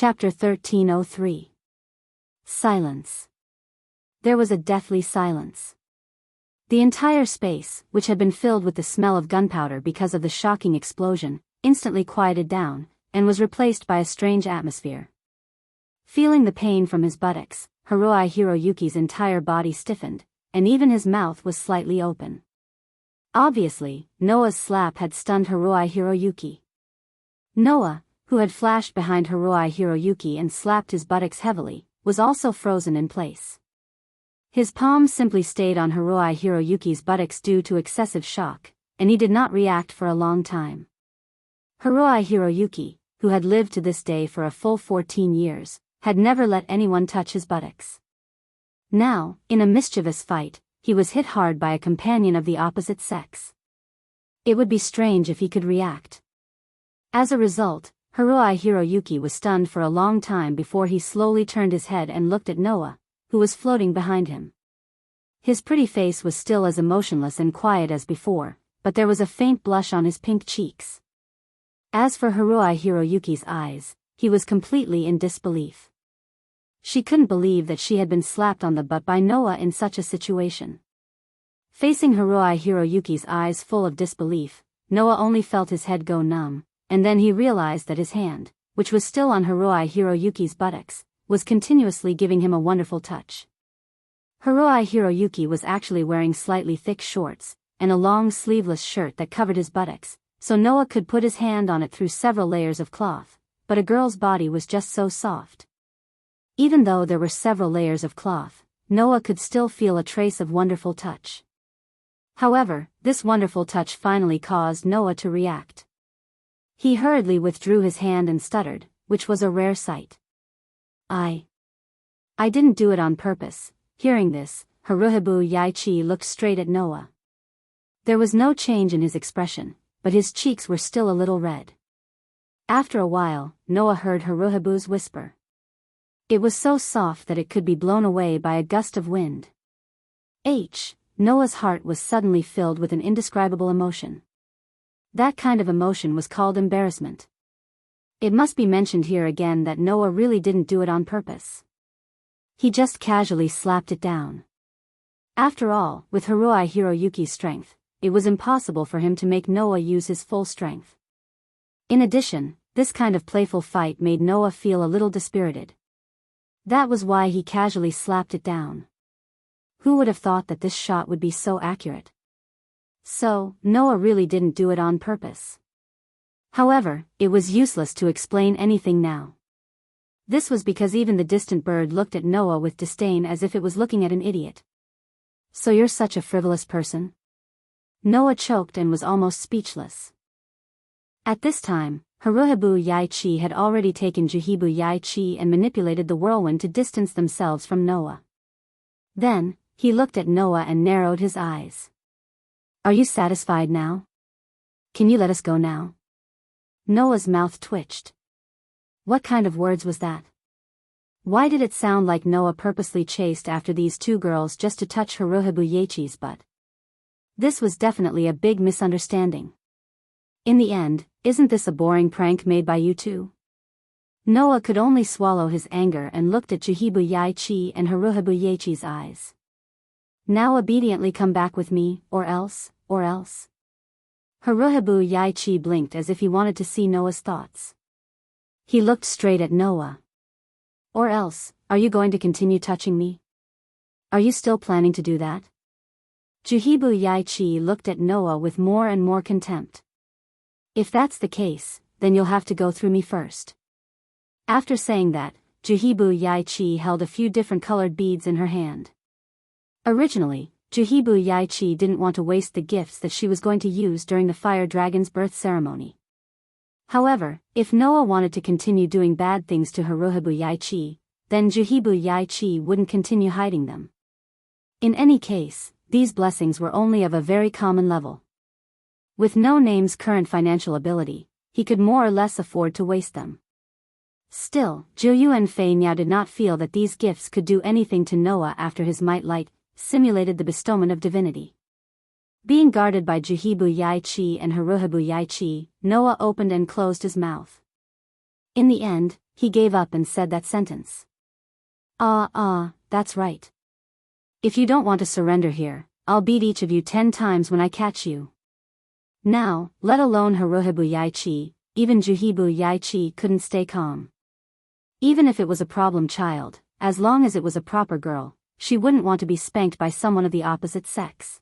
Chapter 1303. Silence. There was a deathly silence. The entire space, which had been filled with the smell of gunpowder because of the shocking explosion, instantly quieted down, and was replaced by a strange atmosphere. Feeling the pain from his buttocks, Haruhi Hiroyuki's entire body stiffened, and even his mouth was slightly open. Obviously, Noah's slap had stunned Haruhi Hiroyuki. Noah, who had flashed behind Haruhi Hiroyuki and slapped his buttocks heavily, was also frozen in place. His palms simply stayed on Haruhi Hiroyuki's buttocks due to excessive shock, and he did not react for a long time. Haruhi Hiroyuki, who had lived to this day for a full 14 years, had never let anyone touch his buttocks. Now, in a mischievous fight, he was hit hard by a companion of the opposite sex. It would be strange if he could react. As a result, Haruhi Hiroyuki was stunned for a long time before he slowly turned his head and looked at Noah, who was floating behind him. His pretty face was still as emotionless and quiet as before, but there was a faint blush on his pink cheeks. As for Haruhi Hiroyuki's eyes, he was completely in disbelief. She couldn't believe that she had been slapped on the butt by Noah in such a situation. Facing Haruhi Hiroyuki's eyes full of disbelief, Noah only felt his head go numb, and then he realized that his hand, which was still on Haruhi Hiroyuki's buttocks, was continuously giving him a wonderful touch. Haruhi Hiroyuki was actually wearing slightly thick shorts, and a long sleeveless shirt that covered his buttocks, so Noah could put his hand on it through several layers of cloth, but a girl's body was just so soft. Even though there were several layers of cloth, Noah could still feel a trace of wonderful touch. However, this wonderful touch finally caused Noah to react. He hurriedly withdrew his hand and stuttered, which was a rare sight. I didn't do it on purpose." Hearing this, Haruhi Yaichi looked straight at Noah. There was no change in his expression, but his cheeks were still a little red. After a while, Noah heard Haruhi's whisper. It was so soft that it could be blown away by a gust of wind. Noah's heart was suddenly filled with an indescribable emotion. That kind of emotion was called embarrassment. It must be mentioned here again that Noah really didn't do it on purpose. He just casually slapped it down. After all, with Haruhi Hiroyuki's strength, it was impossible for him to make Noah use his full strength. In addition, this kind of playful fight made Noah feel a little dispirited. That was why he casually slapped it down. Who would have thought that this shot would be so accurate? So, Noah really didn't do it on purpose. However, it was useless to explain anything now. This was because even the distant bird looked at Noah with disdain as if it was looking at an idiot. "So you're such a frivolous person?" Noah choked and was almost speechless. At this time, Haruhi Yaichi had already taken Juhibu Yaichi and manipulated the whirlwind to distance themselves from Noah. Then, he looked at Noah and narrowed his eyes. "Are you satisfied now? Can you let us go now?" Noah's mouth twitched. What kind of words was that? Why did it sound like Noah purposely chased after these two girls just to touch Haruhi Yaichi's butt? This was definitely a big misunderstanding. In the end, isn't this a boring prank made by you two? Noah could only swallow his anger and looked at Juhibu Yaichi and Haruhi Yaichi's eyes. "Now obediently come back with me, or else. Haruhi Yaichi blinked as if he wanted to see Noah's thoughts. He looked straight at Noah. "Or else, are you going to continue touching me? Are you still planning to do that?" Juhibu Yaichi looked at Noah with more and more contempt. "If that's the case, then you'll have to go through me first." After saying that, Juhibu Yaichi held a few different colored beads in her hand. Originally, Juhibu Yaichi didn't want to waste the gifts that she was going to use during the fire dragon's birth ceremony. However, if Noah wanted to continue doing bad things to Haruhi Yaichi, then Juhibu Yaichi wouldn't continue hiding them. In any case, these blessings were only of a very common level. With No Name's current financial ability, he could more or less afford to waste them. Still, Juyu and Fei Niao did not feel that these gifts could do anything to Noah after his might light simulated the bestowment of divinity. Being guarded by Juhibu Yaichi and Haruhi Yaichi, Noah opened and closed his mouth. In the end, he gave up and said that sentence. That's right. If you don't want to surrender here, I'll beat each of you 10 times when I catch you. Now, let alone Haruhibu Yaichi, even Juhibu Yaichi couldn't stay calm. Even if it was a problem child, as long as it was a proper girl, she wouldn't want to be spanked by someone of the opposite sex.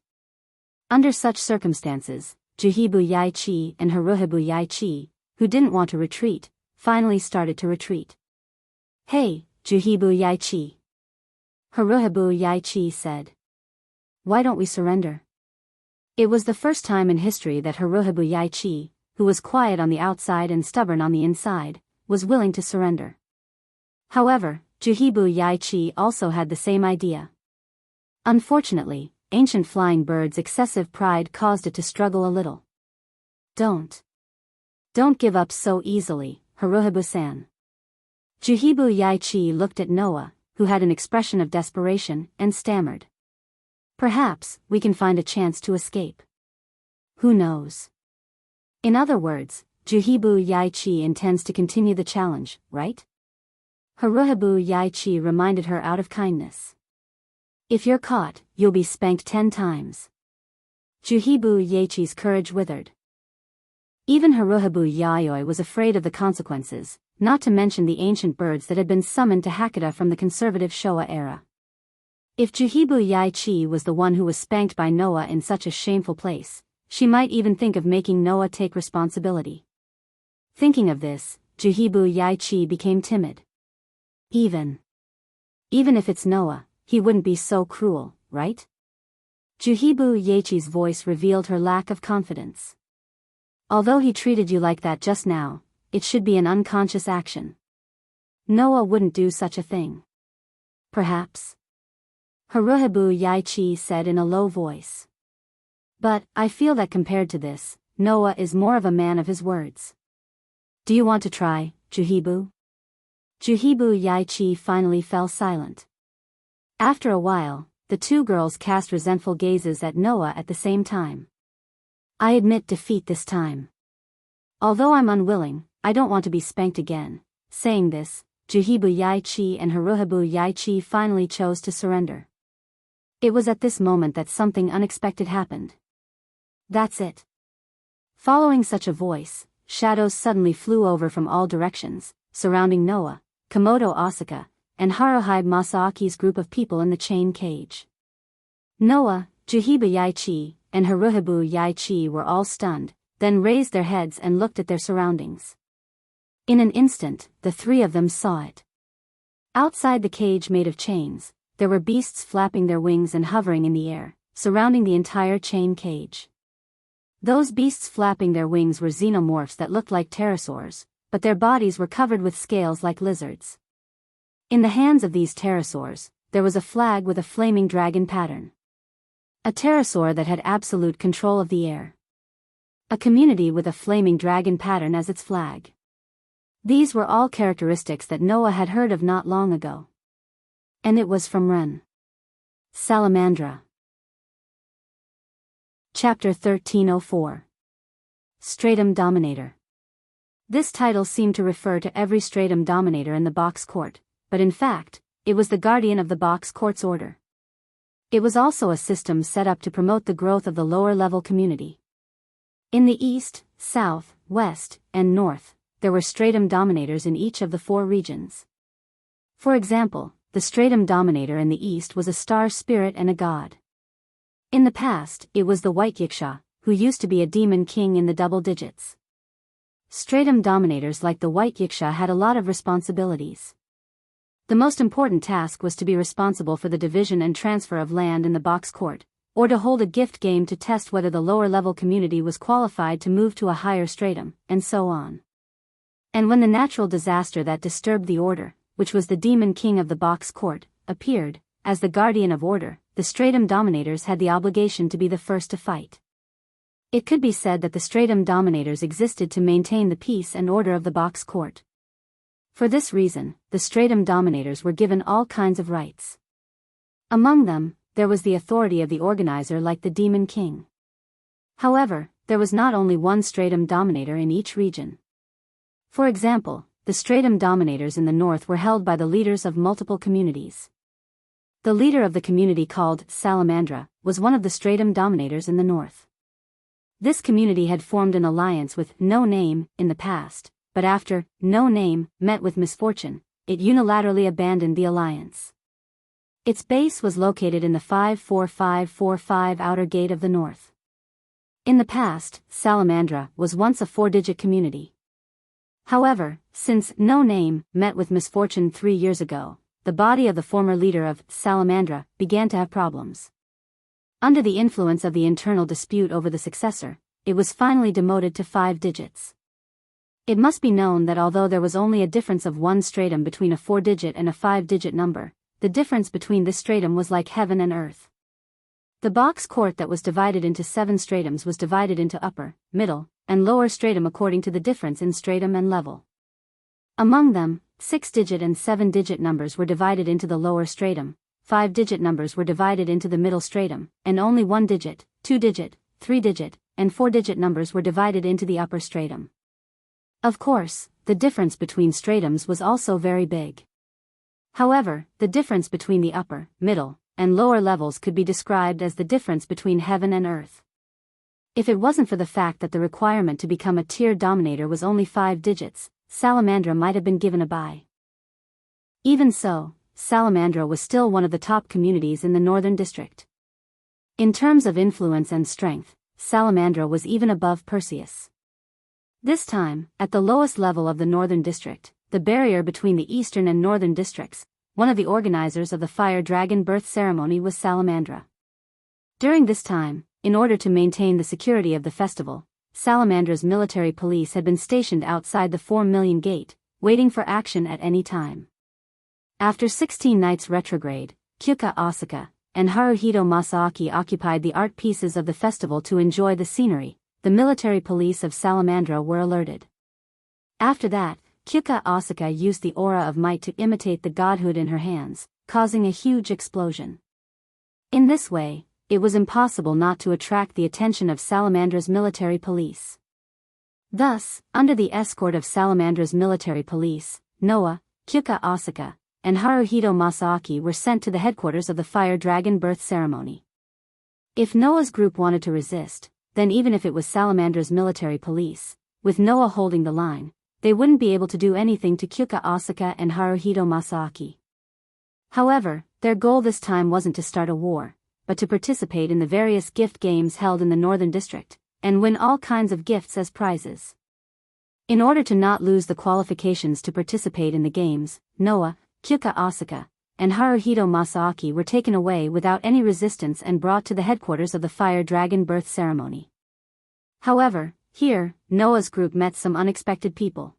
Under such circumstances, Juhibu Yaichi and Haruhibu Yaichi, who didn't want to retreat, finally started to retreat. Hey, Juhibu Yaichi. Haruhibu Yaichi said. Why don't we surrender? It was the first time in history that Haruhibu Yaichi, who was quiet on the outside and stubborn on the inside, was willing to surrender. However, Juhibu Yaichi also had the same idea. Unfortunately, Ancient Flying Bird's excessive pride caused it to struggle a little. Don't give up so easily, Haruhibu-san. Juhibu Yaichi looked at Noah, who had an expression of desperation, and stammered. Perhaps we can find a chance to escape. Who knows? In other words, Juhibu Yaichi intends to continue the challenge, right? Haruhibu Yaichi reminded her out of kindness. If you're caught, you'll be spanked 10 times. Juhibu Yaichi's courage withered. Even Haruhibu Yayoi was afraid of the consequences, not to mention the ancient birds that had been summoned to Hakata from the conservative Showa era. If Juhibu Yaichi was the one who was spanked by Noah in such a shameful place, she might even think of making Noah take responsibility. Thinking of this, Juhibu Yaichi became timid. Even if it's Noah, he wouldn't be so cruel, right? Juhibu Yaichi's voice revealed her lack of confidence. Although he treated you like that just now, it should be an unconscious action. Noah wouldn't do such a thing. Perhaps. Haruhibu Yaichi said in a low voice. But, I feel that compared to this, Noah is more of a man of his words. Do you want to try, Juhibu? Juhibu Yaichi finally fell silent. After a while, the two girls cast resentful gazes at Noah at the same time. I admit defeat this time. Although I'm unwilling, I don't want to be spanked again. Saying this, Juhibu Yaichi and Haruhibu Yaichi finally chose to surrender. It was at this moment that something unexpected happened. That's it. Following such a voice, shadows suddenly flew over from all directions, surrounding Noah, Komodo Asaka, and Haruhibe Masaaki's group of people in the chain cage. Noah, Juhibu Yaichi, and Haruhibu Yaichi were all stunned, then raised their heads and looked at their surroundings. In an instant, the three of them saw it. Outside the cage made of chains, there were beasts flapping their wings and hovering in the air, surrounding the entire chain cage. Those beasts flapping their wings were xenomorphs that looked like pterosaurs, but their bodies were covered with scales like lizards. In the hands of these pterosaurs, there was a flag with a flaming dragon pattern. A pterosaur that had absolute control of the air. A community with a flaming dragon pattern as its flag. These were all characteristics that Noah had heard of not long ago. And it was from Ren. Salamandra. Chapter 1304. Stratum Dominator. This title seemed to refer to every stratum dominator in the box court, but in fact, it was the guardian of the box court's order. It was also a system set up to promote the growth of the lower-level community. In the east, south, west, and north, there were stratum dominators in each of the 4 regions. For example, the stratum dominator in the east was a star spirit and a god. In the past, it was the White Yiksha, who used to be a demon king in the double digits. Stratum dominators like the White Yiksha had a lot of responsibilities. The most important task was to be responsible for the division and transfer of land in the box court, or to hold a gift game to test whether the lower-level community was qualified to move to a higher stratum, and so on. And when the natural disaster that disturbed the order, which was the demon king of the box court, appeared, as the guardian of order, the stratum dominators had the obligation to be the first to fight. It could be said that the stratum dominators existed to maintain the peace and order of the box court. For this reason, the stratum dominators were given all kinds of rights. Among them, there was the authority of the organizer like the demon king. However, there was not only one stratum dominator in each region. For example, the stratum dominators in the north were held by the leaders of multiple communities. The leader of the community called Salamandra was one of the stratum dominators in the north. This community had formed an alliance with No Name in the past, but after No Name met with misfortune, it unilaterally abandoned the alliance. Its base was located in the 54545 outer gate of the north. In the past, Salamandra was once a 4-digit community. However, since No Name met with misfortune 3 years ago, the body of the former leader of Salamandra began to have problems. Under the influence of the internal dispute over the successor, it was finally demoted to 5 digits. It must be known that although there was only a difference of 1 stratum between a 4-digit and a 5-digit number, the difference between this stratum was like heaven and earth. The box court that was divided into 7 stratums was divided into upper, middle, and lower stratum according to the difference in stratum and level. Among them, 6-digit and 7-digit numbers were divided into the lower stratum, 5-digit numbers were divided into the middle stratum, and only 1-digit, 2-digit, 3-digit, and 4-digit numbers were divided into the upper stratum. Of course, the difference between stratums was also very big. However, the difference between the upper, middle, and lower levels could be described as the difference between heaven and earth. If it wasn't for the fact that the requirement to become a tier dominator was only 5 digits, Salamandra might have been given a bye. Even so, Salamandra was still one of the top communities in the Northern District. In terms of influence and strength, Salamandra was even above Perseus. This time, at the lowest level of the Northern District, the barrier between the Eastern and Northern Districts, one of the organizers of the Fire Dragon birth ceremony was Salamandra. During this time, in order to maintain the security of the festival, Salamandra's military police had been stationed outside the 4 Million Gate, waiting for action at any time. After 16 nights retrograde, Kyuka Asaka and Haruhito Masaaki occupied the art pieces of the festival to enjoy the scenery. The military police of Salamandra were alerted. After that, Kyuka Asaka used the aura of might to imitate the godhood in her hands, causing a huge explosion. In this way, it was impossible not to attract the attention of Salamandra's military police. Thus, under the escort of Salamandra's military police, Noah, Kyuka Asaka, and Haruhito Masaaki were sent to the headquarters of the Fire Dragon birth ceremony. If Noah's group wanted to resist, then even if it was Salamandra's military police, with Noah holding the line, they wouldn't be able to do anything to Kyuka Asaka and Haruhito Masaaki. However, their goal this time wasn't to start a war, but to participate in the various gift games held in the Northern District, and win all kinds of gifts as prizes. In order to not lose the qualifications to participate in the games, Noah, Kyuka Asaka, and Haruhito Masaaki were taken away without any resistance and brought to the headquarters of the Fire Dragon birth ceremony. However, here, Noah's group met some unexpected people.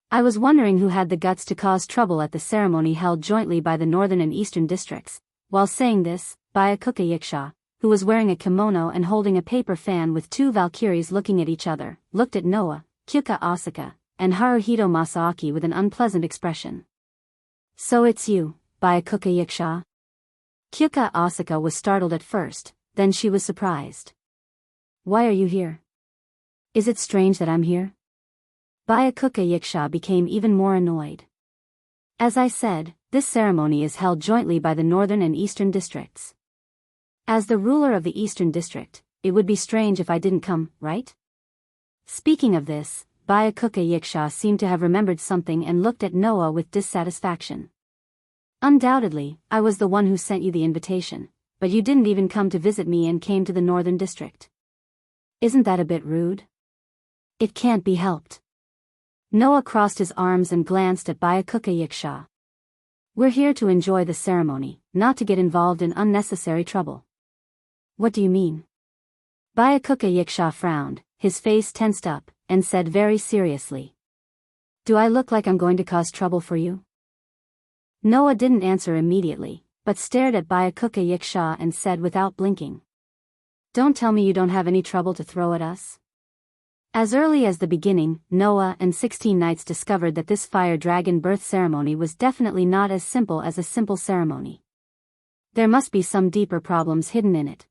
I was wondering who had the guts to cause trouble at the ceremony held jointly by the Northern and Eastern Districts. While saying this, Byakuya Yiksha, who was wearing a kimono and holding a paper fan with 2 Valkyries looking at each other, looked at Noah, Kyuka Asaka, and Haruhito Masaaki with an unpleasant expression. "So it's you, Byakuya Yiksha?" Kyuka Asaka was startled at first, then she was surprised. "Why are you here? Is it strange that I'm here?" Byakuya Yiksha became even more annoyed. As I said, this ceremony is held jointly by the Northern and Eastern Districts. As the ruler of the Eastern District, it would be strange if I didn't come, right? Speaking of this, Byakuya Yiksha seemed to have remembered something and looked at Noah with dissatisfaction. "Undoubtedly, I was the one who sent you the invitation, but you didn't even come to visit me and came to the Northern District. Isn't that a bit rude?" "It can't be helped." Noah crossed his arms and glanced at Byakuya Yiksha. "We're here to enjoy the ceremony, not to get involved in unnecessary trouble." "What do you mean?" Byakuya Yiksha frowned, his face tensed up, and said very seriously. "Do I look like I'm going to cause trouble for you?" Noah didn't answer immediately, but stared at Byakuya Yiksha and said without blinking. "Don't tell me you don't have any trouble to throw at us?" As early as the beginning, Noah and 16 Knights discovered that this Fire Dragon birth ceremony was definitely not as simple as a simple ceremony. There must be some deeper problems hidden in it.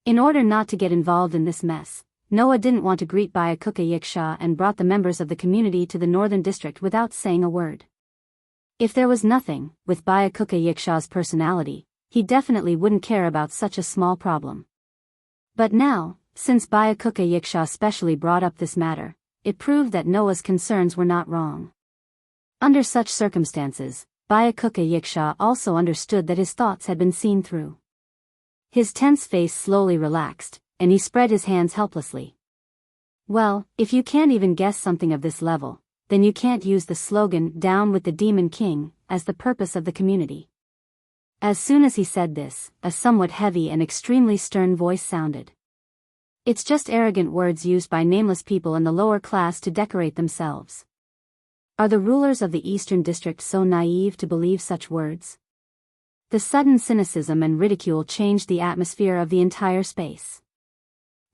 In order not to get involved in this mess, Noah didn't want to greet Byakuka Yiksha and brought the members of the community to the northern district without saying a word. If there was nothing, with Byakuka Yiksha's personality, he definitely wouldn't care about such a small problem. But now, since Byakuka Yiksha specially brought up this matter, it proved that Noah's concerns were not wrong. Under such circumstances, Byakuka Yiksha also understood that his thoughts had been seen through. His tense face slowly relaxed, and he spread his hands helplessly. Well, if you can't even guess something of this level, then you can't use the slogan "Down with the Demon King" as the purpose of the community. As soon as he said this, a somewhat heavy and extremely stern voice sounded. It's just arrogant words used by nameless people in the lower class to decorate themselves. Are the rulers of the Eastern District so naive to believe such words? The sudden cynicism and ridicule changed the atmosphere of the entire space.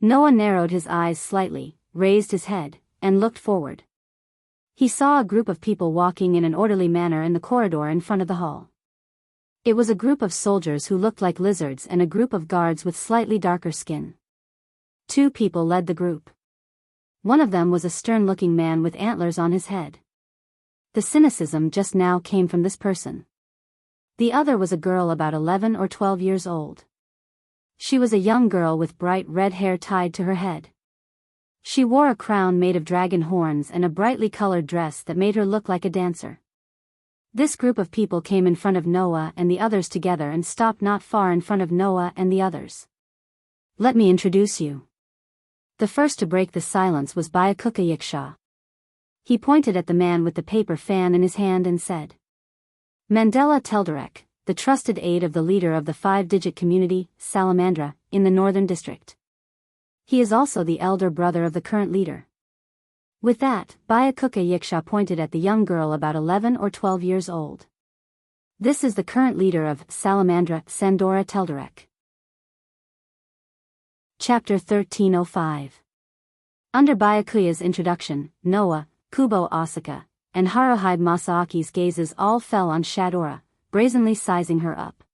Noah narrowed his eyes slightly, raised his head, and looked forward. He saw a group of people walking in an orderly manner in the corridor in front of the hall. It was a group of soldiers who looked like lizards and a group of guards with slightly darker skin. Two people led the group. One of them was a stern-looking man with antlers on his head. The cynicism just now came from this person. The other was a girl about 11 or 12 years old. She was a young girl with bright red hair tied to her head. She wore a crown made of dragon horns and a brightly colored dress that made her look like a dancer. This group of people came in front of Noah and the others together and stopped not far in front of Noah and the others. Let me introduce you. The first to break the silence was Byakuka Yiksha. He pointed at the man with the paper fan in his hand and said, Mandela Telderek, the trusted aide of the leader of the 5-digit community, Salamandra, in the Northern District. He is also the elder brother of the current leader. With that, Byakuka Yiksha pointed at the young girl about 11 or 12 years old. This is the current leader of Salamandra, Sandora Telderek. Chapter 1305. Under Byakuya's introduction, Noah, Kubo Asaka, and Haruhide Masaaki's gazes all fell on Shadora, brazenly sizing her up.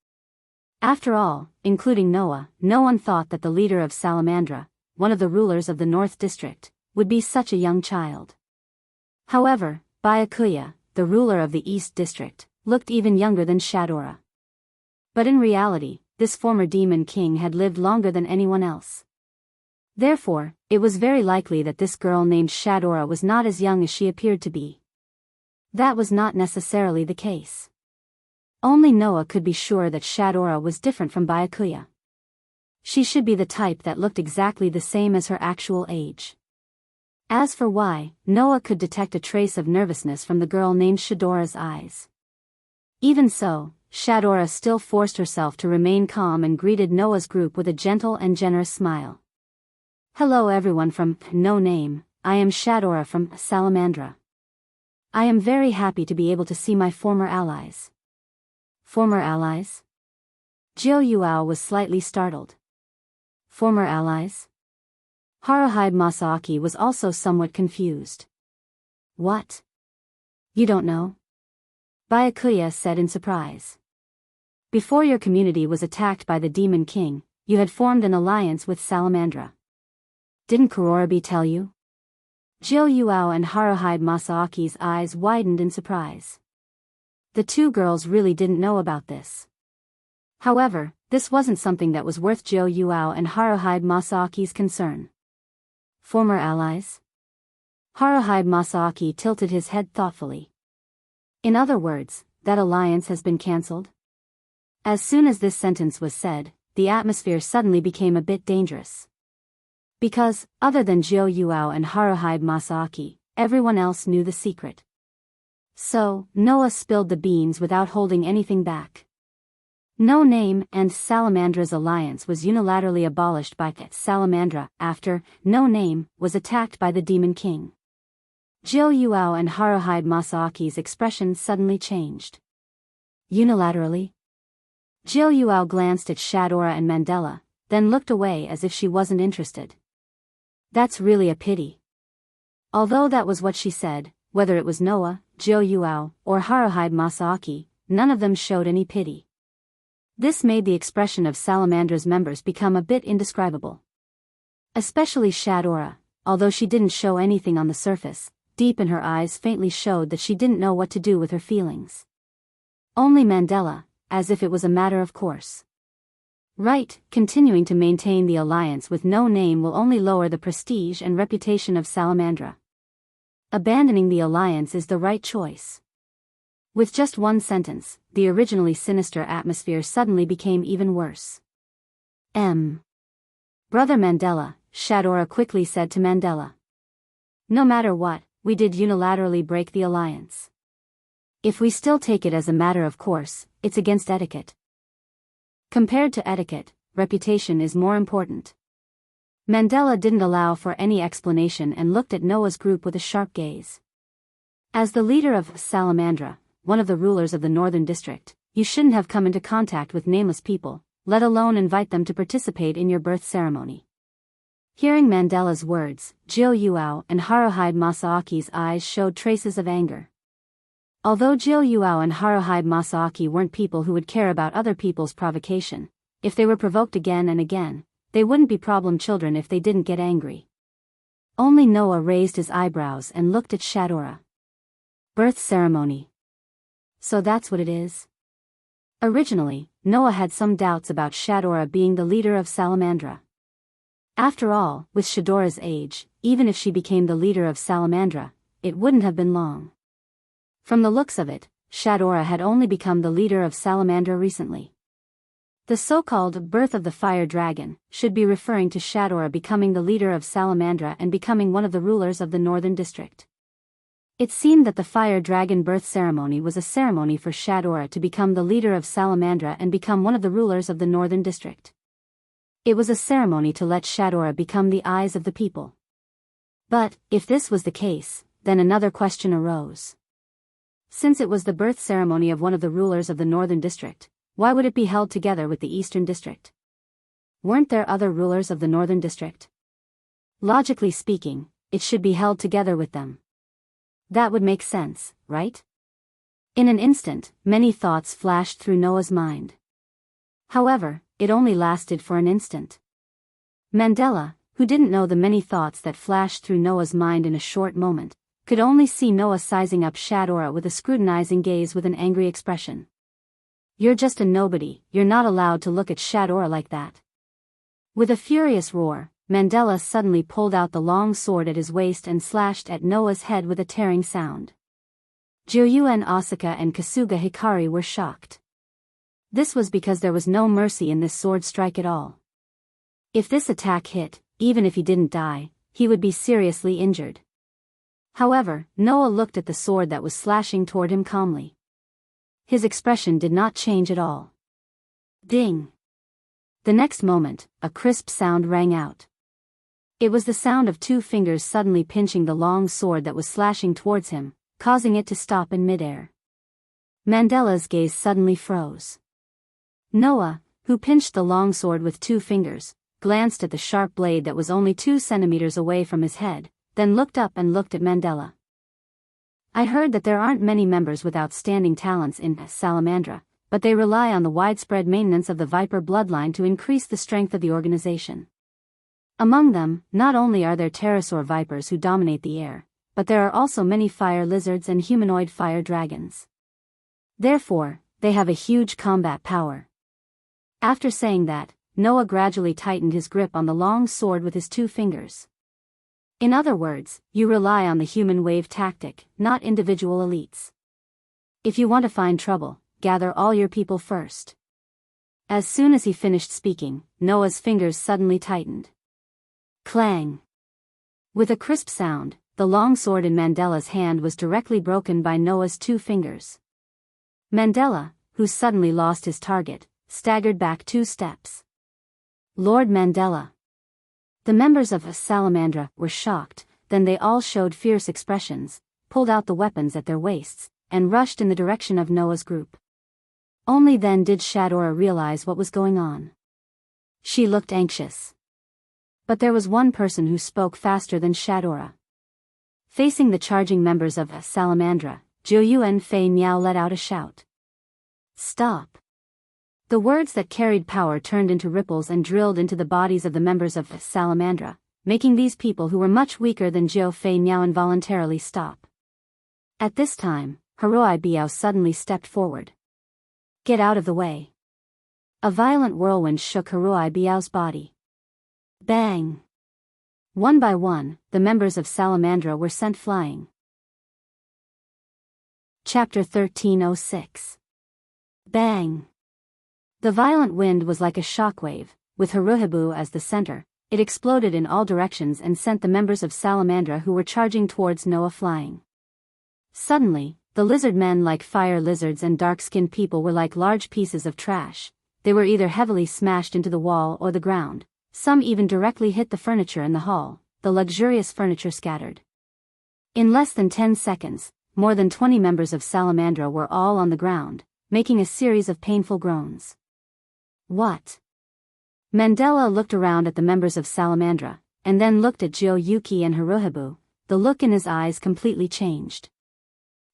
After all, including Noah, no one thought that the leader of Salamandra, one of the rulers of the North District, would be such a young child. However, Byakuya, the ruler of the East District, looked even younger than Shadora. But in reality, this former demon king had lived longer than anyone else. Therefore, it was very likely that this girl named Shadora was not as young as she appeared to be. That was not necessarily the case. Only Noah could be sure that Shadora was different from Byakuya. She should be the type that looked exactly the same as her actual age. As for why, Noah could detect a trace of nervousness from the girl named Shadora's eyes. Even so, Shadora still forced herself to remain calm and greeted Noah's group with a gentle and generous smile. Hello everyone from No Name, I am Shadora from Salamandra. I am very happy to be able to see my former allies. Former allies? Jiu Yuao was slightly startled. Former allies? Haruhide Masaaki was also somewhat confused. What? You don't know? Byakuya said in surprise. Before your community was attacked by the Demon King, you had formed an alliance with Salamandra. Didn't Kurorabi tell you? Jiu Yuao and Haruhide Masaaki's eyes widened in surprise. The two girls really didn't know about this. However, this wasn't something that was worth Jiu Yuao and Haruhide Masaaki's concern. Former allies? Haruhide Masaaki tilted his head thoughtfully. In other words, that alliance has been cancelled? As soon as this sentence was said, the atmosphere suddenly became a bit dangerous. Because, other than Jiu Yuao and Haruhide Masaaki, everyone else knew the secret. So, Noah spilled the beans without holding anything back. No Name and Salamandra's alliance was unilaterally abolished by Salamandra after No Name was attacked by the Demon King. Jiu Yuao and Haruhide Masaaki's expression suddenly changed. Unilaterally? Jiu Yuao glanced at Shadora and Mandela, then looked away as if she wasn't interested. That's really a pity. Although that was what she said, whether it was Noah, Jiu Yuao, or Haruhide Masaaki, none of them showed any pity. This made the expression of Salamandra's members become a bit indescribable. Especially Shadora, although she didn't show anything on the surface, deep in her eyes faintly showed that she didn't know what to do with her feelings. Only Mandela, as if it was a matter of course. Right, continuing to maintain the alliance with no name will only lower the prestige and reputation of Salamandra. Abandoning the alliance is the right choice. With just one sentence, the originally sinister atmosphere suddenly became even worse. Brother Mandela, Shadora quickly said to Mandela. No matter what, we did unilaterally break the alliance. If we still take it as a matter of course, it's against etiquette. Compared to etiquette, reputation is more important. Mandela didn't allow for any explanation and looked at Noah's group with a sharp gaze. As the leader of Salamandra, one of the rulers of the Northern District, you shouldn't have come into contact with nameless people, let alone invite them to participate in your birth ceremony. Hearing Mandela's words, Jiu Yuao and Haruhide Masaaki's eyes showed traces of anger. Although Jiu Yuao and Haruhide Masaaki weren't people who would care about other people's provocation, if they were provoked again and again, they wouldn't be problem children if they didn't get angry. Only Noah raised his eyebrows and looked at Shadora. Birth ceremony. So that's what it is? Originally, Noah had some doubts about Shadora being the leader of Salamandra. After all, with Shadora's age, even if she became the leader of Salamandra, it wouldn't have been long. From the looks of it, Shadora had only become the leader of Salamandra recently. The so-called birth of the fire dragon should be referring to Shadora becoming the leader of Salamandra and becoming one of the rulers of the Northern District. It seemed that the fire dragon birth ceremony was a ceremony for Shadora to become the leader of Salamandra and become one of the rulers of the Northern District. It was a ceremony to let Shadora become the eyes of the people. But, if this was the case, then another question arose. Since it was the birth ceremony of one of the rulers of the Northern District, why would it be held together with the Eastern District? Weren't there other rulers of the Northern District? Logically speaking, it should be held together with them. That would make sense, right? In an instant, many thoughts flashed through Noah's mind. However, it only lasted for an instant. Mandela, who didn't know the many thoughts that flashed through Noah's mind in a short moment, could only see Noah sizing up Shadora with a scrutinizing gaze with an angry expression. You're just a nobody, you're not allowed to look at Shadora like that. With a furious roar, Mandela suddenly pulled out the long sword at his waist and slashed at Noah's head with a tearing sound. Jiryuan Asaka and Kasuga Hikari were shocked. This was because there was no mercy in this sword strike at all. If this attack hit, even if he didn't die, he would be seriously injured. However, Noah looked at the sword that was slashing toward him calmly. His expression did not change at all. Ding! The next moment, a crisp sound rang out. It was the sound of two fingers suddenly pinching the long sword that was slashing towards him, causing it to stop in midair. Mandela's gaze suddenly froze. Noah, who pinched the long sword with two fingers, glanced at the sharp blade that was only 2 centimeters away from his head, then looked up and looked at Mandela. I heard that there aren't many members with outstanding talents in Salamandra, but they rely on the widespread maintenance of the Viper bloodline to increase the strength of the organization. Among them, not only are there pterosaur vipers who dominate the air, but there are also many fire lizards and humanoid fire dragons. Therefore, they have a huge combat power. After saying that, Noah gradually tightened his grip on the long sword with his 2 fingers. In other words, you rely on the human wave tactic, not individual elites. If you want to find trouble, gather all your people first. As soon as he finished speaking, Noah's fingers suddenly tightened. Clang! With a crisp sound, the long sword in Mandela's hand was directly broken by Noah's 2 fingers. Mandela, who suddenly lost his target, staggered back 2 steps. Lord Mandela! The members of Salamandra were shocked, then they all showed fierce expressions, pulled out the weapons at their waists, and rushed in the direction of Noah's group. Only then did Shadora realize what was going on. She looked anxious. But there was one person who spoke faster than Shadora. Facing the charging members of Salamandra, Jiuyuan Fei Miao let out a shout. Stop! The words that carried power turned into ripples and drilled into the bodies of the members of Salamandra, making these people who were much weaker than Jiao Fei Niao involuntarily stop. At this time, Hiroi Biao suddenly stepped forward. Get out of the way. A violent whirlwind shook Hiroi Biao's body. Bang! One by one, the members of Salamandra were sent flying. Chapter 1306. Bang! The violent wind was like a shockwave, with Haruhibu as the center. It exploded in all directions and sent the members of Salamandra who were charging towards Noah flying. Suddenly, the lizard men like fire lizards and dark-skinned people were like large pieces of trash. They were either heavily smashed into the wall or the ground. Some even directly hit the furniture in the hall. The luxurious furniture scattered. In less than 10 seconds, more than 20 members of Salamandra were all on the ground, making a series of painful groans. What? Mandela looked around at the members of Salamandra, and then looked at Jiao Yuki and Haruhibu. The look in his eyes completely changed.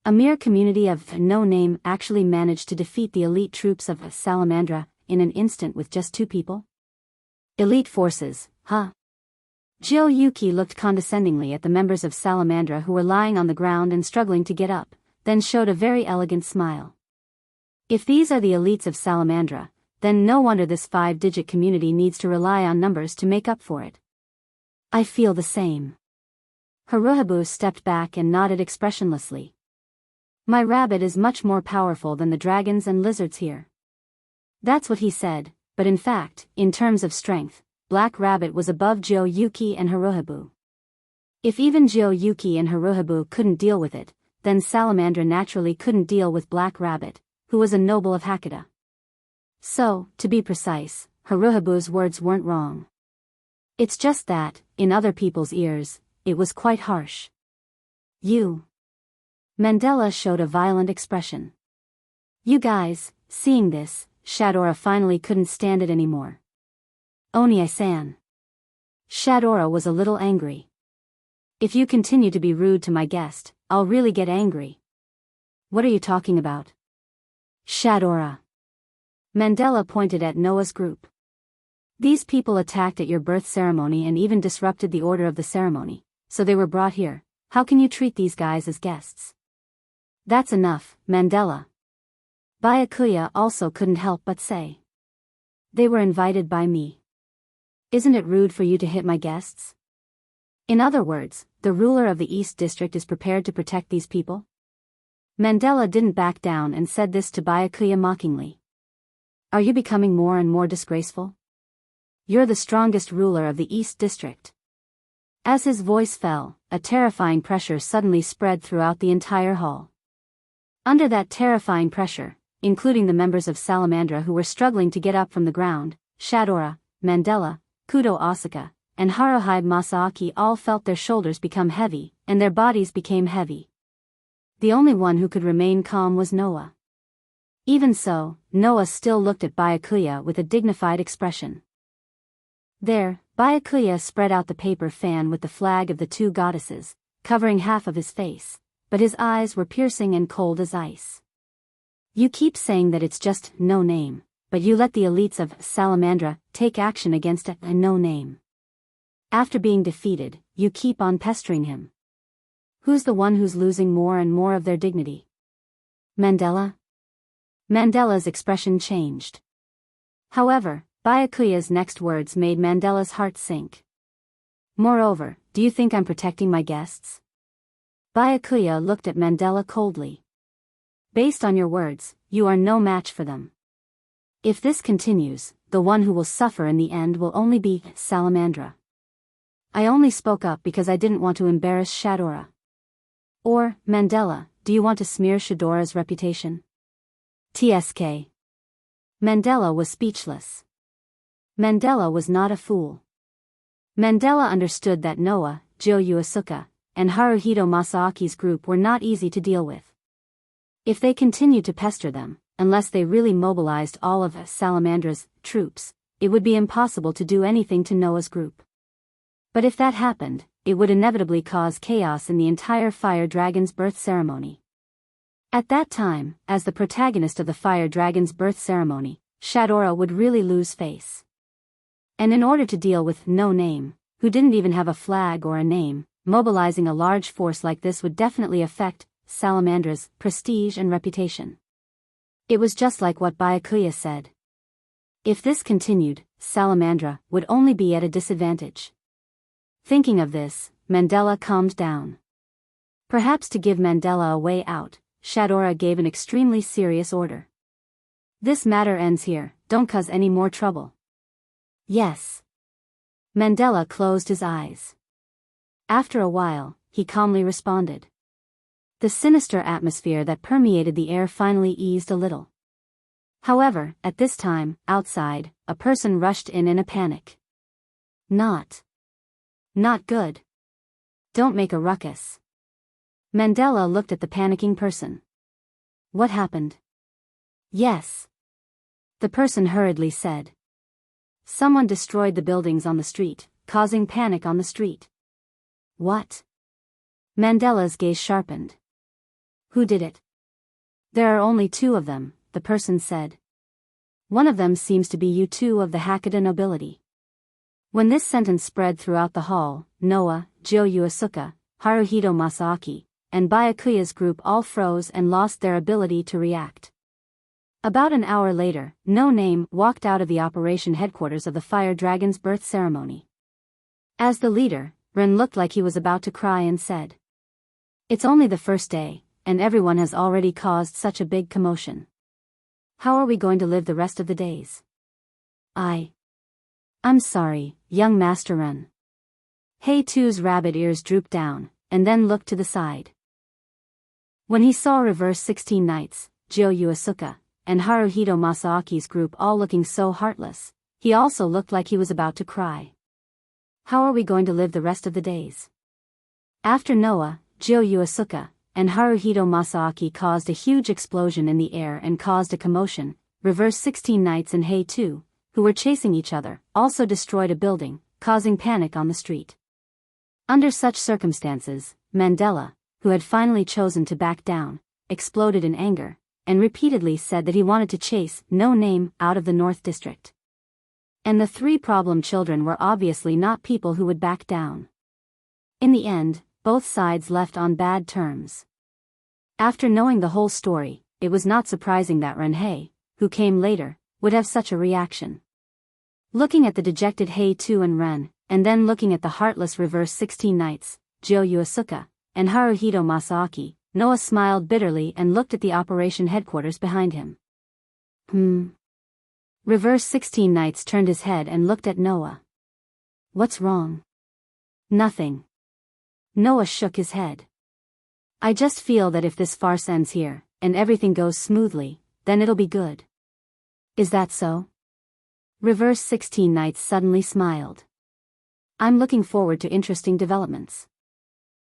A mere community of no name actually managed to defeat the elite troops of Salamandra in an instant with just 2 people? Elite forces, huh? Jiao Yuki looked condescendingly at the members of Salamandra who were lying on the ground and struggling to get up, then showed a very elegant smile. If these are the elites of Salamandra, then no wonder this 5-digit community needs to rely on numbers to make up for it. I feel the same. Haruhibu stepped back and nodded expressionlessly. My rabbit is much more powerful than the dragons and lizards here. That's what he said, but in fact, in terms of strength, Black Rabbit was above Jiao Yuki and Haruhibu. If even Jiao Yuki and Haruhibu couldn't deal with it, then Salamandra naturally couldn't deal with Black Rabbit, who was a noble of Hakata. So, to be precise, Haruhibu's words weren't wrong. It's just that, in other people's ears, it was quite harsh. You. Mandela showed a violent expression. You guys, seeing this, Shadora finally couldn't stand it anymore. Onie-san. Shadora was a little angry. If you continue to be rude to my guest, I'll really get angry. What are you talking about? Shadora. Mandela pointed at Noah's group. These people attacked at your birth ceremony and even disrupted the order of the ceremony, so they were brought here. How can you treat these guys as guests? That's enough, Mandela. Byakuya also couldn't help but say. They were invited by me. Isn't it rude for you to hit my guests? In other words, the ruler of the East District is prepared to protect these people? Mandela didn't back down and said this to Byakuya mockingly. Are you becoming more and more disgraceful? You're the strongest ruler of the East District. As his voice fell, a terrifying pressure suddenly spread throughout the entire hall. Under that terrifying pressure, including the members of Salamandra who were struggling to get up from the ground, Shadora, Mandela, Kudo Asaka, and Haruhi Masaaki all felt their shoulders become heavy, and their bodies became heavy. The only one who could remain calm was Noah. Even so, Noah still looked at Byakuya with a dignified expression. There, Byakuya spread out the paper fan with the flag of the 2 goddesses, covering half of his face, but his eyes were piercing and cold as ice. You keep saying that it's just no name, but you let the elites of Salamandra take action against a no name. After being defeated, you keep on pestering him. Who's the one who's losing more and more of their dignity? Mandela? Mandela's expression changed. However, Byakuya's next words made Mandela's heart sink. Moreover, do you think I'm protecting my guests? Byakuya looked at Mandela coldly. Based on your words, you are no match for them. If this continues, the one who will suffer in the end will only be Salamandra. I only spoke up because I didn't want to embarrass Shadora. Or, Mandela, do you want to smear Shadora's reputation? TSK. Mandela was speechless. Mandela was not a fool. Mandela understood that Noah, Jiao Yuasuka, and Haruhito Masaaki's group were not easy to deal with. If they continued to pester them, unless they really mobilized all of Salamandra's troops, it would be impossible to do anything to Noah's group. But if that happened, it would inevitably cause chaos in the entire Fire Dragon's birth ceremony. At that time, as the protagonist of the Fire Dragon's birth ceremony, Shadora would really lose face. And in order to deal with No Name, who didn't even have a flag or a name. Mobilizing a large force like this would definitely affect Salamandra's prestige and reputation. It was just like what Byakuya said. If this continued, Salamandra would only be at a disadvantage. Thinking of this, Mandela calmed down. Perhaps to give Mandela a way out, Shadora gave an extremely serious order. This matter ends here, don't cause any more trouble. Yes. Mandela closed his eyes. After a while, he calmly responded. The sinister atmosphere that permeated the air finally eased a little. However, at this time, outside, a person rushed in a panic. Not good. Don't make a ruckus. Mandela looked at the panicking person. What happened? Yes. The person hurriedly said. Someone destroyed the buildings on the street, causing panic on the street. What? Mandela's gaze sharpened. Who did it? There are only 2 of them, the person said. One of them seems to be you 2 of the Hakata nobility. When this sentence spread throughout the hall, Noah, Joyu Asuka, Haruhito Masaaki, and Byakuya's group all froze and lost their ability to react. About an hour later, No Name walked out of the operation headquarters of the Fire Dragon's birth ceremony. As the leader, Ren looked like he was about to cry and said, "It's only the first day, and everyone has already caused such a big commotion. How are we going to live the rest of the days?" I'm sorry, young Master Ren. Hei-Tu's rabbit ears drooped down, and then looked to the side. When he saw Reverse 16 Knights, Joyu Asuka, and Haruhito Masaaki's group all looking so heartless, he also looked like he was about to cry. How are we going to live the rest of the days? After Noah, Joyu Asuka, and Haruhito Masaaki caused a huge explosion in the air and caused a commotion, Reverse 16 Knights and Hei-Tu, who were chasing each other, also destroyed a building, causing panic on the street. Under such circumstances, Mandela, who had finally chosen to back down, exploded in anger, and repeatedly said that he wanted to chase No Name out of the North District. And the 3 problem children were obviously not people who would back down. In the end, both sides left on bad terms. After knowing the whole story, it was not surprising that Renhei, who came later, would have such a reaction. Looking at the dejected Hei-Tu and Ren, and then looking at the heartless Reverse 16 Knights, Joyu Asuka, and Haruhito Masaaki, Noah smiled bitterly and looked at the operation headquarters behind him. Reverse 16 Knights turned his head and looked at Noah. What's wrong? Nothing. Noah shook his head. I just feel that if this farce ends here, and everything goes smoothly, then it'll be good. Is that so? Reverse 16 Knights suddenly smiled. I'm looking forward to interesting developments.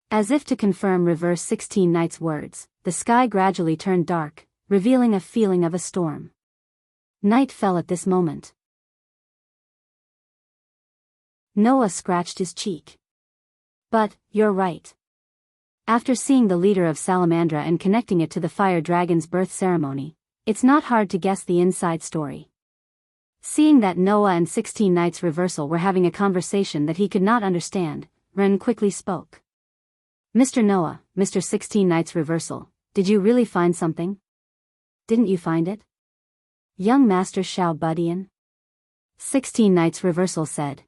As if to confirm Reverse 16 Knights' words, the sky gradually turned dark, revealing a feeling of a storm. Night fell at this moment. Noah scratched his cheek. But, you're right. After seeing the leader of Salamandra and connecting it to the Fire Dragon's birth ceremony, it's not hard to guess the inside story. Seeing that Noah and 16 Knights Reversal were having a conversation that he could not understand, Ren quickly spoke. Mr. Noah, Mr. 16 Knights Reversal, did you really find something? Didn't you find it? Young Master Xiao Budian? 16 Knights Reversal said.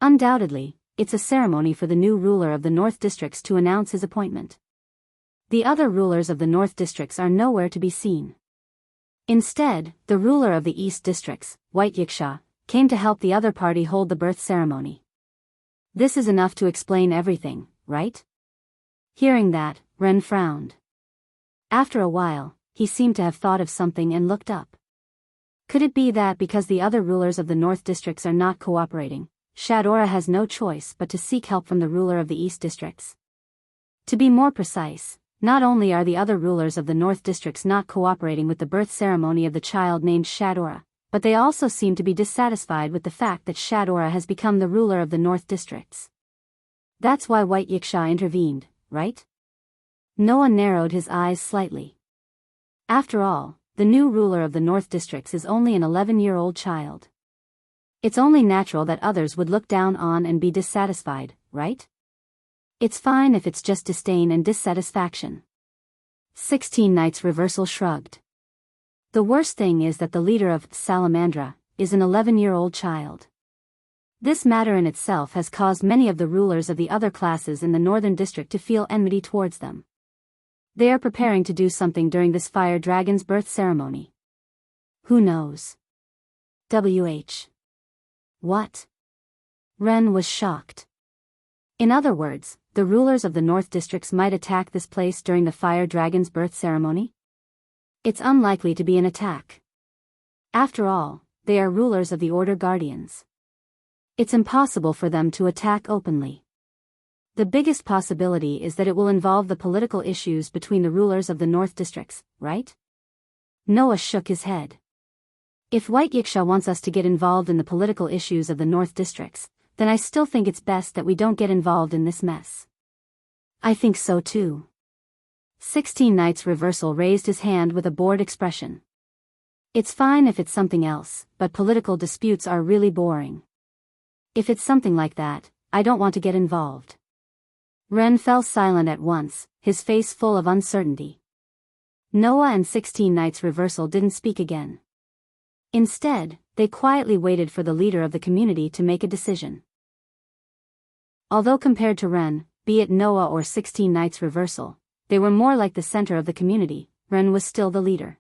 Undoubtedly, it's a ceremony for the new ruler of the North Districts to announce his appointment. The other rulers of the North Districts are nowhere to be seen. Instead, the ruler of the East Districts, White Yiksha, came to help the other party hold the birth ceremony. This is enough to explain everything, right? Hearing that, Ren frowned. After a while, he seemed to have thought of something and looked up. Could it be that because the other rulers of the North Districts are not cooperating, Shadora has no choice but to seek help from the ruler of the East Districts? To be more precise, not only are the other rulers of the North Districts not cooperating with the birth ceremony of the child named Shadora, but they also seem to be dissatisfied with the fact that Shadora has become the ruler of the North Districts. That's why White Yiksha intervened, right? Noah narrowed his eyes slightly. After all, the new ruler of the North Districts is only an 11-year-old child. It's only natural that others would look down on and be dissatisfied, right? It's fine if it's just disdain and dissatisfaction. 16 Knights Reversal shrugged. The worst thing is that the leader of Salamandra is an 11-year-old child. This matter in itself has caused many of the rulers of the other classes in the Northern District to feel enmity towards them. They are preparing to do something during this fire dragon's birth ceremony. Who knows? What? Ren was shocked. In other words, the rulers of the North Districts might attack this place during the fire dragon's birth ceremony? It's unlikely to be an attack. After all, they are rulers of the Order Guardians. It's impossible for them to attack openly. The biggest possibility is that it will involve the political issues between the rulers of the North Districts, right? Noah shook his head. If White Yiksha wants us to get involved in the political issues of the North Districts, then I still think it's best that we don't get involved in this mess. I think so too. 16 Knights Reversal raised his hand with a bored expression. It's fine if it's something else, but political disputes are really boring. If it's something like that, I don't want to get involved. Ren fell silent at once, his face full of uncertainty. Noah and 16 Knights Reversal didn't speak again. Instead, they quietly waited for the leader of the community to make a decision. Although compared to Ren, be it Noah or 16 Knights Reversal, they were more like the center of the community, Ren was still the leader.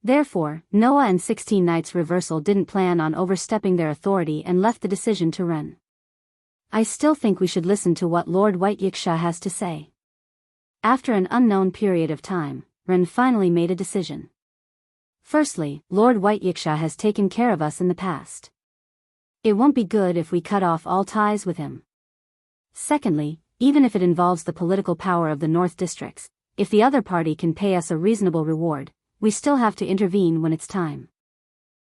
Therefore, Noah and 16 Knights Reversal didn't plan on overstepping their authority and left the decision to Ren. I still think we should listen to what Lord White Yiksha has to say. After an unknown period of time, Ren finally made a decision. Firstly, Lord White Yiksha has taken care of us in the past. It won't be good if we cut off all ties with him. Secondly, even if it involves the political power of the North Districts, if the other party can pay us a reasonable reward, we still have to intervene when it's time.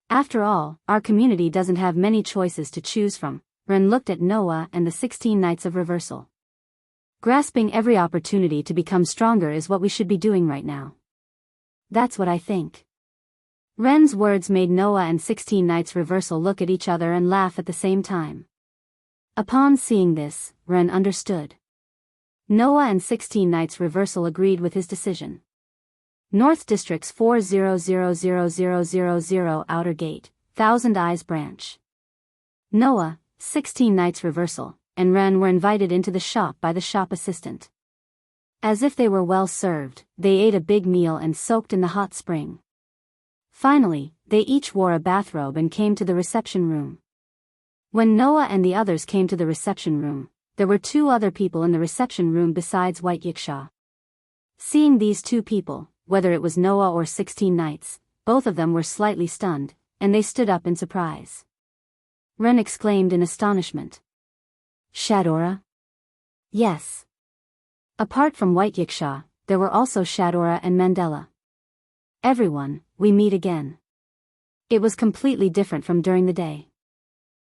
After all, our community doesn't have many choices to choose from. Ren looked at Noah and the 16 Knights of Reversal. Grasping every opportunity to become stronger is what we should be doing right now. That's what I think. Ren's words made Noah and 16 Knights Reversal look at each other and laugh at the same time. Upon seeing this, Ren understood. Noah and 16 Knights Reversal agreed with his decision. North District's 400000 Outer Gate, Thousand Eyes Branch. Noah, 16 Knights Reversal, and Ren were invited into the shop by the shop assistant. As if they were well served, they ate a big meal and soaked in the hot spring. Finally, they each wore a bathrobe and came to the reception room. When Noah and the others came to the reception room, there were two other people in the reception room besides White Yiksha. Seeing these two people, whether it was Noah or 16 Knights, both of them were slightly stunned, and they stood up in surprise. Ren exclaimed in astonishment. Shadora? Yes. Apart from White Yiksha, there were also Shadora and Mandela. Everyone, we meet again. It was completely different from during the day.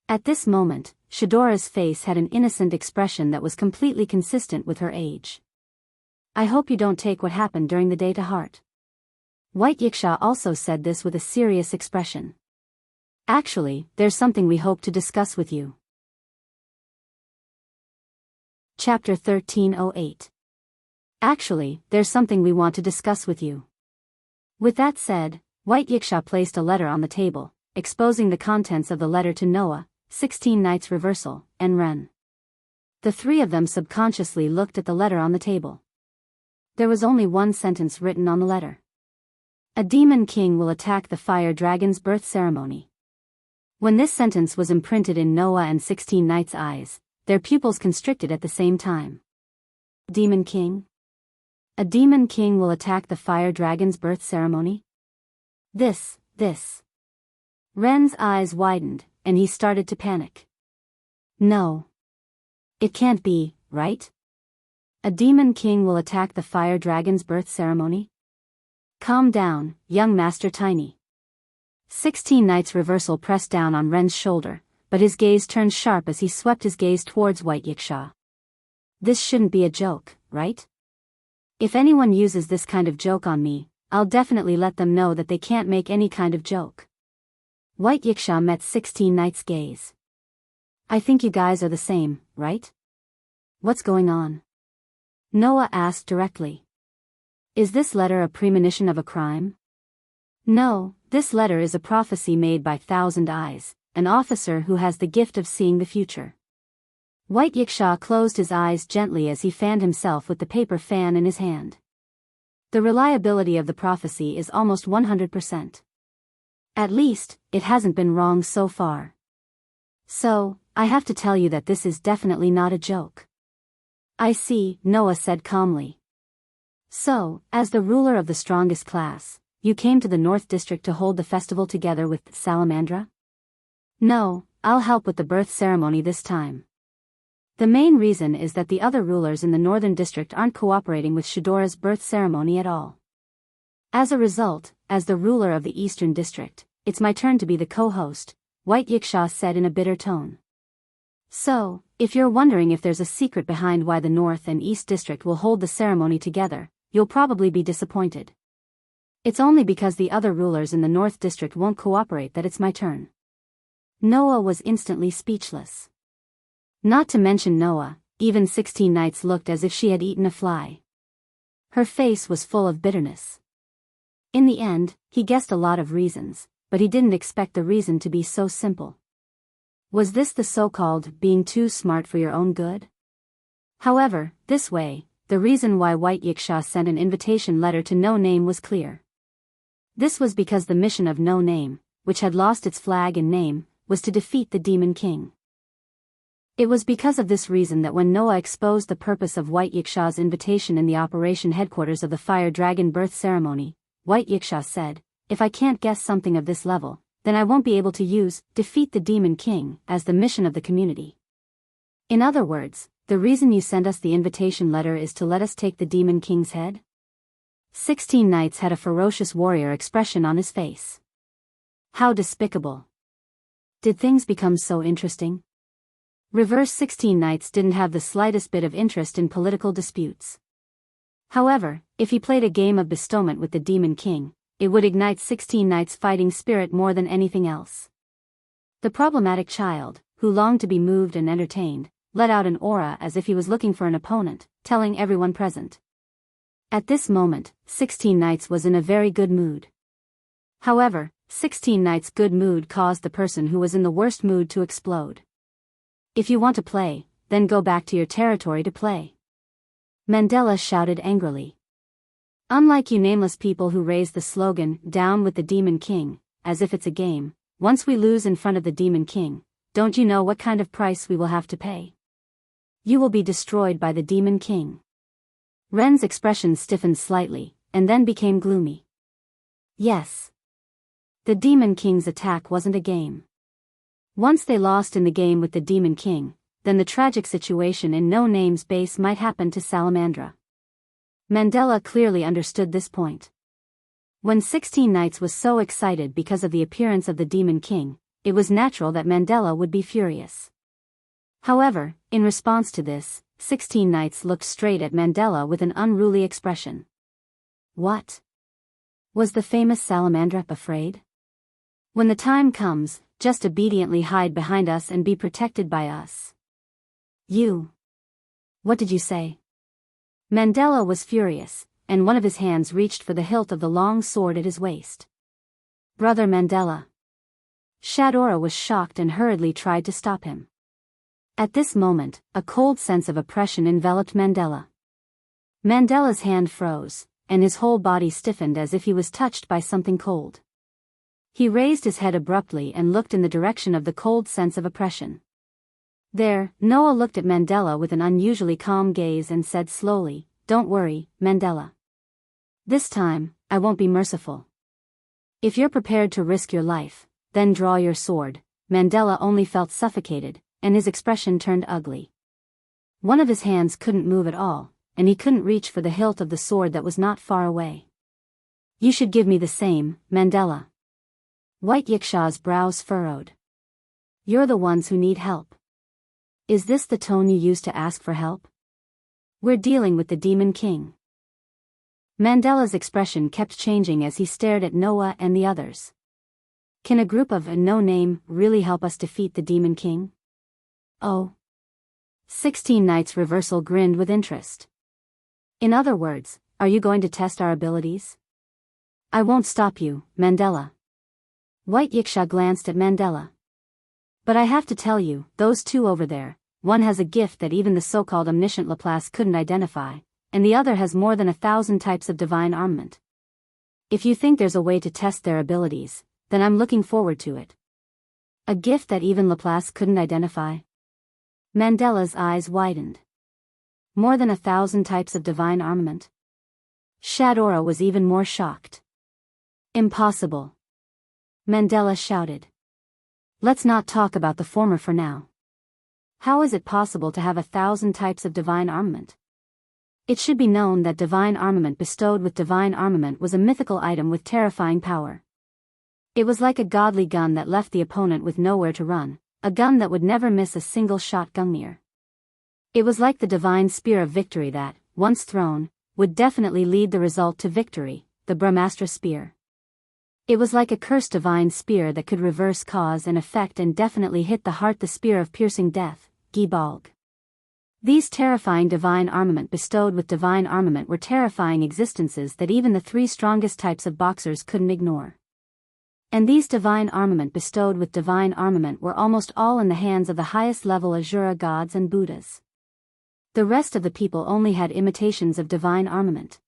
At this moment, Shadora's face had an innocent expression that was completely consistent with her age. I hope you don't take what happened during the day to heart. White Yiksha also said this with a serious expression. Actually, there's something we hope to discuss with you. Chapter 1308. Actually, there's something we want to discuss with you. With that said, White Yiksha placed a letter on the table, exposing the contents of the letter to Noah, 16 Knights Reversal, and Ren. The three of them subconsciously looked at the letter on the table. There was only one sentence written on the letter. A demon king will attack the fire dragon's birth ceremony. When this sentence was imprinted in Noah and 16 Knights' eyes, their pupils constricted at the same time. Demon king? A demon king will attack the fire dragon's birth ceremony? This. Ren's eyes widened, and he started to panic. No. It can't be, right? A demon king will attack the fire dragon's birth ceremony? Calm down, young Master Tiny. 16 Knights Reversal pressed down on Ren's shoulder, but his gaze turned sharp as he swept his gaze towards White Yiksha. This shouldn't be a joke, right? If anyone uses this kind of joke on me, I'll definitely let them know that they can't make any kind of joke. White Yiksha met 16 Knights' gaze. I think you guys are the same, right? What's going on? Noah asked directly. Is this letter a premonition of a crime? No, this letter is a prophecy made by Thousand Eyes, an officer who has the gift of seeing the future. White Yiksha closed his eyes gently as he fanned himself with the paper fan in his hand. The reliability of the prophecy is almost 100%. At least, it hasn't been wrong so far. So, I have to tell you that this is definitely not a joke. I see, Noah said calmly. So, as the ruler of the strongest class, you came to the North District to hold the festival together with Salamandra? No, I'll help with the birth ceremony this time. The main reason is that the other rulers in the Northern District aren't cooperating with Shadora's birth ceremony at all. As a result, as the ruler of the Eastern District, it's my turn to be the co-host, White Yiksha said in a bitter tone. So, if you're wondering if there's a secret behind why the North and East District will hold the ceremony together, you'll probably be disappointed. It's only because the other rulers in the North District won't cooperate that it's my turn. Noah was instantly speechless. Not to mention Noah, even 16 Knights looked as if she had eaten a fly. Her face was full of bitterness. In the end, he guessed a lot of reasons, but he didn't expect the reason to be so simple. Was this the so-called being too smart for your own good? However, this way, the reason why White Yiksha sent an invitation letter to No Name was clear. This was because the mission of No Name, which had lost its flag and name, was to defeat the Demon King. It was because of this reason that when Noah exposed the purpose of White Yiksha's invitation in the operation headquarters of the Fire Dragon birth ceremony, White Yiksha said, if I can't guess something of this level, then I won't be able to use defeat the Demon King as the mission of the community. In other words, the reason you sent us the invitation letter is to let us take the Demon King's head? 16 Knights had a ferocious warrior expression on his face. How despicable. Did things become so interesting? Reverse 16 Knights didn't have the slightest bit of interest in political disputes. However, if he played a game of bestowment with the Demon King, it would ignite 16 Knights' fighting spirit more than anything else. The problematic child, who longed to be moved and entertained, let out an aura as if he was looking for an opponent, telling everyone present. At this moment, 16 Knights was in a very good mood. However, 16 Knights' good mood caused the person who was in the worst mood to explode. If you want to play, then go back to your territory to play. Mandela shouted angrily. Unlike you nameless people who raise the slogan, down with the Demon King, as if it's a game, once we lose in front of the Demon King, don't you know what kind of price we will have to pay? You will be destroyed by the Demon King. Ren's expression stiffened slightly, and then became gloomy. Yes. The Demon King's attack wasn't a game. Once they lost in the game with the Demon King, then the tragic situation in No Name's base might happen to Salamandra. Mandela clearly understood this point. When 16 Knights was so excited because of the appearance of the Demon King, it was natural that Mandela would be furious. However, in response to this, 16 Knights looked straight at Mandela with an unruly expression. What? Was the famous Salamandra afraid? When the time comes, just obediently hide behind us and be protected by us. You. What did you say? Mandela was furious, and one of his hands reached for the hilt of the long sword at his waist. Brother Mandela. Shadora was shocked and hurriedly tried to stop him. At this moment, a cold sense of oppression enveloped Mandela. Mandela's hand froze, and his whole body stiffened as if he was touched by something cold. He raised his head abruptly and looked in the direction of the cold sense of oppression. There, Noah looked at Mandela with an unusually calm gaze and said slowly, "Don't worry, Mandela. This time, I won't be merciful. If you're prepared to risk your life, then draw your sword." Mandela only felt suffocated, and his expression turned ugly. One of his hands couldn't move at all, and he couldn't reach for the hilt of the sword that was not far away. You should give me the same, Mandela. White Yiksha's brows furrowed. You're the ones who need help. Is this the tone you use to ask for help? We're dealing with the Demon King. Mandela's expression kept changing as he stared at Noah and the others. Can a group of a no-name really help us defeat the Demon King? Oh. 16 Knights Reversal grinned with interest. In other words, are you going to test our abilities? I won't stop you, Mandela. White Yiksha glanced at Mandela. But I have to tell you, those two over there, one has a gift that even the so-called omniscient Laplace couldn't identify, and the other has more than 1,000 types of divine armament. If you think there's a way to test their abilities, then I'm looking forward to it. A gift that even Laplace couldn't identify? Mandela's eyes widened. More than 1,000 types of divine armament? Shadora was even more shocked. Impossible. Mandela shouted. Let's not talk about the former for now. How is it possible to have 1,000 types of divine armament? It should be known that divine armament bestowed with divine armament was a mythical item with terrifying power. It was like a godly gun that left the opponent with nowhere to run, a gun that would never miss a single shot. Gungnir. It was like the divine spear of victory that, once thrown, would definitely lead the result to victory, the Brahmastra spear. It was like a cursed divine spear that could reverse cause and effect and definitely hit the heart, the spear of piercing death, Gibalg. These terrifying divine armament bestowed with divine armament were terrifying existences that even the three strongest types of boxers couldn't ignore. And these divine armament bestowed with divine armament were almost all in the hands of the highest level Asura gods and Buddhas. The rest of the people only had imitations of divine armament.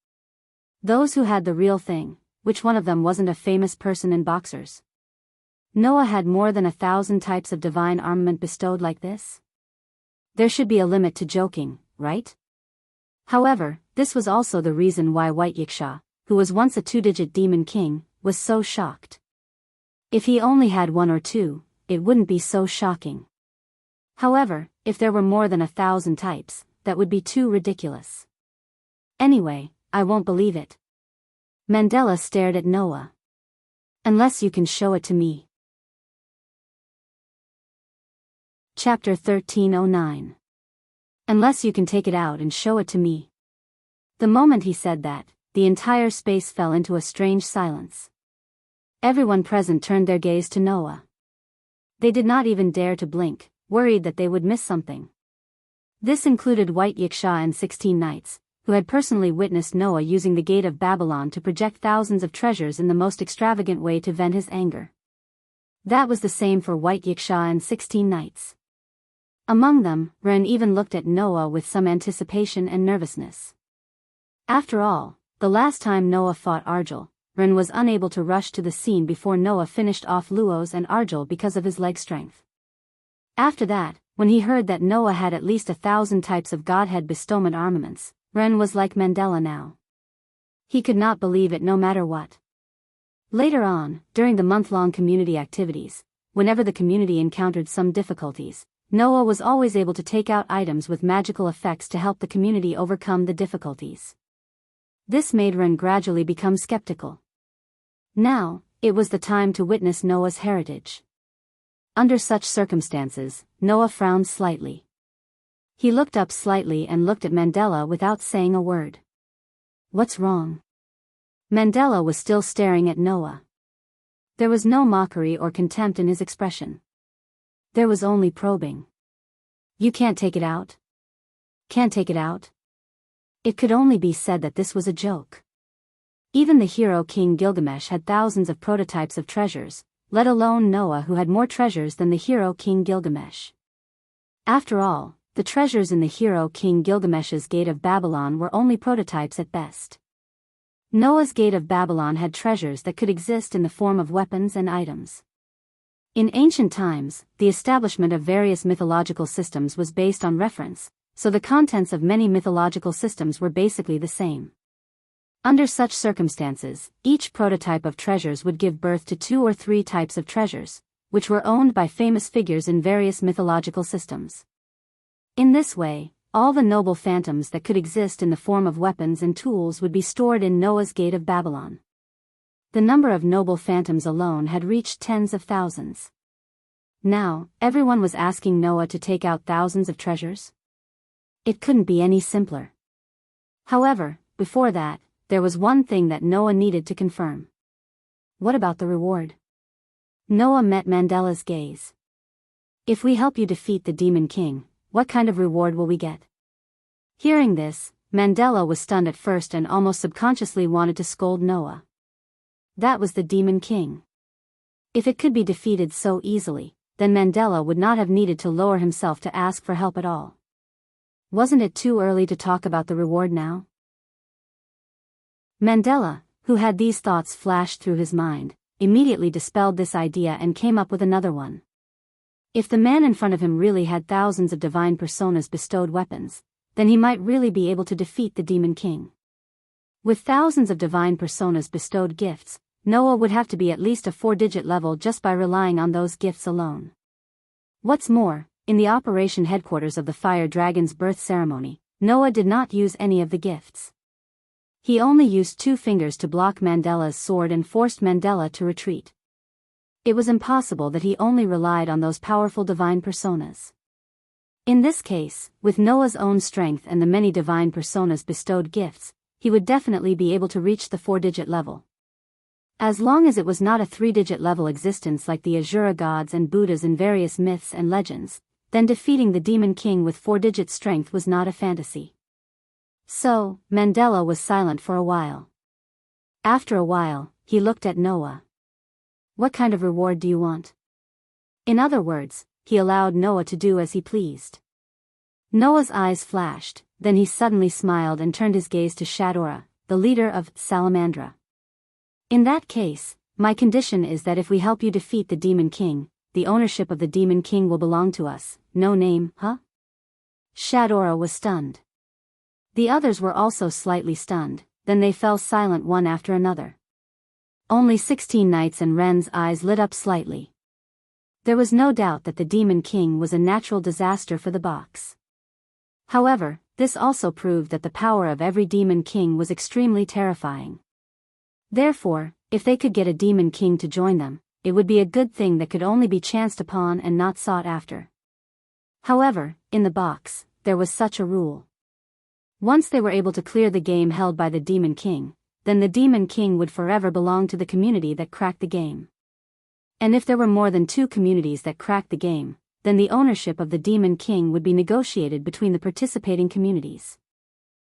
Those who had the real thing, which one of them wasn't a famous person in boxers? Noah had more than 1,000 types of divine armament bestowed like this? There should be a limit to joking, right? However, this was also the reason why White Yiksha, who was once a two-digit demon king, was so shocked. If he only had one or two, it wouldn't be so shocking. However, if there were more than 1,000 types, that would be too ridiculous. Anyway, I won't believe it. Mandela stared at Noah. Unless you can show it to me. Chapter 1309. Unless you can take it out and show it to me. The moment he said that, the entire space fell into a strange silence. Everyone present turned their gaze to Noah. They did not even dare to blink, worried that they would miss something. This included White Yiksha and 16 Knights, who had personally witnessed Noah using the Gate of Babylon to project thousands of treasures in the most extravagant way to vent his anger. That was the same for White Yiksha and 16 Knights. Among them, Ren even looked at Noah with some anticipation and nervousness. After all, the last time Noah fought Arjul, Ren was unable to rush to the scene before Noah finished off Luos and Arjul because of his leg strength. After that, when he heard that Noah had at least 1,000 types of Godhead bestowment armaments, Ren was like Mandela now. He could not believe it no matter what. Later on, during the month-long community activities, whenever the community encountered some difficulties, Noah was always able to take out items with magical effects to help the community overcome the difficulties. This made Ren gradually become skeptical. Now, it was the time to witness Noah's heritage. Under such circumstances, Noah frowned slightly. He looked up slightly and looked at Mandela without saying a word. What's wrong? Mandela was still staring at Noah. There was no mockery or contempt in his expression. There was only probing. You can't take it out? Can't take it out? It could only be said that this was a joke. Even the hero King Gilgamesh had thousands of prototypes of treasures, let alone Noah, who had more treasures than the hero King Gilgamesh. After all, the treasures in the hero King Gilgamesh's Gate of Babylon were only prototypes at best. Noah's Gate of Babylon had treasures that could exist in the form of weapons and items. In ancient times, the establishment of various mythological systems was based on reference, so the contents of many mythological systems were basically the same. Under such circumstances, each prototype of treasures would give birth to 2 or 3 types of treasures, which were owned by famous figures in various mythological systems. In this way, all the noble phantoms that could exist in the form of weapons and tools would be stored in Noah's Gate of Babylon. The number of noble phantoms alone had reached tens of thousands. Now, everyone was asking Noah to take out thousands of treasures? It couldn't be any simpler. However, before that, there was one thing that Noah needed to confirm. What about the reward? Noah met Mandela's gaze. If we help you defeat the Demon King, what kind of reward will we get? Hearing this, Mandela was stunned at first and almost subconsciously wanted to scold Noah. That was the Demon King. If it could be defeated so easily, then Mandela would not have needed to lower himself to ask for help at all. Wasn't it too early to talk about the reward now? Mandela, who had these thoughts flash through his mind, immediately dispelled this idea and came up with another one. If the man in front of him really had thousands of divine personas bestowed weapons, then he might really be able to defeat the Demon King. With thousands of divine personas bestowed gifts, Noah would have to be at least a 4-digit level just by relying on those gifts alone. What's more, in the operation headquarters of the Fire Dragon's birth ceremony, Noah did not use any of the gifts. He only used 2 fingers to block Mandela's sword and forced Mandela to retreat. It was impossible that he only relied on those powerful divine personas. In this case, with Noah's own strength and the many divine personas bestowed gifts, he would definitely be able to reach the 4-digit level. As long as it was not a 3-digit level existence like the Asura gods and Buddhas in various myths and legends, then defeating the Demon King with 4-digit strength was not a fantasy. So, Mandela was silent for a while. After a while, he looked at Noah. What kind of reward do you want? In other words, he allowed Noah to do as he pleased. Noah's eyes flashed, then he suddenly smiled and turned his gaze to Shadora, the leader of Salamandra. In that case, my condition is that if we help you defeat the Demon King, the ownership of the Demon King will belong to us. No name, huh? Shadora was stunned. The others were also slightly stunned, then they fell silent one after another. Only 16 knights and Ren's eyes lit up slightly. There was no doubt that the Demon King was a natural disaster for the box. However, this also proved that the power of every Demon King was extremely terrifying. Therefore, if they could get a Demon King to join them, it would be a good thing that could only be chanced upon and not sought after. However, in the box, there was such a rule. Once they were able to clear the game held by the Demon King, then the Demon King would forever belong to the community that cracked the game. And if there were more than 2 communities that cracked the game, then the ownership of the Demon King would be negotiated between the participating communities.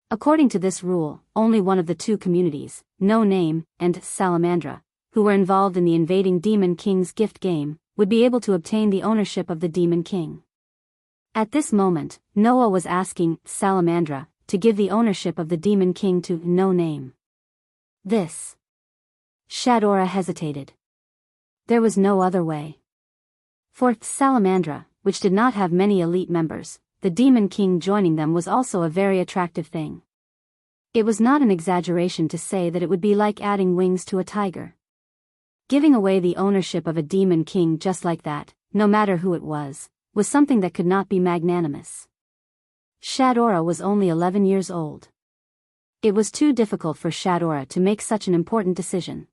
According to this rule, only one of the 2 communities, No Name and Salamandra, who were involved in the invading Demon King's gift game, would be able to obtain the ownership of the Demon King. At this moment, Noah was asking Salamandra to give the ownership of the Demon King to No Name. This. Shadora hesitated. There was no other way. For Salamandra, which did not have many elite members, the Demon King joining them was also a very attractive thing. It was not an exaggeration to say that it would be like adding wings to a tiger. Giving away the ownership of a Demon King just like that, no matter who it was something that could not be magnanimous. Shadora was only 11 years old. It was too difficult for Shadora to make such an important decision.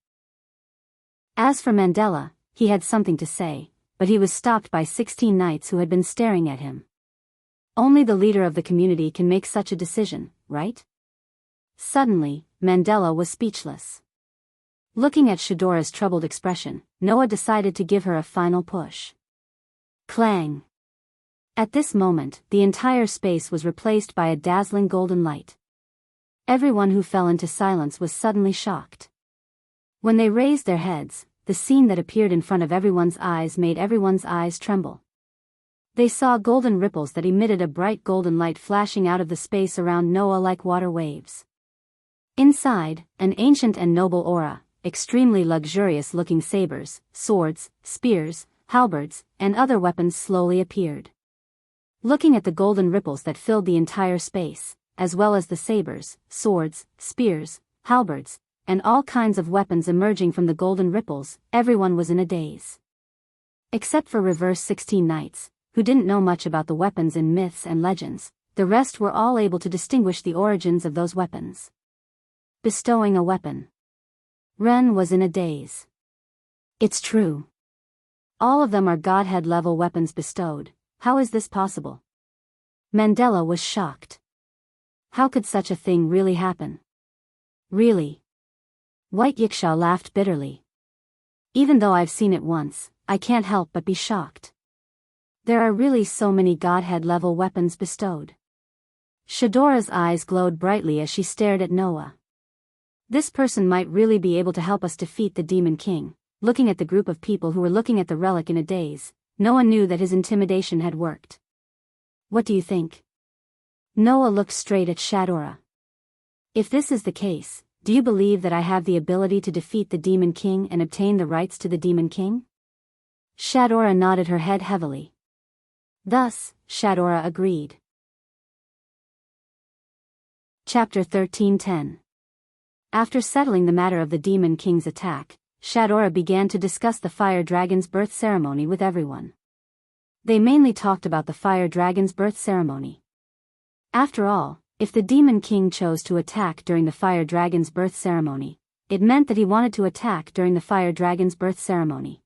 As for Mandela, he had something to say, but he was stopped by 16 knights who had been staring at him. Only the leader of the community can make such a decision, right? Suddenly, Mandela was speechless. Looking at Shadora's troubled expression, Noah decided to give her a final push. Clang! At this moment, the entire space was replaced by a dazzling golden light. Everyone who fell into silence was suddenly shocked. When they raised their heads, the scene that appeared in front of everyone's eyes made everyone's eyes tremble. They saw golden ripples that emitted a bright golden light flashing out of the space around Noah like water waves. Inside, an ancient and noble aura, extremely luxurious-looking sabers, swords, spears, halberds, and other weapons slowly appeared. Looking at the golden ripples that filled the entire space, as well as the sabers, swords, spears, halberds, and all kinds of weapons emerging from the golden ripples, everyone was in a daze. Except for reverse 16 knights, who didn't know much about the weapons in myths and legends, the rest were all able to distinguish the origins of those weapons. Bestowing a weapon. Ren was in a daze. It's true. All of them are Godhead-level weapons bestowed. How is this possible? Mandela was shocked. How could such a thing really happen? Really? White Yiksha laughed bitterly. Even though I've seen it once, I can't help but be shocked. There are really so many Godhead-level weapons bestowed. Shadora's eyes glowed brightly as she stared at Noah. This person might really be able to help us defeat the Demon King. Looking at the group of people who were looking at the relic in a daze, Noah knew that his intimidation had worked. What do you think? Noah looked straight at Shadora. If this is the case, do you believe that I have the ability to defeat the Demon King and obtain the rights to the Demon King? Shadora nodded her head heavily. Thus, Shadora agreed. Chapter 13:10. After settling the matter of the Demon King's attack, Shadora began to discuss the Fire Dragon's birth ceremony with everyone. They mainly talked about the Fire Dragon's birth ceremony. After all, if the Demon King chose to attack during the Fire Dragon's birth ceremony, it meant that he wanted to attack during the Fire Dragon's birth ceremony.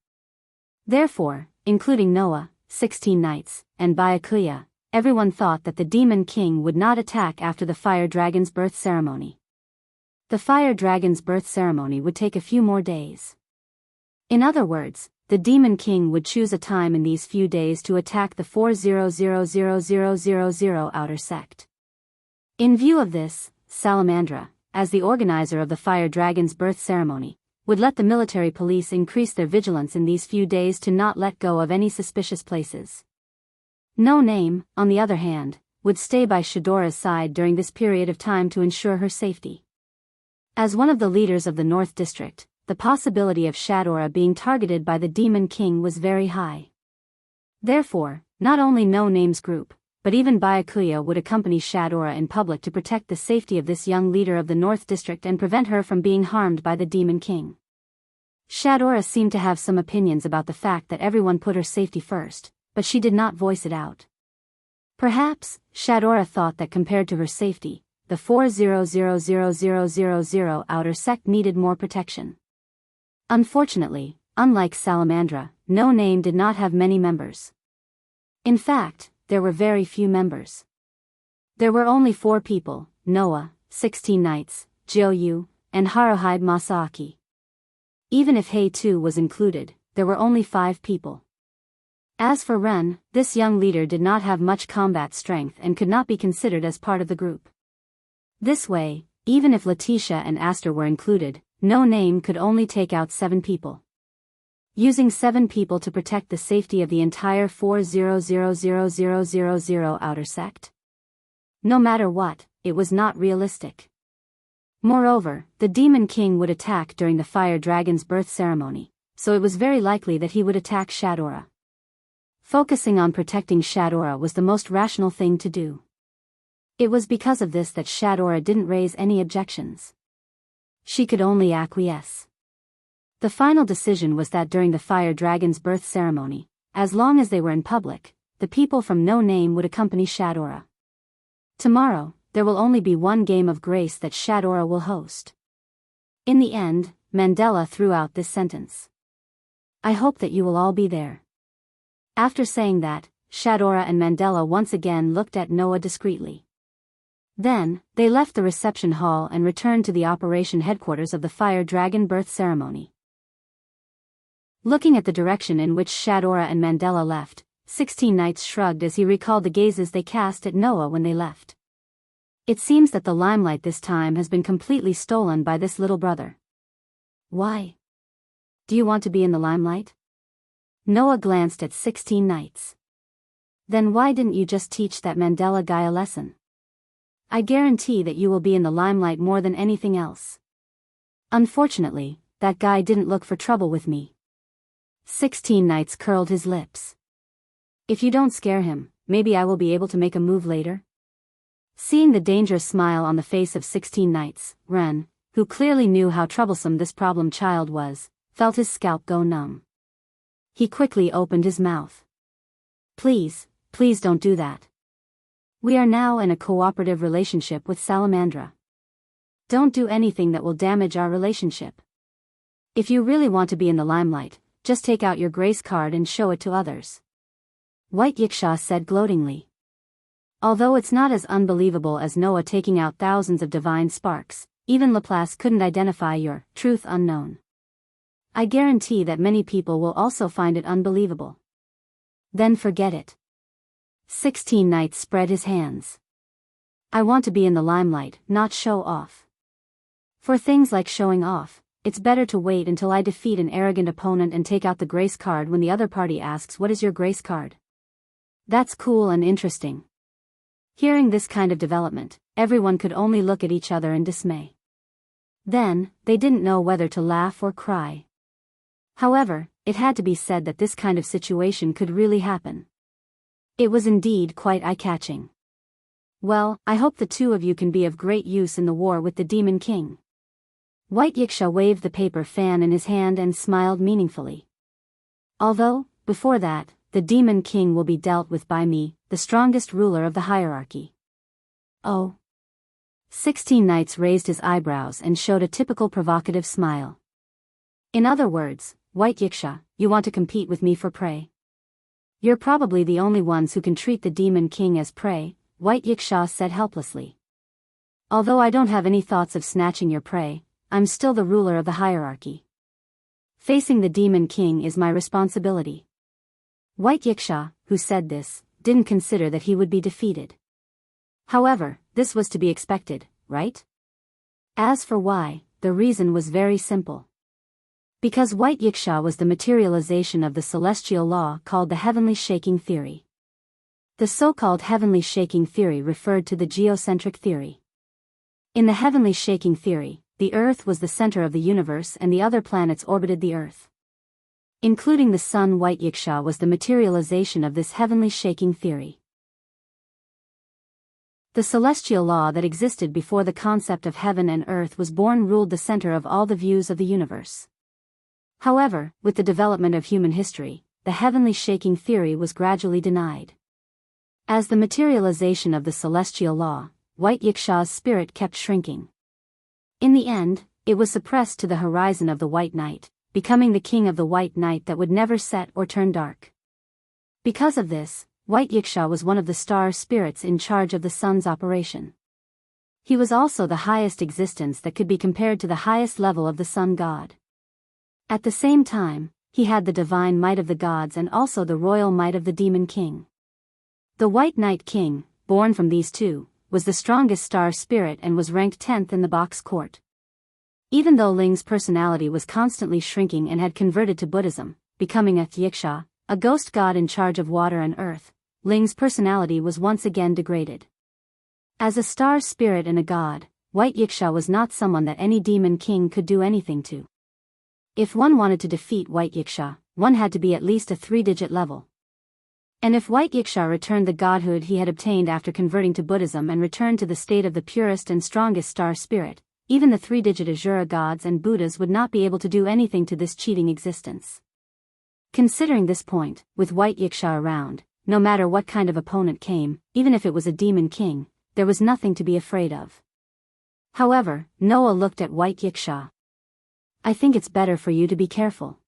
Therefore, including Noah, 16 knights, and Byakuya, everyone thought that the Demon King would not attack after the Fire Dragon's birth ceremony. The Fire Dragon's birth ceremony would take a few more days. In other words, the Demon King would choose a time in these few days to attack the 4000000 outer sect. In view of this, Salamandra, as the organizer of the Fire Dragon's birth ceremony, would let the military police increase their vigilance in these few days to not let go of any suspicious places. No Name, on the other hand, would stay by Shadora's side during this period of time to ensure her safety. As one of the leaders of the North District, the possibility of Shadora being targeted by the Demon King was very high. Therefore, not only No Name's group, but even Byakuya would accompany Shadora in public to protect the safety of this young leader of the North District and prevent her from being harmed by the Demon King. Shadora seemed to have some opinions about the fact that everyone put her safety first, but she did not voice it out. Perhaps, Shadora thought that compared to her safety, the 4000000 outer sect needed more protection. Unfortunately, unlike Salamandra, No Name did not have many members. In fact, there were very few members. There were only 4 people, Noah, 16 knights, Joyu, and Haruhide Masaaki. Even if Hei too was included, there were only 5 people. As for Ren, this young leader did not have much combat strength and could not be considered as part of the group. This way, even if Letitia and Aster were included, No Name could only take out 7 people. Using 7 people to protect the safety of the entire 4000000 outer sect? No matter what, it was not realistic. Moreover, the Demon King would attack during the Fire Dragon's birth ceremony, so it was very likely that he would attack Shadora. Focusing on protecting Shadora was the most rational thing to do. It was because of this that Shadora didn't raise any objections. She could only acquiesce. The final decision was that during the Fire Dragon's birth ceremony, as long as they were in public, the people from No Name would accompany Shadora. Tomorrow, there will only be one game of grace that Shadora will host. In the end, Mandela threw out this sentence. I hope that you will all be there. After saying that, Shadora and Mandela once again looked at Noah discreetly. Then, they left the reception hall and returned to the operation headquarters of the Fire Dragon birth ceremony. Looking at the direction in which Shadora and Mandela left, 16 Knights shrugged as he recalled the gazes they cast at Noah when they left. It seems that the limelight this time has been completely stolen by this little brother. Why? Do you want to be in the limelight? Noah glanced at 16 Knights. Then why didn't you just teach that Mandela guy a lesson? I guarantee that you will be in the limelight more than anything else. Unfortunately, that guy didn't look for trouble with me. 16 Knights curled his lips. If you don't scare him, maybe I will be able to make a move later? Seeing the dangerous smile on the face of 16 Knights, Ren, who clearly knew how troublesome this problem child was, felt his scalp go numb. He quickly opened his mouth. Please don't do that. We are now in a cooperative relationship with Salamandra. Don't do anything that will damage our relationship. If you really want to be in the limelight, just take out your grace card and show it to others. White Yiksha said gloatingly. Although it's not as unbelievable as Noah taking out thousands of divine sparks, even Laplace couldn't identify your truth unknown. I guarantee that many people will also find it unbelievable. Then forget it. 16 Knights spread his hands. I want to be in the limelight, not show off. For things like showing off, it's better to wait until I defeat an arrogant opponent and take out the grace card when the other party asks, "What is your grace card?" That's cool and interesting. Hearing this kind of development, everyone could only look at each other in dismay. Then, they didn't know whether to laugh or cry. However, it had to be said that this kind of situation could really happen. It was indeed quite eye-catching. Well, I hope the two of you can be of great use in the war with the Demon King. White Yiksha waved the paper fan in his hand and smiled meaningfully. Although, before that, the Demon King will be dealt with by me, the strongest ruler of the hierarchy. Oh. 16 Knights raised his eyebrows and showed a typical provocative smile. In other words, White Yiksha, you want to compete with me for prey? You're probably the only ones who can treat the Demon King as prey, White Yiksha said helplessly. Although I don't have any thoughts of snatching your prey, I'm still the ruler of the hierarchy. Facing the Demon King is my responsibility. White Yiksha, who said this, didn't consider that he would be defeated. However, this was to be expected, right? As for why, the reason was very simple. Because White Yiksha was the materialization of the celestial law called the heavenly shaking theory. The so-called heavenly shaking theory referred to the geocentric theory. In the heavenly shaking theory, the Earth was the center of the universe and the other planets orbited the Earth. Including the Sun. White Yiksha was the materialization of this heavenly shaking theory. The celestial law that existed before the concept of heaven and earth was born ruled the center of all the views of the universe. However, with the development of human history, the heavenly shaking theory was gradually denied. As the materialization of the celestial law, White Yiksha's spirit kept shrinking. In the end, it was suppressed to the horizon of the White Knight, becoming the king of the White Knight that would never set or turn dark. Because of this, White Yiksha was one of the star spirits in charge of the sun's operation. He was also the highest existence that could be compared to the highest level of the sun god. At the same time, he had the divine might of the gods and also the royal might of the Demon King. The White Knight King, born from these two, was the strongest star spirit and was ranked 10th in the box court. Even though Ling's personality was constantly shrinking and had converted to Buddhism, becoming a Yiksha, a ghost god in charge of water and earth, Ling's personality was once again degraded. As a star spirit and a god, White Yiksha was not someone that any Demon King could do anything to. If one wanted to defeat White Yiksha, one had to be at least a 3-digit level. And if White Yiksha returned the godhood he had obtained after converting to Buddhism and returned to the state of the purest and strongest star spirit, even the 3-digit Asura gods and Buddhas would not be able to do anything to this cheating existence. Considering this point, with White Yiksha around, no matter what kind of opponent came, even if it was a Demon King, there was nothing to be afraid of. However, Noah looked at White Yiksha. I think it's better for you to be careful.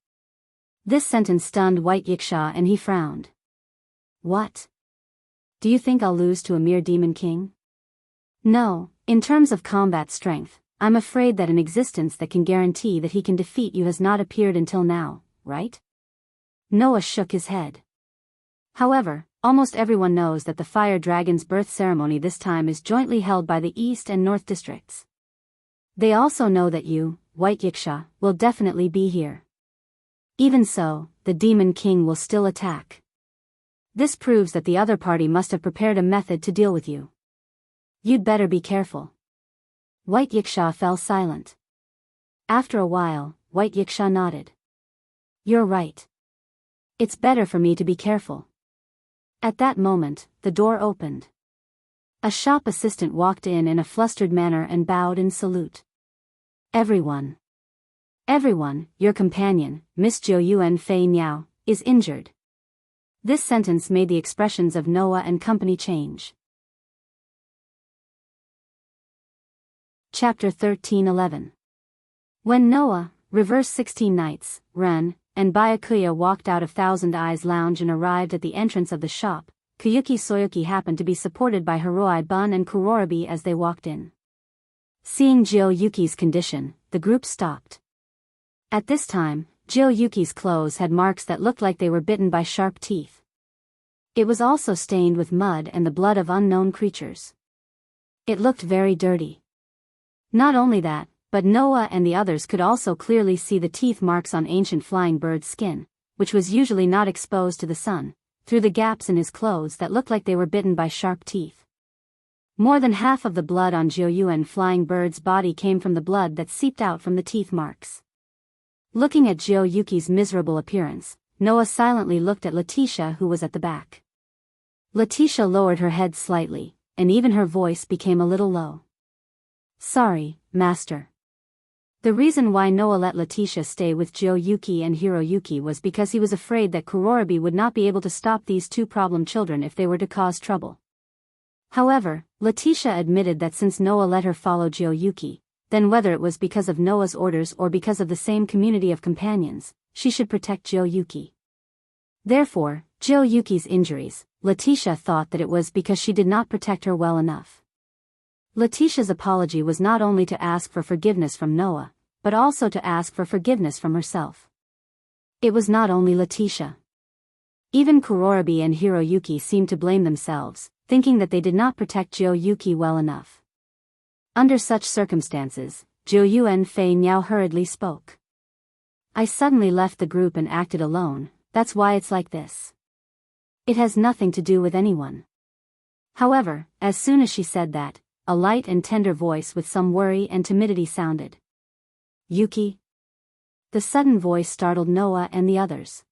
This sentence stunned White Yiksha and he frowned. What? Do you think I'll lose to a mere Demon King? No, in terms of combat strength, I'm afraid that an existence that can guarantee that he can defeat you has not appeared until now, right? Noah shook his head. However, almost everyone knows that the Fire Dragon's birth ceremony this time is jointly held by the East and North districts. They also know that you, White Yiksha, will definitely be here. Even so, the Demon King will still attack. This proves that the other party must have prepared a method to deal with you. You'd better be careful. White Yiksha fell silent. After a while, White Yiksha nodded. You're right. It's better for me to be careful. At that moment, the door opened. A shop assistant walked in a flustered manner and bowed in salute. Everyone, your companion, Miss Jiu Yuan Fei Niao, is injured. This sentence made the expressions of Noah and company change. Chapter 13:11. When Noah, reverse 16 Knights, Ren, and Byakuya walked out of Thousand Eyes Lounge and arrived at the entrance of the shop, Kuyuki Soyuki happened to be supported by Hiroi Bun and Kurorobi as they walked in. Seeing Jio Yuki's condition, the group stopped. At this time, Jiryuki's clothes had marks that looked like they were bitten by sharp teeth. It was also stained with mud and the blood of unknown creatures. It looked very dirty. Not only that, but Noah and the others could also clearly see the teeth marks on ancient flying bird's skin, which was usually not exposed to the sun, through the gaps in his clothes that looked like they were bitten by sharp teeth. More than half of the blood on Jiryuan flying bird's body came from the blood that seeped out from the teeth marks. Looking at Jiryuki's miserable appearance, Noah silently looked at Letitia, who was at the back. Letitia lowered her head slightly, and even her voice became a little low. "Sorry, Master." The reason why Noah let Letitia stay with Jiryuki and Hiroyuki was because he was afraid that Kurorobi would not be able to stop these two problem children if they were to cause trouble. However, Letitia admitted that since Noah let her follow Jiryuki, then whether it was because of Noah's orders or because of the same community of companions, she should protect Jiryuki. Therefore, Jiryuki's injuries, Letitia thought that it was because she did not protect her well enough. Letitia's apology was not only to ask for forgiveness from Noah, but also to ask for forgiveness from herself. It was not only Letitia. Even Kurorobi and Hiroyuki seemed to blame themselves, thinking that they did not protect Jiryuki well enough. Under such circumstances, Jiryuan Fei now hurriedly spoke. "I suddenly left the group and acted alone, that's why it's like this. It has nothing to do with anyone." However, as soon as she said that, a light and tender voice with some worry and timidity sounded. "Yuki?" The sudden voice startled Noah and the others.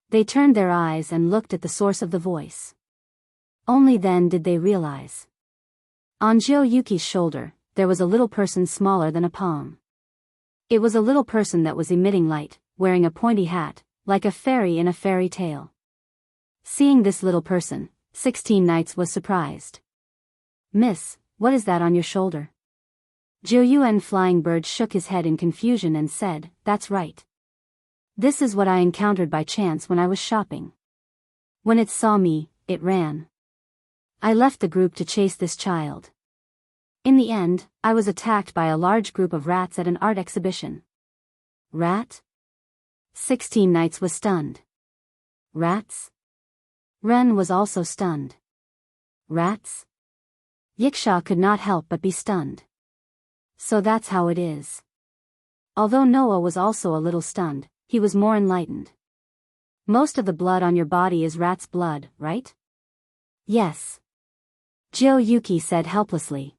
They turned their eyes and looked at the source of the voice. Only then did they realize. On Jiryuki's shoulder, there was a little person smaller than a palm. It was a little person that was emitting light, wearing a pointy hat, like a fairy in a fairy tale. Seeing this little person, 16 Knights was surprised. "Miss, what is that on your shoulder?" Jiryuan Flying Bird shook his head in confusion and said, "That's right. This is what I encountered by chance when I was shopping. When it saw me, it ran. I left the group to chase this child. In the end, I was attacked by a large group of rats at an art exhibition." "Rat?" 16 Knights was stunned. "Rats?" Ren was also stunned. "Rats?" Yiksha could not help but be stunned. So that's how it is. Although Noah was also a little stunned, he was more enlightened. "Most of the blood on your body is rat's blood, right?" "Yes," Jiryuki said helplessly.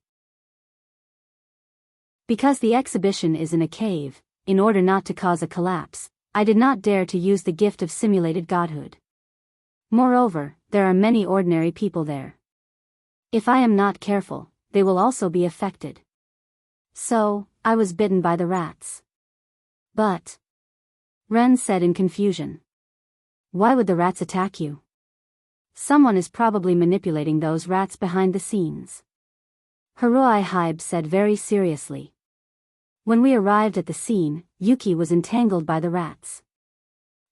"Because the exhibition is in a cave, in order not to cause a collapse, I did not dare to use the gift of simulated godhood. Moreover, there are many ordinary people there. If I am not careful, they will also be affected. So, I was bitten by the rats." "But," Ren said in confusion, "why would the rats attack you? Someone is probably manipulating those rats behind the scenes." Haruai Hybe said very seriously. "When we arrived at the scene, Yuki was entangled by the rats.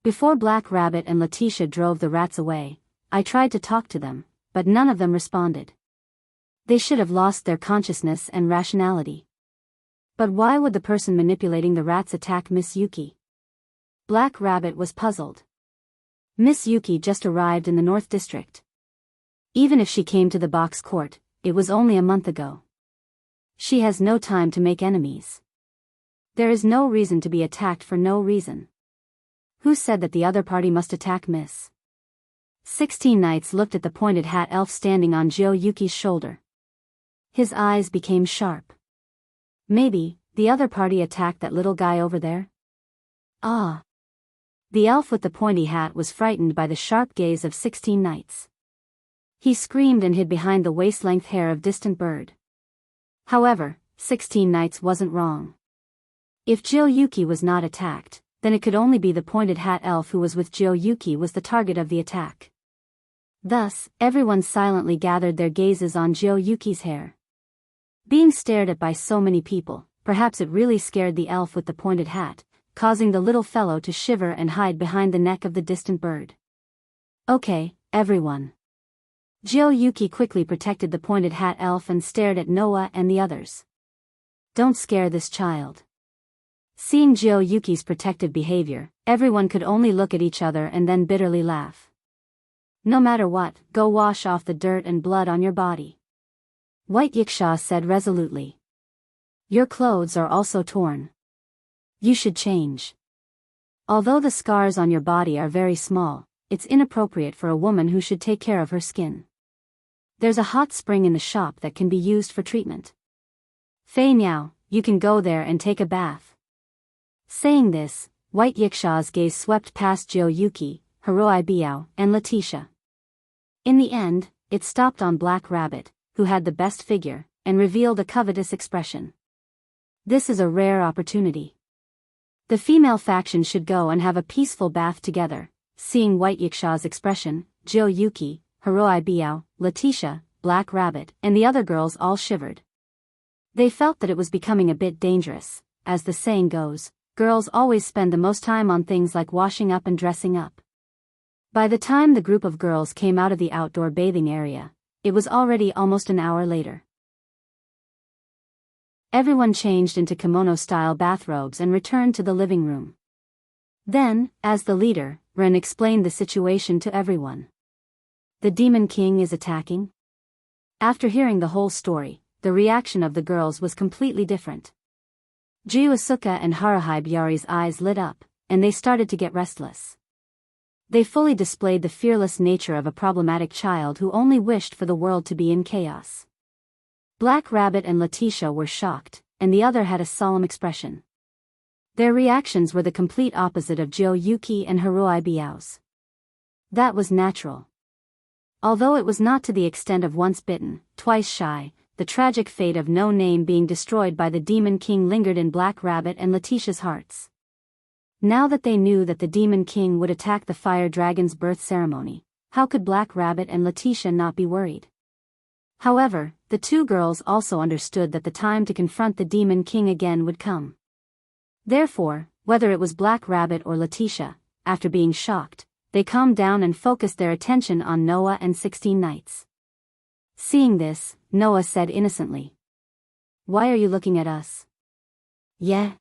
Before Black Rabbit and Letitia drove the rats away, I tried to talk to them, but none of them responded. They should have lost their consciousness and rationality. But why would the person manipulating the rats attack Miss Yuki?" Black Rabbit was puzzled. Miss Yuki just arrived in the North District. Even if she came to the box court, it was only a month ago. She has no time to make enemies. There is no reason to be attacked for no reason. Who said that the other party must attack Miss? 16 Knights looked at the pointed hat elf standing on Jiryuki's shoulder. His eyes became sharp. Maybe, the other party attacked that little guy over there? Ah. The elf with the pointy hat was frightened by the sharp gaze of 16 Knights. He screamed and hid behind the waist-length hair of Distant Bird. However, 16 Knights wasn't wrong. If Jiryuki was not attacked, then it could only be the pointed hat elf who was with Jiryuki was the target of the attack. Thus, everyone silently gathered their gazes on Jiryuki's hair. Being stared at by so many people, perhaps it really scared the elf with the pointed hat, causing the little fellow to shiver and hide behind the neck of the Distant Bird. "Okay, everyone." Jiryuki quickly protected the pointed hat elf and stared at Noah and the others. "Don't scare this child. Seeing Jio-yuki's protective behavior, everyone could only look at each other and then bitterly laugh. No matter what, go wash off the dirt and blood on your body. White Yiksha said resolutely. Your clothes are also torn. You should change. Although the scars on your body are very small, it's inappropriate for a woman who should take care of her skin. There's a hot spring in the shop that can be used for treatment. Fei Niao, you can go there and take a bath. Saying this, White Yiksha's gaze swept past Jio-yuki, Hiroi Biao, and Letitia. In the end, it stopped on Black Rabbit, who had the best figure, and revealed a covetous expression. This is a rare opportunity. The female faction should go and have a peaceful bath together. Seeing White Yiksha's expression, Jio-yuki, Hiroi Biao, Letitia, Black Rabbit, and the other girls all shivered. They felt that it was becoming a bit dangerous. As the saying goes, girls always spend the most time on things like washing up and dressing up. By the time the group of girls came out of the outdoor bathing area, it was already almost an hour later. Everyone changed into kimono-style bathrobes and returned to the living room. Then, as the leader, Ren explained the situation to everyone. The Demon King is attacking? After hearing the whole story, the reaction of the girls was completely different. Jiusuka and Haruhi Byari's eyes lit up, and they started to get restless. They fully displayed the fearless nature of a problematic child who only wished for the world to be in chaos. Black Rabbit and Letitia were shocked, and the other had a solemn expression. Their reactions were the complete opposite of Jio-yuki and Hiroi Biao's. That was natural. Although it was not to the extent of once bitten, twice shy, the tragic fate of No Name being destroyed by the Demon King lingered in Black Rabbit and Letitia's hearts. Now that they knew that the Demon King would attack the Fire Dragon's birth ceremony, how could Black Rabbit and Letitia not be worried? However, the two girls also understood that the time to confront the Demon King again would come. Therefore, whether it was Black Rabbit or Letitia, after being shocked, they calmed down and focused their attention on Noah and 16 Knights. Seeing this, Noah said innocently. Why are you looking at us? Yeah.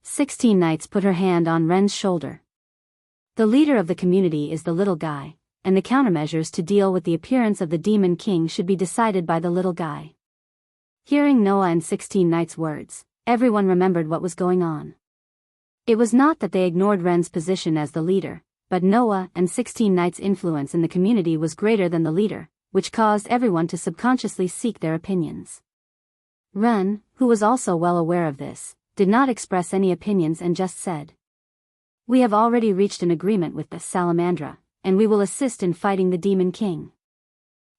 16 Knights put her hand on Ren's shoulder. The leader of the community is the little guy, and the countermeasures to deal with the appearance of the Demon King should be decided by the little guy. Hearing Noah and 16 Knights' words, everyone remembered what was going on. It was not that they ignored Ren's position as the leader, but Noah and 16 Knights' influence in the community was greater than the leader, which caused everyone to subconsciously seek their opinions. Ren, who was also well aware of this, did not express any opinions and just said, We have already reached an agreement with the Salamandra, and we will assist in fighting the Demon King.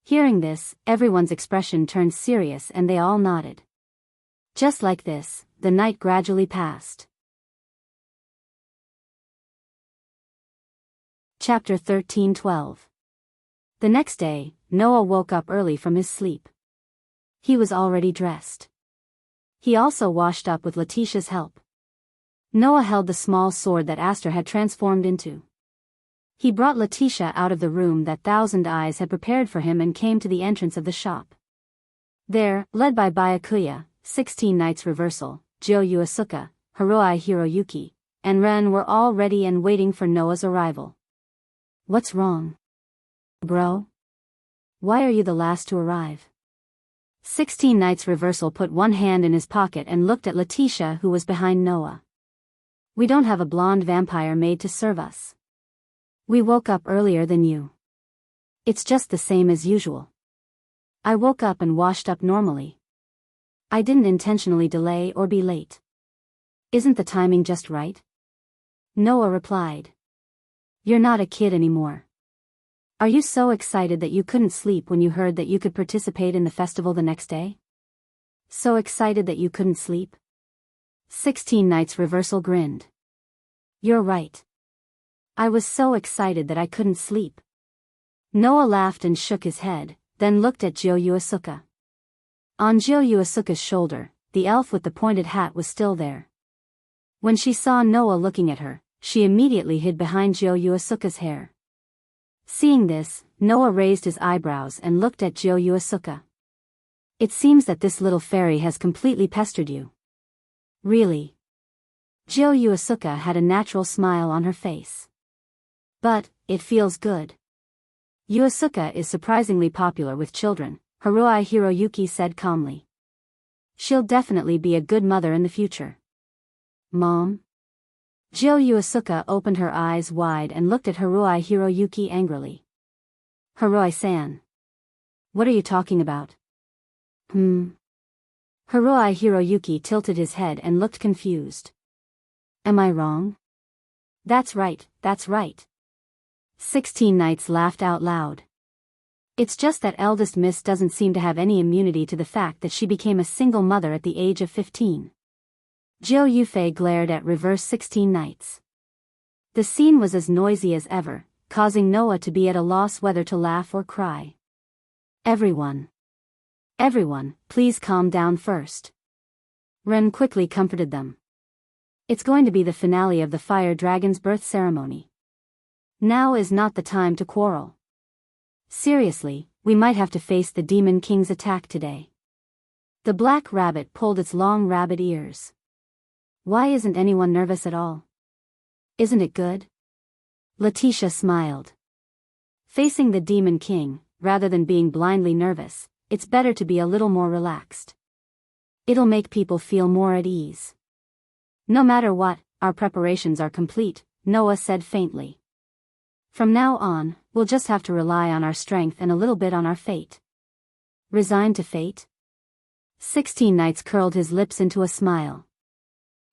Hearing this, everyone's expression turned serious and they all nodded. Just like this, the night gradually passed. Chapter 13:12. The next day, Noah woke up early from his sleep. He was already dressed. He also washed up with Letitia's help. Noah held the small sword that Aster had transformed into. He brought Letitia out of the room that Thousand Eyes had prepared for him and came to the entrance of the shop. There, led by Byakuya, 16 Knights Reversal, Jio-yusuka, Hiroi Hiroyuki, and Ren were all ready and waiting for Noah's arrival. What's wrong? Bro? Why are you the last to arrive? 16 Knights Reversal put one hand in his pocket and looked at Letitia, who was behind Noah. We don't have a blonde vampire maid to serve us. We woke up earlier than you. It's just the same as usual. I woke up and washed up normally. I didn't intentionally delay or be late. Isn't the timing just right? Noah replied. You're not a kid anymore. Are you so excited that you couldn't sleep when you heard that you could participate in the festival the next day? So excited that you couldn't sleep? 16 Knights Reversal grinned. You're right. I was so excited that I couldn't sleep. Noah laughed and shook his head, then looked at Jio-yusuka. On Jio-yusuka's shoulder, the elf with the pointed hat was still there. When she saw Noah looking at her, she immediately hid behind Jio-yusuka's hair. Seeing this, Noah raised his eyebrows and looked at Jio-yusuka. It seems that this little fairy has completely pestered you. Really? Jo Yuasuka had a natural smile on her face. But, it feels good. Yuasuka is surprisingly popular with children, Haruhi Hiroyuki said calmly. She'll definitely be a good mother in the future. Mom? Jo Yuasuka opened her eyes wide and looked at Haruhi Hiroyuki angrily. Haruhi-san. What are you talking about? Haruhi Hiroyuki tilted his head and looked confused. Am I wrong? That's right, that's right. 16 Knights laughed out loud. It's just that eldest miss doesn't seem to have any immunity to the fact that she became a single mother at the age of 15. Jo Yufei glared at reverse 16 Knights. The scene was as noisy as ever, causing Noah to be at a loss whether to laugh or cry. Everyone, please calm down first. Ren quickly comforted them. It's going to be the finale of the Fire Dragon's birth ceremony. Now is not the time to quarrel. Seriously, we might have to face the Demon King's attack today. The black rabbit pulled its long rabbit ears. Why isn't anyone nervous at all? Isn't it good? Letitia smiled. Facing the Demon King, rather than being blindly nervous, it's better to be a little more relaxed. It'll make people feel more at ease. No matter what, our preparations are complete, Noah said faintly. From now on, we'll just have to rely on our strength and a little bit on our fate. Resigned to fate? 16 Knights curled his lips into a smile.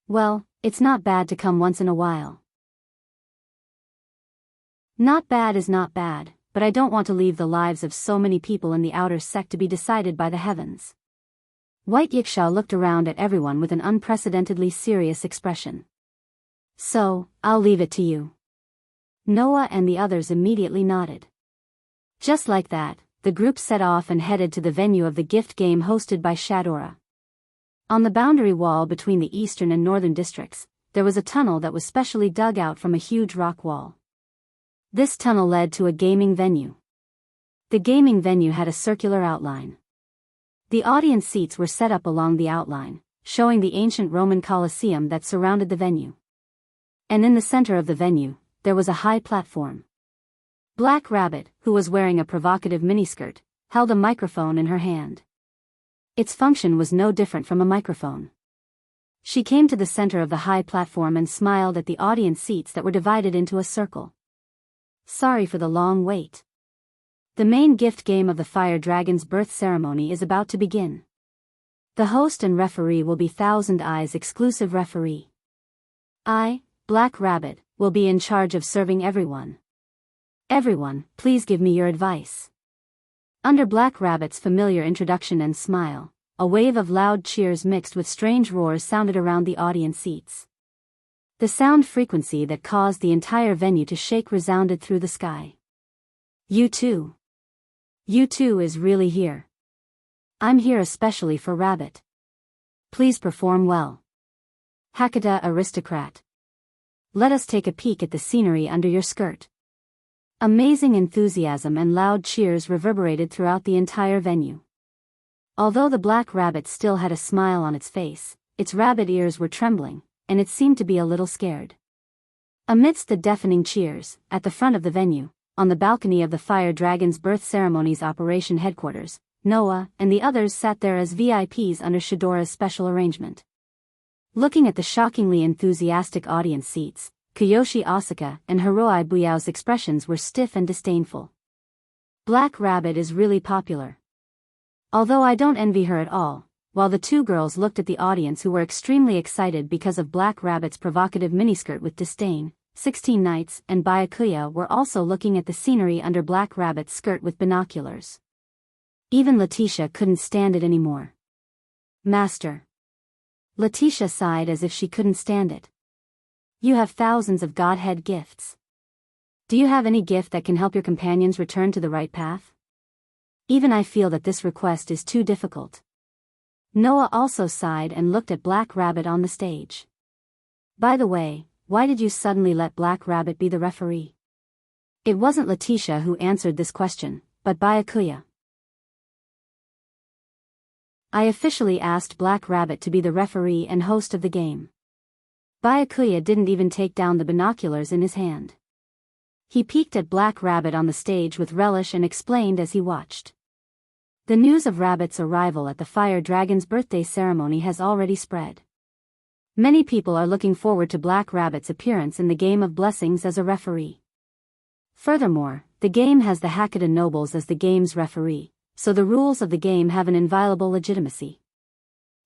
Well, it's not bad to come once in a while. Not bad is not bad, but I don't want to leave the lives of so many people in the outer sect to be decided by the heavens. White Yiksha looked around at everyone with an unprecedentedly serious expression. So, I'll leave it to you. Noah and the others immediately nodded. Just like that, the group set off and headed to the venue of the gift game hosted by Shadora. On the boundary wall between the eastern and northern districts, there was a tunnel that was specially dug out from a huge rock wall. This tunnel led to a gaming venue. The gaming venue had a circular outline. The audience seats were set up along the outline, showing the ancient Roman Colosseum that surrounded the venue. And in the center of the venue, there was a high platform. Black Rabbit, who was wearing a provocative miniskirt, held a microphone in her hand. Its function was no different from a microphone. She came to the center of the high platform and smiled at the audience seats that were divided into a circle. Sorry for the long wait. The main gift game of the Fire Dragon's birth ceremony is about to begin. The host and referee will be Thousand Eyes exclusive referee. I, Black Rabbit, will be in charge of serving everyone. Everyone, please give me your advice. Under Black Rabbit's familiar introduction and smile, a wave of loud cheers mixed with strange roars sounded around the audience seats. The sound frequency that caused the entire venue to shake resounded through the sky. You too. You too is really here. I'm here especially for Rabbit. Please perform well. Hakata Aristocrat. Let us take a peek at the scenery under your skirt. Amazing enthusiasm and loud cheers reverberated throughout the entire venue. Although the Black Rabbit still had a smile on its face, its rabbit ears were trembling, and it seemed to be a little scared. Amidst the deafening cheers, at the front of the venue, on the balcony of the Fire Dragon's birth ceremony's operation headquarters, Noah and the others sat there as VIPs under Shadora's special arrangement. Looking at the shockingly enthusiastic audience seats, Kiyoshi Asuka and Hiroi Buyao's expressions were stiff and disdainful. Black Rabbit is really popular. Although I don't envy her at all, while the two girls looked at the audience who were extremely excited because of Black Rabbit's provocative miniskirt with disdain, 16 Knights and Byakuya were also looking at the scenery under Black Rabbit's skirt with binoculars. Even Letitia couldn't stand it anymore. Master. Letitia sighed as if she couldn't stand it. You have thousands of Godhead gifts. Do you have any gift that can help your companions return to the right path? Even I feel that this request is too difficult. Noah also sighed and looked at Black Rabbit on the stage. By the way, why did you suddenly let Black Rabbit be the referee? It wasn't Letitia who answered this question, but Byakuya. I officially asked Black Rabbit to be the referee and host of the game. Byakuya didn't even take down the binoculars in his hand. He peeked at Black Rabbit on the stage with relish and explained as he watched. The news of Rabbit's arrival at the Fire Dragon's birthday ceremony has already spread. Many people are looking forward to Black Rabbit's appearance in the Game of Blessings as a referee. Furthermore, the game has the Hakata nobles as the game's referee, so the rules of the game have an inviolable legitimacy.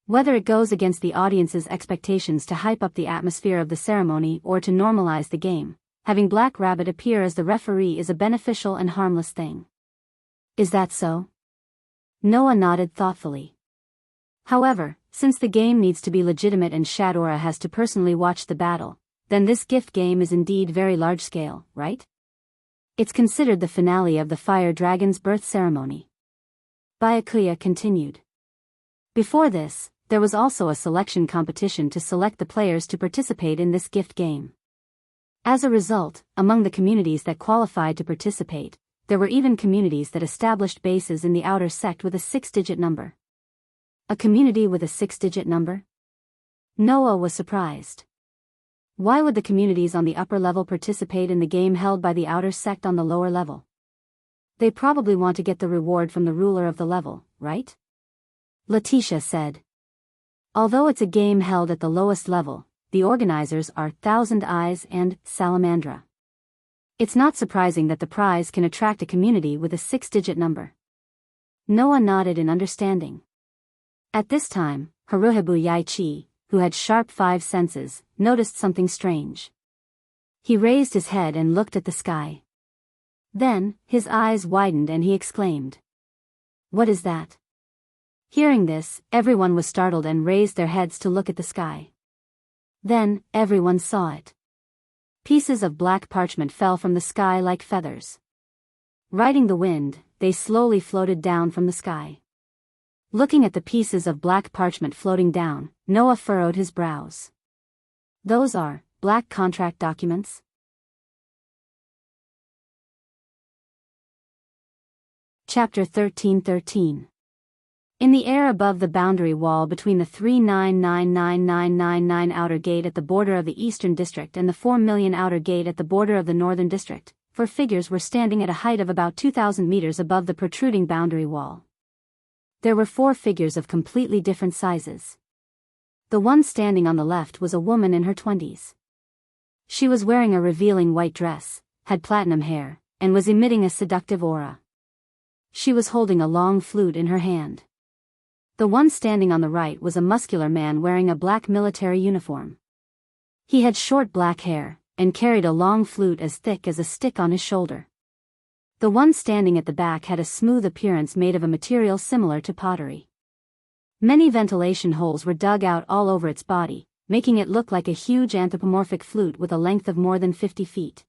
Whether it goes against the audience's expectations to hype up the atmosphere of the ceremony or to normalize the game, having Black Rabbit appear as the referee is a beneficial and harmless thing. Is that so? Noah nodded thoughtfully. However, since the game needs to be legitimate and Shadora has to personally watch the battle, then this gift game is indeed very large-scale, right? It's considered the finale of the Fire Dragon's birth ceremony. Byakuya continued. Before this, there was also a selection competition to select the players to participate in this gift game. As a result, among the communities that qualified to participate, there were even communities that established bases in the outer sect with a 6-digit number. A community with a 6-digit number? Noah was surprised. Why would the communities on the upper level participate in the game held by the outer sect on the lower level? They probably want to get the reward from the ruler of the level, right? Letitia said. Although it's a game held at the lowest level, the organizers are Thousand Eyes and Salamandra. It's not surprising that the prize can attract a community with a 6-digit number. Noah nodded in understanding. At this time, Haruhibu Yaichi, who had sharp 5 senses, noticed something strange. He raised his head and looked at the sky. Then, his eyes widened and he exclaimed. What is that? Hearing this, everyone was startled and raised their heads to look at the sky. Then, everyone saw it. Pieces of black parchment fell from the sky like feathers. Riding the wind, they slowly floated down from the sky. Looking at the pieces of black parchment floating down, Noah furrowed his brows. Those are black contract documents? Chapter 13:13. In the air above the boundary wall between the 3,999,999 outer gate at the border of the Eastern District and the 4,000,000 outer gate at the border of the Northern District, 4 figures were standing at a height of about 2,000 meters above the protruding boundary wall. There were 4 figures of completely different sizes. The one standing on the left was a woman in her 20s. She was wearing a revealing white dress, had platinum hair, and was emitting a seductive aura. She was holding a long flute in her hand. The one standing on the right was a muscular man wearing a black military uniform. He had short black hair, and carried a long flute as thick as a stick on his shoulder. The one standing at the back had a smooth appearance made of a material similar to pottery. Many ventilation holes were dug out all over its body, making it look like a huge anthropomorphic flute with a length of more than 50 feet.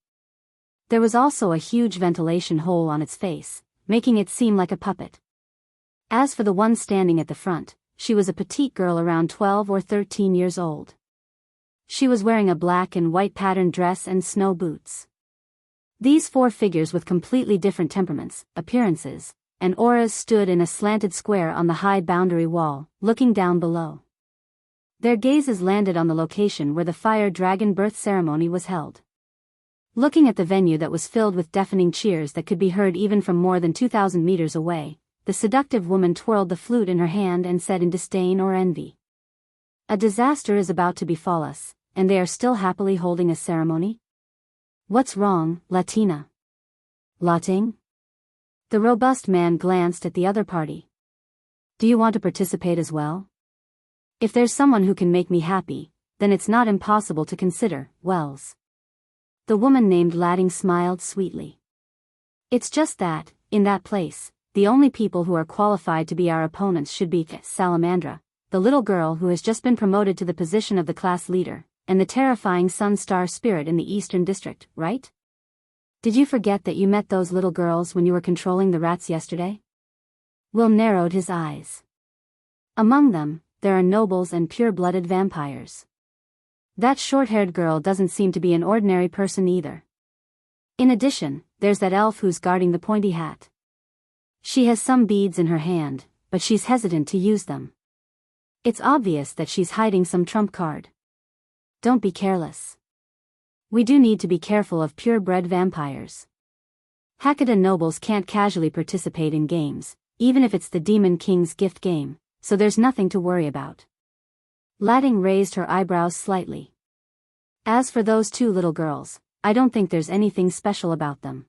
There was also a huge ventilation hole on its face, making it seem like a puppet. As for the one standing at the front, she was a petite girl around 12 or 13 years old. She was wearing a black and white patterned dress and snow boots. These 4 figures with completely different temperaments, appearances, and auras stood in a slanted square on the high boundary wall, looking down below. Their gazes landed on the location where the Fire Dragon birth ceremony was held. Looking at the venue that was filled with deafening cheers that could be heard even from more than 2,000 meters away, the seductive woman twirled the flute in her hand and said in disdain or envy. A disaster is about to befall us, and they are still happily holding a ceremony? What's wrong, Latina? Lating? The robust man glanced at the other party. Do you want to participate as well? If there's someone who can make me happy, then it's not impossible to consider, Wells. The woman named Lating smiled sweetly. It's just that, in that place, the only people who are qualified to be our opponents should be Salamandra, the little girl who has just been promoted to the position of the class leader, and the terrifying Sun Star spirit in the Eastern District, right? Did you forget that you met those little girls when you were controlling the rats yesterday? Will narrowed his eyes. Among them, there are nobles and pure-blooded vampires. That short-haired girl doesn't seem to be an ordinary person either. In addition, there's that elf who's guarding the pointy hat. She has some beads in her hand, but she's hesitant to use them. It's obvious that she's hiding some trump card. don't be careless. We do need to be careful of purebred vampires. Hakata nobles can't casually participate in games, even if it's the Demon King's gift game, so there's nothing to worry about. Latting raised her eyebrows slightly. As for those two little girls, I don't think there's anything special about them.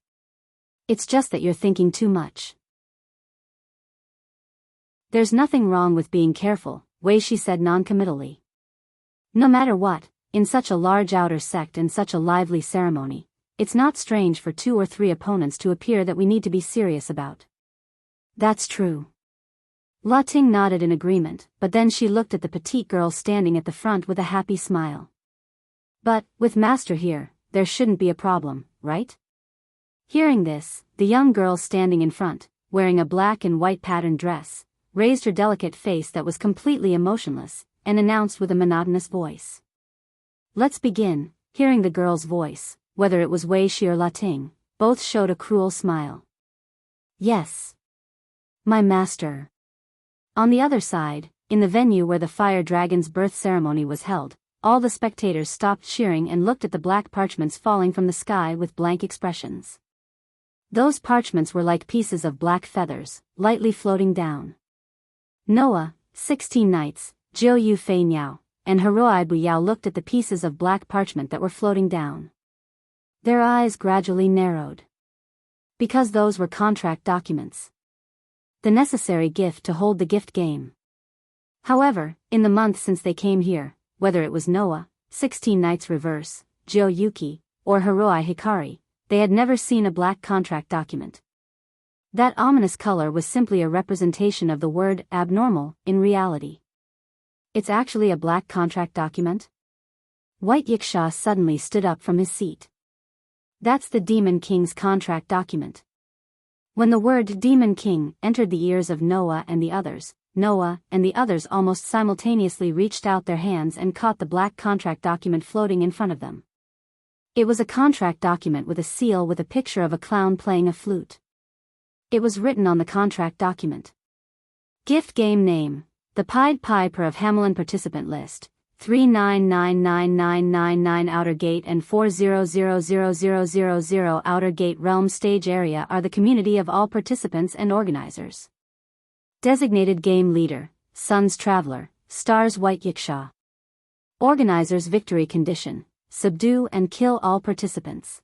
It's just that you're thinking too much. There's nothing wrong with being careful, Weishi said noncommittally. No matter what, in such a large outer sect and such a lively ceremony, it's not strange for 2 or 3 opponents to appear that we need to be serious about. That's true. La Ting nodded in agreement, but then she looked at the petite girl standing at the front with a happy smile. But, with Master here, there shouldn't be a problem, right? Hearing this, the young girl standing in front, wearing a black and white patterned dress, raised her delicate face that was completely emotionless, and announced with a monotonous voice. Let's begin. Hearing the girl's voice, whether it was Weishi or La Ting, both showed a cruel smile. Yes. My master. On the other side, in the venue where the fire dragon's birth ceremony was held, all the spectators stopped cheering and looked at the black parchments falling from the sky with blank expressions. Those parchments were like pieces of black feathers, lightly floating down. Noah, 16 knights, Jiu Yu Fei Niao, and Hiroi Bu Yao looked at the pieces of black parchment that were floating down. Their eyes gradually narrowed. Because those were contract documents. The necessary gift to hold the gift game. However, in the month since they came here, whether it was Noah, 16 Knights Reverse, Jiu Yuki, or Hiroi Hikari, they had never seen a black contract document. That ominous color was simply a representation of the word abnormal in reality. It's actually a black contract document? White Yiksha suddenly stood up from his seat. That's the Demon King's contract document. When the word Demon King entered the ears of Noah and the others almost simultaneously reached out their hands and caught the black contract document floating in front of them. It was a contract document with a seal with a picture of a clown playing a flute. It was written on the contract document. Gift game name. The Pied Piper of Hamelin participant list, 39999999 Outer Gate and 40000000 Outer Gate Realm Stage Area are the community of all participants and organizers. Designated Game Leader, Sun's Traveler, Stars White Yiksha. Organizers Victory Condition, subdue and kill all participants.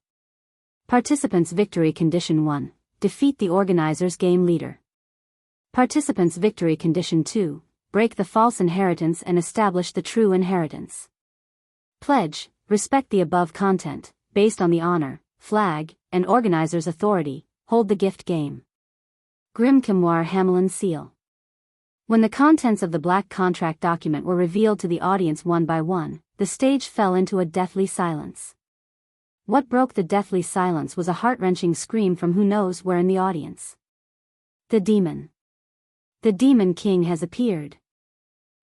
Participants Victory Condition 1, defeat the organizer's game leader. Participants Victory Condition 2, break the false inheritance and establish the true inheritance. Pledge, respect the above content, based on the honor, flag, and organizer's authority, hold the gift game. Grim Grimoire Hamelin Seal. When the contents of the black contract document were revealed to the audience one by one, the stage fell into a deathly silence. What broke the deathly silence was a heart-wrenching scream from who knows where in the audience. The demon. The Demon King has appeared.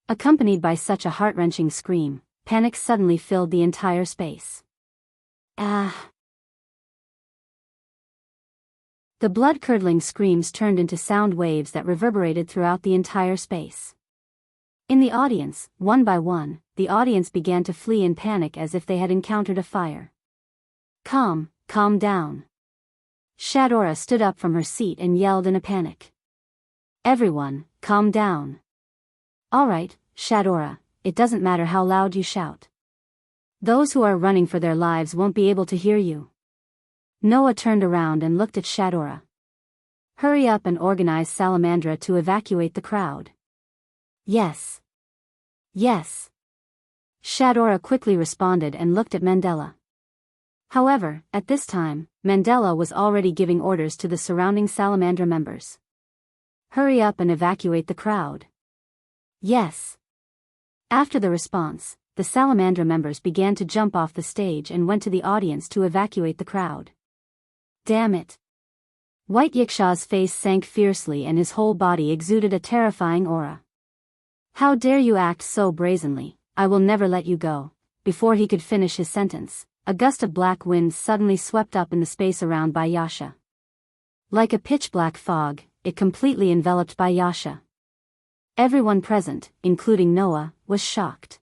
Accompanied by such a heart-wrenching scream, panic suddenly filled the entire space. Ah! The blood-curdling screams turned into sound waves that reverberated throughout the entire space. In the audience, one by one, the audience began to flee in panic as if they had encountered a fire. Calm down. Shadora stood up from her seat and yelled in a panic. Everyone, calm down. All right, Shadora, it doesn't matter how loud you shout. Those who are running for their lives won't be able to hear you. Noah turned around and looked at Shadora. Hurry up and organize Salamandra to evacuate the crowd. Yes. Yes. Shadora quickly responded and looked at Mandela. However, at this time, Mandela was already giving orders to the surrounding Salamandra members. Hurry up and evacuate the crowd. Yes. After the response, the Salamandra members began to jump off the stage and went to the audience to evacuate the crowd. Damn it. White Yiksha's face sank fiercely and his whole body exuded a terrifying aura. How dare you act so brazenly, I will never let you go. Before he could finish his sentence, a gust of black wind suddenly swept up in the space around Bayasha. Like a pitch-black fog, it completely enveloped Bayasha. Everyone present, including Noah, was shocked.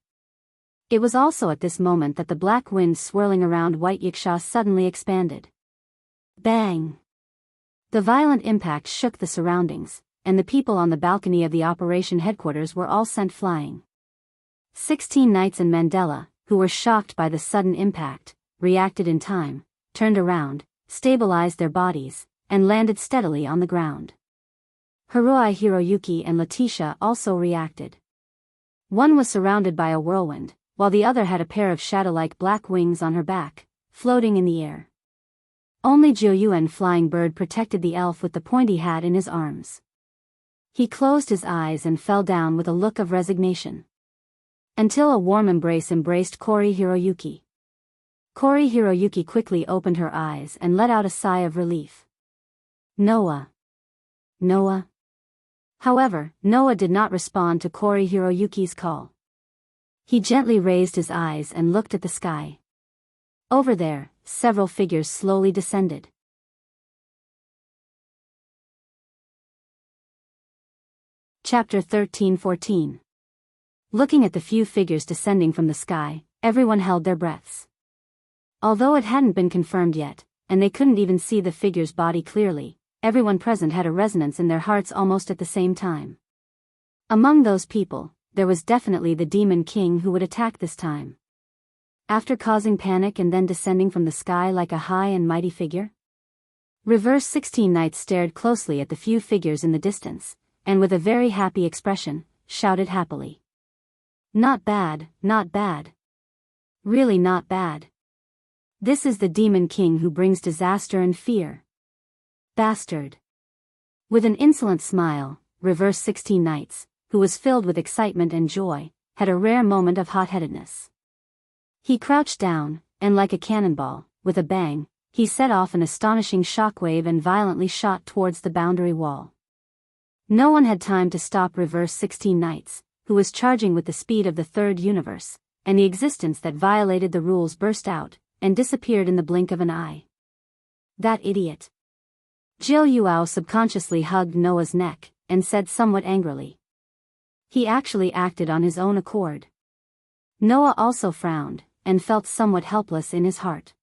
It was also at this moment that the black wind swirling around White Yiksha suddenly expanded. Bang! The violent impact shook the surroundings, and the people on the balcony of the operation headquarters were all sent flying. 16 knights and Mandela, who were shocked by the sudden impact, reacted in time, turned around, stabilized their bodies, and landed steadily on the ground. Harui, Hiroyuki and Letitia also reacted. One was surrounded by a whirlwind, while the other had a pair of shadow-like black wings on her back, floating in the air. Only Jiuyuan Flying Bird protected the elf with the pointy hat in his arms. He closed his eyes and fell down with a look of resignation. Until a warm embrace embraced Kori Hiroyuki. Kori Hiroyuki quickly opened her eyes and let out a sigh of relief. Noah. Noah. However, Noah did not respond to Kori Hiroyuki's call. He gently raised his eyes and looked at the sky. Over there, several figures slowly descended. Chapter 13-14. Looking at the few figures descending from the sky, everyone held their breaths. Although it hadn't been confirmed yet, and they couldn't even see the figure's body clearly, everyone present had a resonance in their hearts almost at the same time. Among those people, there was definitely the Demon King who would attack this time. After causing panic and then descending from the sky like a high and mighty figure? Reverse 16 Knights stared closely at the few figures in the distance, and with a very happy expression, shouted happily. Not bad, not bad. Really not bad. This is the Demon King who brings disaster and fear. Bastard. With an insolent smile, Reverse 16 Knights, who was filled with excitement and joy, had a rare moment of hot-headedness. He crouched down, and like a cannonball, with a bang, he set off an astonishing shockwave and violently shot towards the boundary wall. No one had time to stop Reverse 16 Knights, who was charging with the speed of the third universe, and the existence that violated the rules burst out, and disappeared in the blink of an eye. That idiot. Jill Yuao subconsciously hugged Noah's neck, and said somewhat angrily. He actually acted on his own accord. Noah also frowned, and felt somewhat helpless in his heart.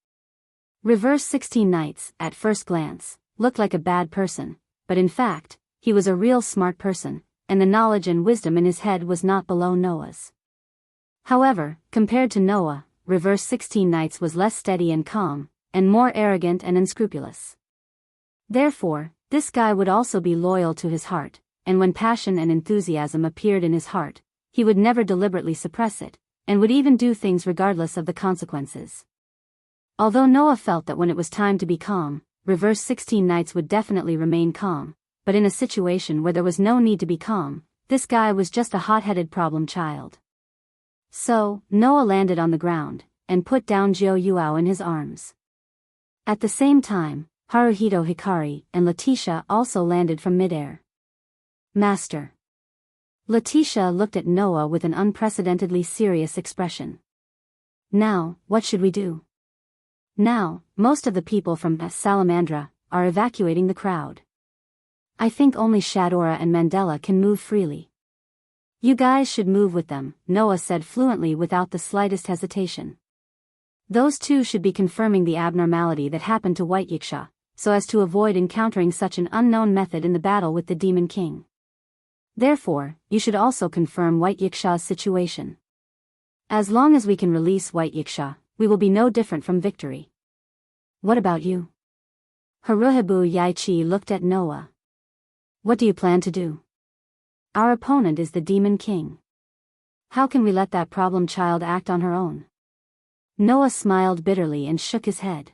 Reverse 16 Knights, at first glance, looked like a bad person, but in fact, he was a real smart person, and the knowledge and wisdom in his head was not below Noah's. However, compared to Noah, Reverse 16 Knights was less steady and calm, and more arrogant and unscrupulous. Therefore, this guy would also be loyal to his heart, and when passion and enthusiasm appeared in his heart, he would never deliberately suppress it, and would even do things regardless of the consequences. Although Noah felt that when it was time to be calm, Reverse 16 Knights would definitely remain calm, but in a situation where there was no need to be calm, this guy was just a hot-headed problem child. So, Noah landed on the ground, and put down Jiu Yuao in his arms. At the same time, Haruhito Hikari and Letitia also landed from midair. Master. Letitia looked at Noah with an unprecedentedly serious expression. Now, what should we do? Now, most of the people from Salamandra are evacuating the crowd. I think only Shadora and Mandela can move freely. You guys should move with them, Noah said fluently without the slightest hesitation. Those two should be confirming the abnormality that happened to White Yiksha, so as to avoid encountering such an unknown method in the battle with the Demon King. Therefore, you should also confirm White Yiksha's situation. As long as we can release White Yiksha, we will be no different from victory. What about you? Haruhibu Yaichi looked at Noah. What do you plan to do? Our opponent is the Demon King. How can we let that problem child act on her own? Noah smiled bitterly and shook his head.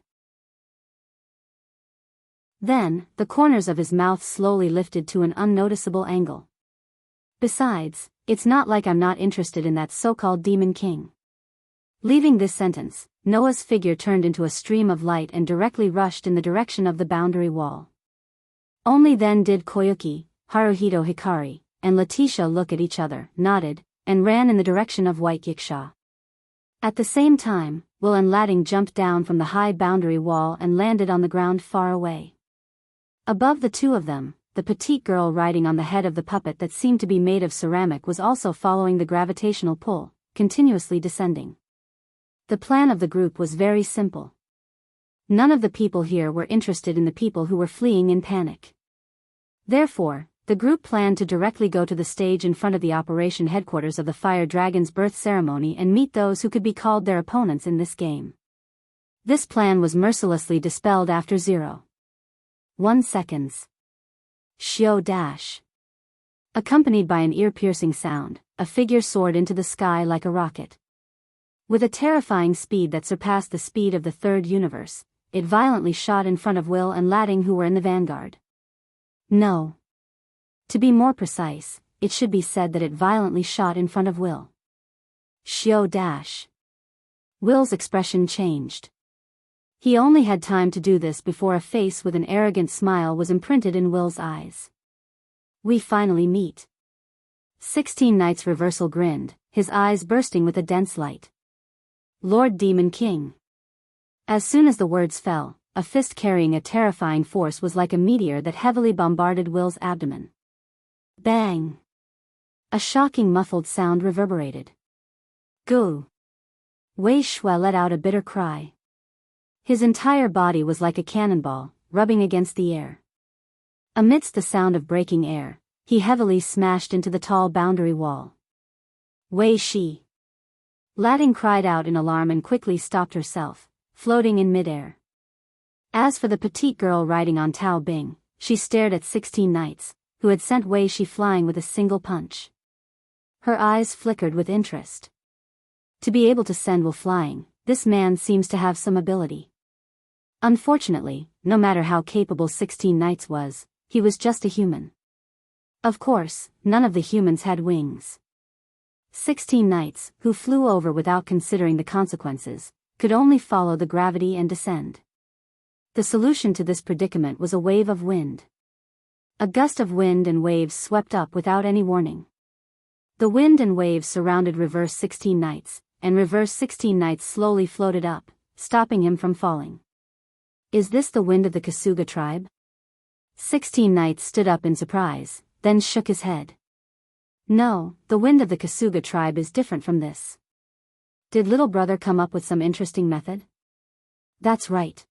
Then, the corners of his mouth slowly lifted to an unnoticeable angle. Besides, it's not like I'm not interested in that so-called Demon King. Leaving this sentence, Noah's figure turned into a stream of light and directly rushed in the direction of the boundary wall. Only then did Koyuki, Haruhito Hikari, and Letitia look at each other, nodded, and ran in the direction of White Yiksha. At the same time, Will and Lading jumped down from the high boundary wall and landed on the ground far away. Above the two of them, the petite girl riding on the head of the puppet that seemed to be made of ceramic was also following the gravitational pull, continuously descending. The plan of the group was very simple. None of the people here were interested in the people who were fleeing in panic. Therefore, the group planned to directly go to the stage in front of the operation headquarters of the Fire Dragon's birth ceremony and meet those who could be called their opponents in this game. This plan was mercilessly dispelled after 0.1 seconds. Shio dash. Accompanied by an ear-piercing sound, a figure soared into the sky like a rocket. With a terrifying speed that surpassed the speed of the third universe, it violently shot in front of Will and Ladding, who were in the vanguard. No. To be more precise, it should be said that it violently shot in front of Will. Shio dash. Will's expression changed. He only had time to do this before a face with an arrogant smile was imprinted in Will's eyes. We finally meet. 16 Knights Reversal grinned, his eyes bursting with a dense light. Lord Demon King. As soon as the words fell, a fist carrying a terrifying force was like a meteor that heavily bombarded Will's abdomen. Bang! A shocking muffled sound reverberated. Go! Wei Shui let out a bitter cry. His entire body was like a cannonball, rubbing against the air. Amidst the sound of breaking air, he heavily smashed into the tall boundary wall. Wei Shi! Ladding cried out in alarm and quickly stopped herself, floating in midair. As for the petite girl riding on Tao Bing, she stared at 16 Knights, who had sent Wei Shi flying with a single punch. Her eyes flickered with interest. To be able to send Will flying, this man seems to have some ability. Unfortunately, no matter how capable 16 Knights was, he was just a human. Of course, none of the humans had wings. 16 Knights, who flew over without considering the consequences, could only follow the gravity and descend. The solution to this predicament was a wave of wind. A gust of wind and waves swept up without any warning. The wind and waves surrounded Reverse 16 Knights, and Reverse 16 Knights slowly floated up, stopping him from falling. Is this the wind of the Kasuga tribe? 16 Knights stood up in surprise, then shook his head. No, the wind of the Kasuga tribe is different from this. Did little brother come up with some interesting method? That's right.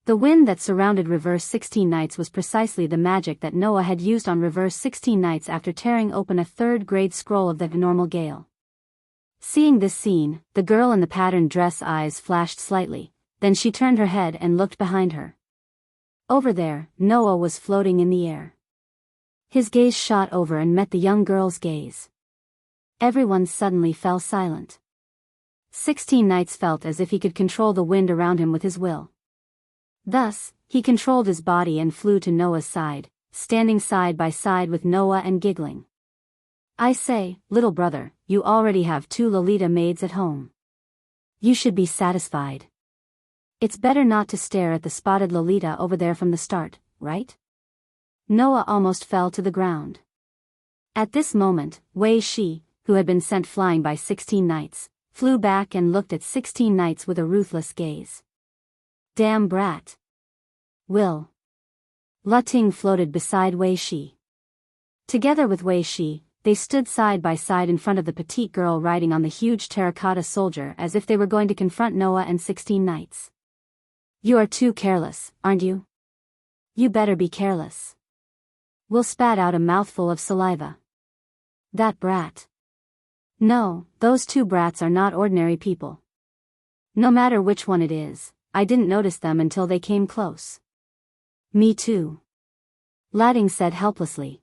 The wind that surrounded Reverse 16 Knights was precisely the magic that Noah had used on Reverse 16 Knights after tearing open a third-grade scroll of the normal gale. Seeing this scene, the girl in the patterned dress eyes flashed slightly, then she turned her head and looked behind her. Over there, Noah was floating in the air. His gaze shot over and met the young girl's gaze. Everyone suddenly fell silent. 16 Knights felt as if he could control the wind around him with his will. Thus, he controlled his body and flew to Noah's side, standing side by side with Noah and giggling. I say, little brother, you already have 2 Lolita maids at home. You should be satisfied. It's better not to stare at the spotted Lolita over there from the start, right? Noah almost fell to the ground. At this moment, Wei Shi, who had been sent flying by 16 Knights, flew back and looked at 16 Knights with a ruthless gaze. Damn brat. Will. La Ting floated beside Wei Shi. Together with Wei Shi, they stood side by side in front of the petite girl riding on the huge terracotta soldier as if they were going to confront Noah and 16 Knights. You are too careless, aren't you? You better be careless. Will spat out a mouthful of saliva. That brat. No, those 2 brats are not ordinary people. No matter which one it is, I didn't notice them until they came close. Me too. Ladding said helplessly.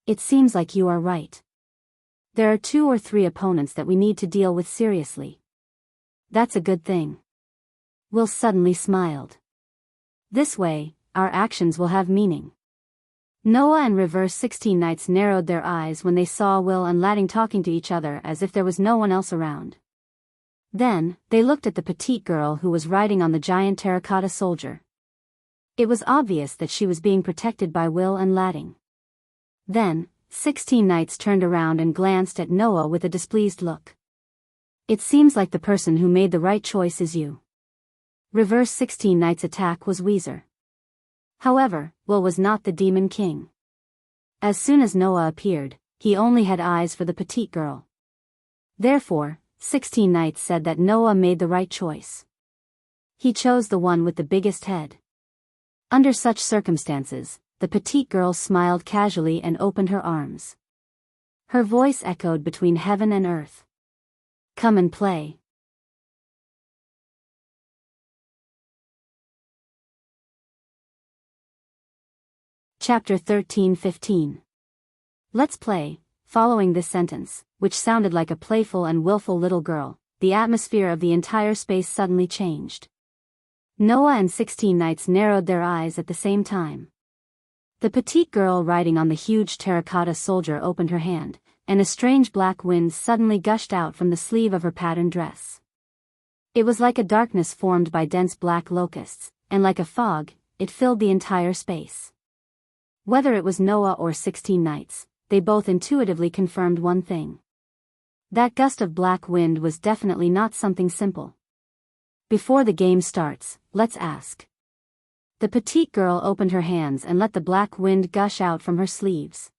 It seems like you are right. There are 2 or 3 opponents that we need to deal with seriously. That's a good thing. Will suddenly smiled. This way, our actions will have meaning. Noah and Reverse 16 Knights narrowed their eyes when they saw Will and Ladding talking to each other as if there was no one else around. Then, they looked at the petite girl who was riding on the giant terracotta soldier. It was obvious that she was being protected by Will and Ladding. Then, 16 Knights turned around and glanced at Noah with a displeased look. It seems like the person who made the right choice is you. Reverse 16 Knights' attack was Weezer. However, Will was not the Demon King. As soon as Noah appeared, he only had eyes for the petite girl. Therefore, 16 Knights said that Noah made the right choice. He chose the one with the biggest head. Under such circumstances, the petite girl smiled casually and opened her arms. Her voice echoed between heaven and earth. Come and play. Chapter 13-15. Let's play. Following this sentence, which sounded like a playful and willful little girl, the atmosphere of the entire space suddenly changed. Noah and 16 Knights narrowed their eyes at the same time. The petite girl riding on the huge terracotta soldier opened her hand, and a strange black wind suddenly gushed out from the sleeve of her patterned dress. It was like a darkness formed by dense black locusts, and like a fog, it filled the entire space. Whether it was Noah or 16 Knights, they both intuitively confirmed one thing. That gust of black wind was definitely not something simple. Before the game starts, let's ask. The petite girl opened her hands and let the black wind gush out from her sleeves.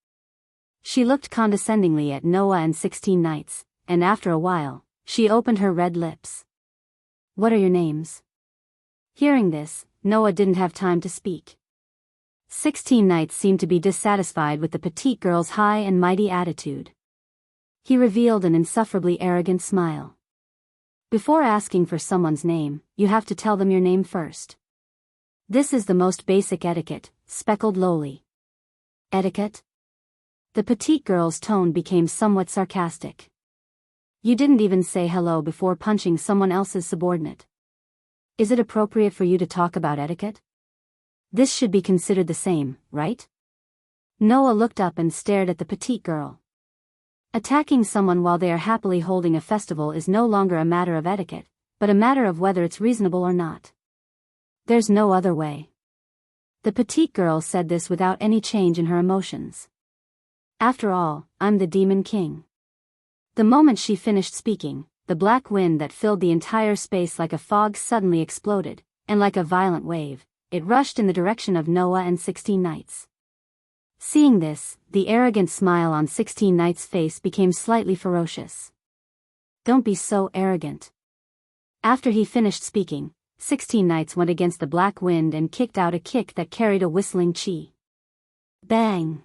She looked condescendingly at Noah and 16 Knights, and after a while, she opened her red lips. What are your names? Hearing this, Noah didn't have time to speak. 16 Knights seemed to be dissatisfied with the petite girl's high and mighty attitude. He revealed an insufferably arrogant smile. Before asking for someone's name, you have to tell them your name first. This is the most basic etiquette, speckled lowly. Etiquette? The petite girl's tone became somewhat sarcastic. You didn't even say hello before punching someone else's subordinate. Is it appropriate for you to talk about etiquette? This should be considered the same, right? Noah looked up and stared at the petite girl. Attacking someone while they are happily holding a festival is no longer a matter of etiquette, but a matter of whether it's reasonable or not. There's no other way. The petite girl said this without any change in her emotions. After all, I'm the Demon King. The moment she finished speaking, the black wind that filled the entire space like a fog suddenly exploded, and like a violent wave, it rushed in the direction of Noah and 16 Knights. Seeing this, the arrogant smile on 16 Knights' face became slightly ferocious. Don't be so arrogant. After he finished speaking, 16 Knights went against the black wind and kicked out a kick that carried a whistling chi. Bang!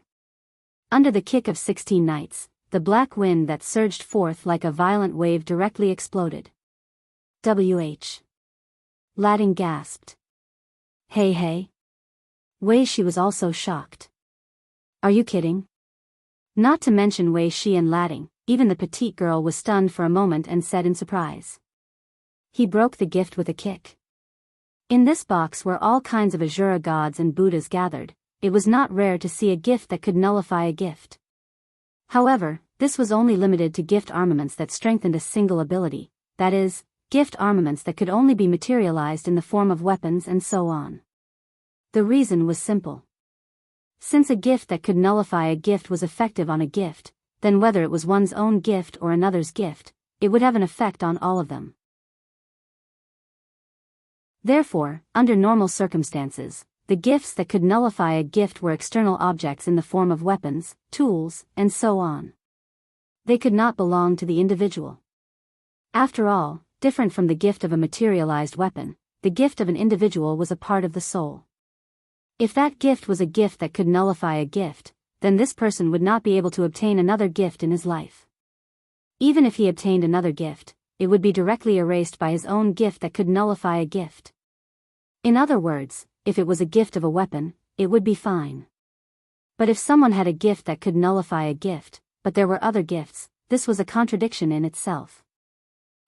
Under the kick of 16 Knights, the black wind that surged forth like a violent wave directly exploded. WH. Lading gasped. Hey. Wei Shi was also shocked. Are you kidding? Not to mention Wei Shi and Lading, even the petite girl was stunned for a moment and said in surprise. He broke the gift with a kick. In this box where all kinds of Asura gods and Buddhas gathered, it was not rare to see a gift that could nullify a gift. However, this was only limited to gift armaments that strengthened a single ability, that is, gift armaments that could only be materialized in the form of weapons and so on. The reason was simple. Since a gift that could nullify a gift was effective on a gift, then whether it was one's own gift or another's gift, it would have an effect on all of them. Therefore, under normal circumstances, the gifts that could nullify a gift were external objects in the form of weapons, tools, and so on. They could not belong to the individual. After all, different from the gift of a materialized weapon, the gift of an individual was a part of the soul. If that gift was a gift that could nullify a gift, then this person would not be able to obtain another gift in his life. Even if he obtained another gift, it would be directly erased by his own gift that could nullify a gift. In other words, if it was a gift of a weapon, it would be fine. But if someone had a gift that could nullify a gift, but there were other gifts, this was a contradiction in itself.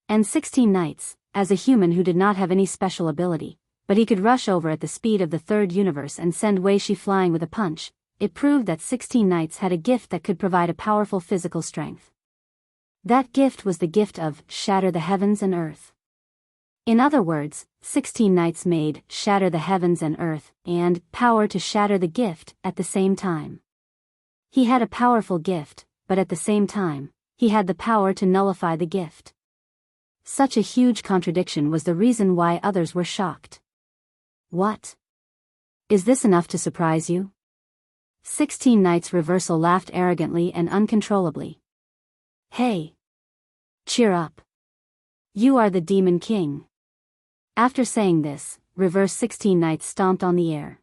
And 16 Knights, as a human who did not have any special ability, but he could rush over at the speed of the third universe and send Wei Shi flying with a punch, it proved that 16 Knights had a gift that could provide a powerful physical strength. That gift was the gift of shatter the heavens and earth. In other words, 16 Knights made shatter the heavens and earth and power to shatter the gift at the same time. He had a powerful gift, but at the same time, he had the power to nullify the gift. Such a huge contradiction was the reason why others were shocked. What? Is this enough to surprise you? 16 Knights Reversal laughed arrogantly and uncontrollably. Hey! Cheer up! You are the Demon King. After saying this, Reverse 16 Knights stomped on the air.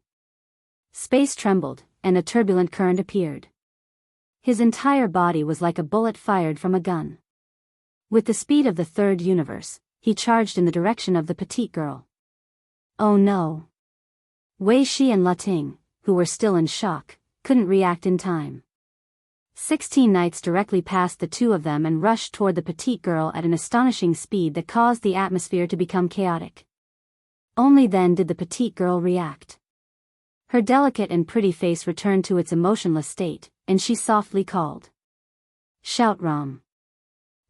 Space trembled, and a turbulent current appeared. His entire body was like a bullet fired from a gun. With the speed of the third universe, he charged in the direction of the petite girl. Oh no! Wei Shi and La Ting, who were still in shock, couldn't react in time. 16 Knights directly passed the two of them and rushed toward the petite girl at an astonishing speed that caused the atmosphere to become chaotic. Only then did the petite girl react. Her delicate and pretty face returned to its emotionless state, and she softly called. Shout Ram.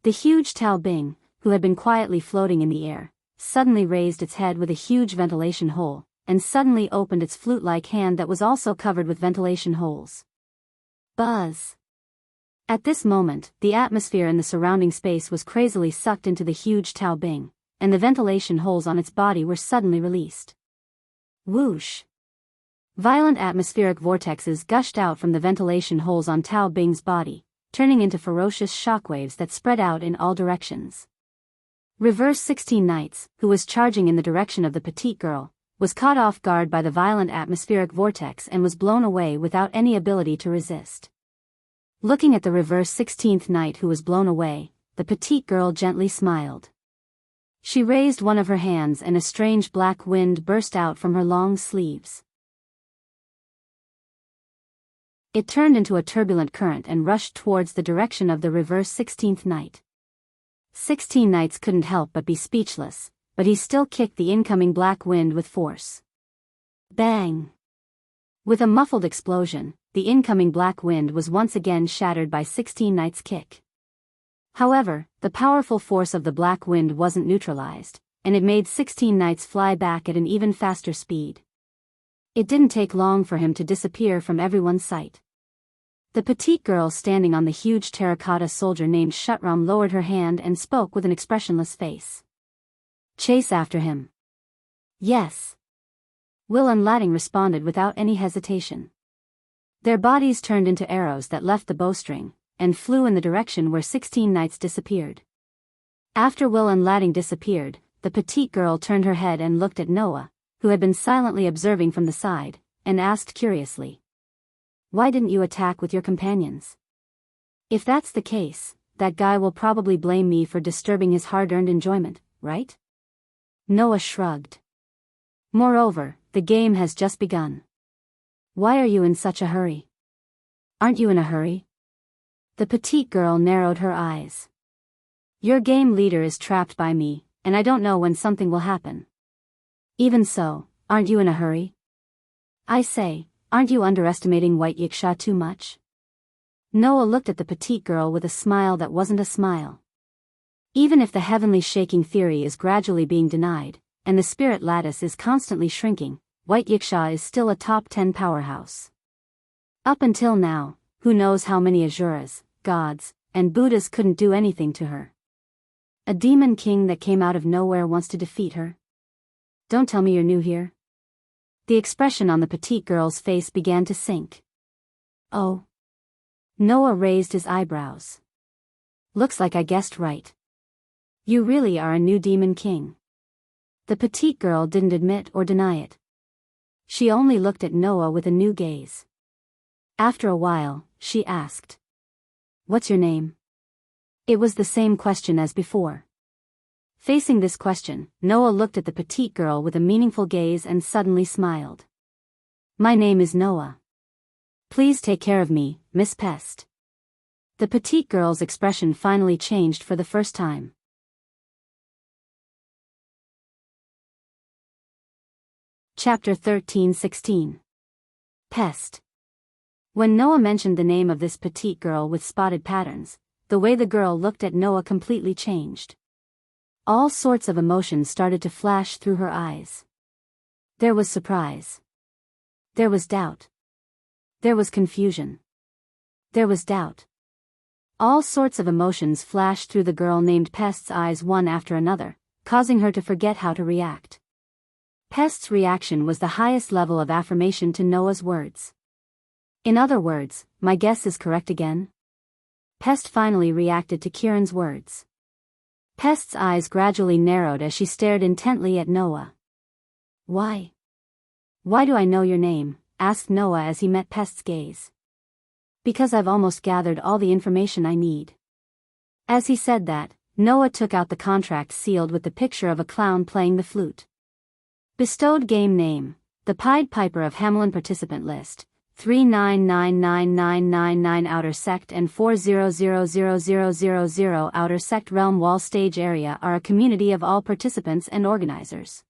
The huge Tao Bing, who had been quietly floating in the air, suddenly raised its head with a huge ventilation hole, and suddenly opened its flute-like hand that was also covered with ventilation holes. Buzz! At this moment, the atmosphere in the surrounding space was crazily sucked into the huge Tao Bing, and the ventilation holes on its body were suddenly released. Whoosh! Violent atmospheric vortexes gushed out from the ventilation holes on Tao Bing's body, turning into ferocious shockwaves that spread out in all directions. Reverse 16 Knights, who was charging in the direction of the petite girl, was caught off guard by the violent atmospheric vortex and was blown away without any ability to resist. Looking at the reverse 16th Knight who was blown away, the petite girl gently smiled. She raised one of her hands and a strange black wind burst out from her long sleeves. It turned into a turbulent current and rushed towards the direction of the reverse 16th Knight. 16 Knights couldn't help but be speechless, but he still kicked the incoming black wind with force. Bang! With a muffled explosion, the incoming black wind was once again shattered by 16 Knights' kick. However, the powerful force of the black wind wasn't neutralized, and it made 16 Knights fly back at an even faster speed. It didn't take long for him to disappear from everyone's sight. The petite girl standing on the huge terracotta soldier named Shutram lowered her hand and spoke with an expressionless face. Chase after him. Yes. Will and Latting responded without any hesitation. Their bodies turned into arrows that left the bowstring, and flew in the direction where 16 Knights disappeared. After Will and Latting disappeared, the petite girl turned her head and looked at Noah, who had been silently observing from the side, and asked curiously. Why didn't you attack with your companions? If that's the case, that guy will probably blame me for disturbing his hard-earned enjoyment, right? Noah shrugged. Moreover, the game has just begun. Why are you in such a hurry? Aren't you in a hurry? The petite girl narrowed her eyes. Your game leader is trapped by me, and I don't know when something will happen. Even so, aren't you in a hurry? I say, aren't you underestimating White Yiksha too much? Noah looked at the petite girl with a smile that wasn't a smile. Even if the heavenly shaking theory is gradually being denied, and the spirit lattice is constantly shrinking, White Yiksha is still a top 10 powerhouse. Up until now, who knows how many Asuras, gods, and Buddhas couldn't do anything to her. A demon king that came out of nowhere wants to defeat her? Don't tell me you're new here. The expression on the petite girl's face began to sink. Oh. Noah raised his eyebrows. Looks like I guessed right. You really are a new demon king. The petite girl didn't admit or deny it. She only looked at Noah with a new gaze. After a while, she asked. What's your name? It was the same question as before. Facing this question, Noah looked at the petite girl with a meaningful gaze and suddenly smiled. My name is Noah. Please take care of me, Miss Pest. The petite girl's expression finally changed for the first time. Chapter 13-16. Pest. When Noah mentioned the name of this petite girl with spotted patterns, the way the girl looked at Noah completely changed. All sorts of emotions started to flash through her eyes. There was surprise. There was doubt. There was confusion. There was doubt. All sorts of emotions flashed through the girl named Pest's eyes one after another, causing her to forget how to react. Pest's reaction was the highest level of affirmation to Noah's words. In other words, my guess is correct again? Pest finally reacted to Kieran's words. Pest's eyes gradually narrowed as she stared intently at Noah. Why? Why do I know your name? Asked Noah as he met Pest's gaze. Because I've almost gathered all the information I need. As he said that, Noah took out the contract sealed with the picture of a clown playing the flute. Bestowed game name, the Pied Piper of Hamelin participant list, 3999999 Outer Sect and 4000000 Outer Sect Realm Wall Stage Area are a community of all participants and organizers.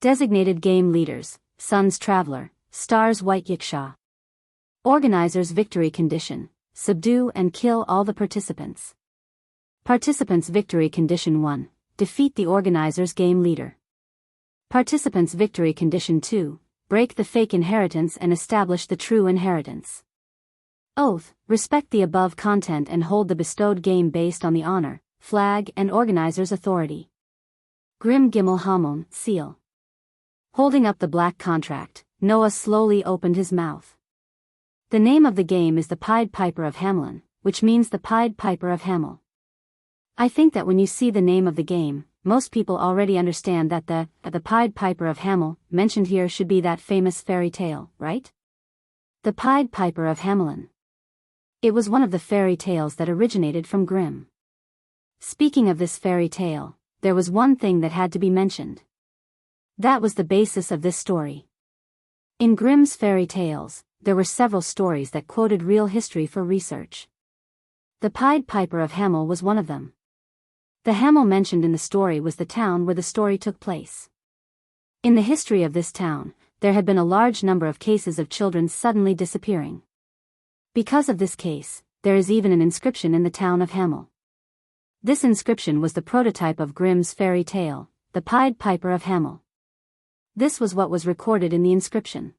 Designated game leaders, Sun's Traveler, Stars White Yikshaw. Organizers Victory Condition, subdue and kill all the participants. Participants Victory Condition 1, defeat the organizer's game leader. Participants Victory Condition 2, break the fake inheritance and establish the true inheritance. Oath, respect the above content and hold the bestowed game based on the honor, flag and organizer's authority. Grim Gimel Hamon, seal. Holding up the black contract, Noah slowly opened his mouth. The name of the game is the Pied Piper of Hamelin, which means the Pied Piper of Hamel. I think that when you see the name of the game, most people already understand that the Pied Piper of Hamel mentioned here should be that famous fairy tale, right? The Pied Piper of Hamelin. It was one of the fairy tales that originated from Grimm. Speaking of this fairy tale, there was one thing that had to be mentioned. That was the basis of this story. In Grimm's fairy tales, there were several stories that quoted real history for research. The Pied Piper of Hamel was one of them. The Hamel mentioned in the story was the town where the story took place. In the history of this town, there had been a large number of cases of children suddenly disappearing. Because of this case, there is even an inscription in the town of Hamel. This inscription was the prototype of Grimm's fairy tale, the Pied Piper of Hamel. This was what was recorded in the inscription.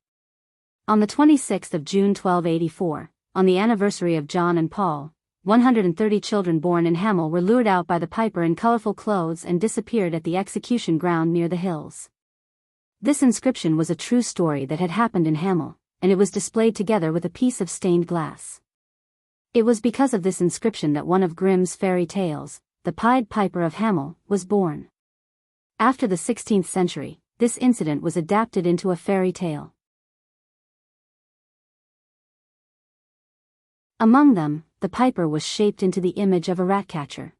On the 26th of June 1284, on the anniversary of John and Paul, 130 children born in Hamel were lured out by the piper in colorful clothes and disappeared at the execution ground near the hills. This inscription was a true story that had happened in Hamel, and it was displayed together with a piece of stained glass. It was because of this inscription that one of Grimm's fairy tales, the Pied Piper of Hamel, was born. After the 16th century, this incident was adapted into a fairy tale. Among them, the piper was shaped into the image of a ratcatcher.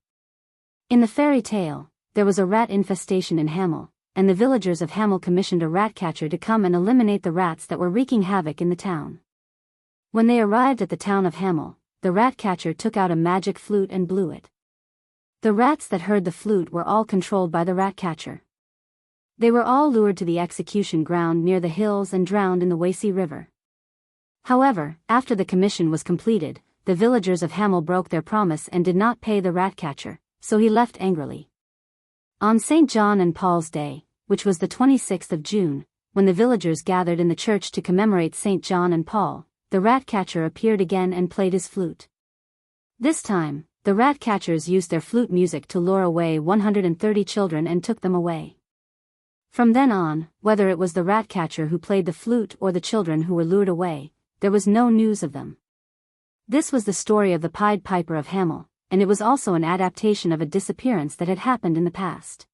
In the fairy tale, there was a rat infestation in Hamel, and the villagers of Hamel commissioned a ratcatcher to come and eliminate the rats that were wreaking havoc in the town. When they arrived at the town of Hamel, the ratcatcher took out a magic flute and blew it. The rats that heard the flute were all controlled by the ratcatcher. They were all lured to the execution ground near the hills and drowned in the Wacy River. However, after the commission was completed, the villagers of Hamel broke their promise and did not pay the ratcatcher, so he left angrily. On St. John and Paul's Day, which was the 26th of June, when the villagers gathered in the church to commemorate St. John and Paul, the ratcatcher appeared again and played his flute. This time, the ratcatchers used their flute music to lure away 130 children and took them away. From then on, whether it was the ratcatcher who played the flute or the children who were lured away, there was no news of them. This was the story of the Pied Piper of Hamel, and it was also an adaptation of a disappearance that had happened in the past.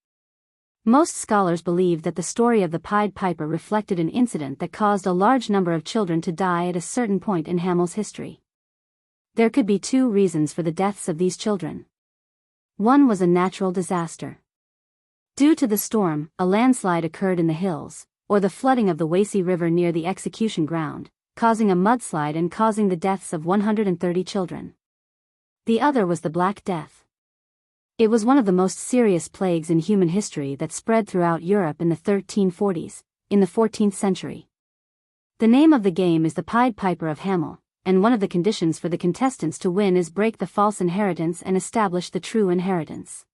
Most scholars believe that the story of the Pied Piper reflected an incident that caused a large number of children to die at a certain point in Hamel's history. There could be two reasons for the deaths of these children. One was a natural disaster. Due to the storm, a landslide occurred in the hills, or the flooding of the Wacy River near the execution ground, causing a mudslide and causing the deaths of 130 children. The other was the Black Death. It was one of the most serious plagues in human history that spread throughout Europe in the 1340s, in the 14th century. The name of the game is the Pied Piper of Hamel, and one of the conditions for the contestants to win is break the false inheritance and establish the true inheritance.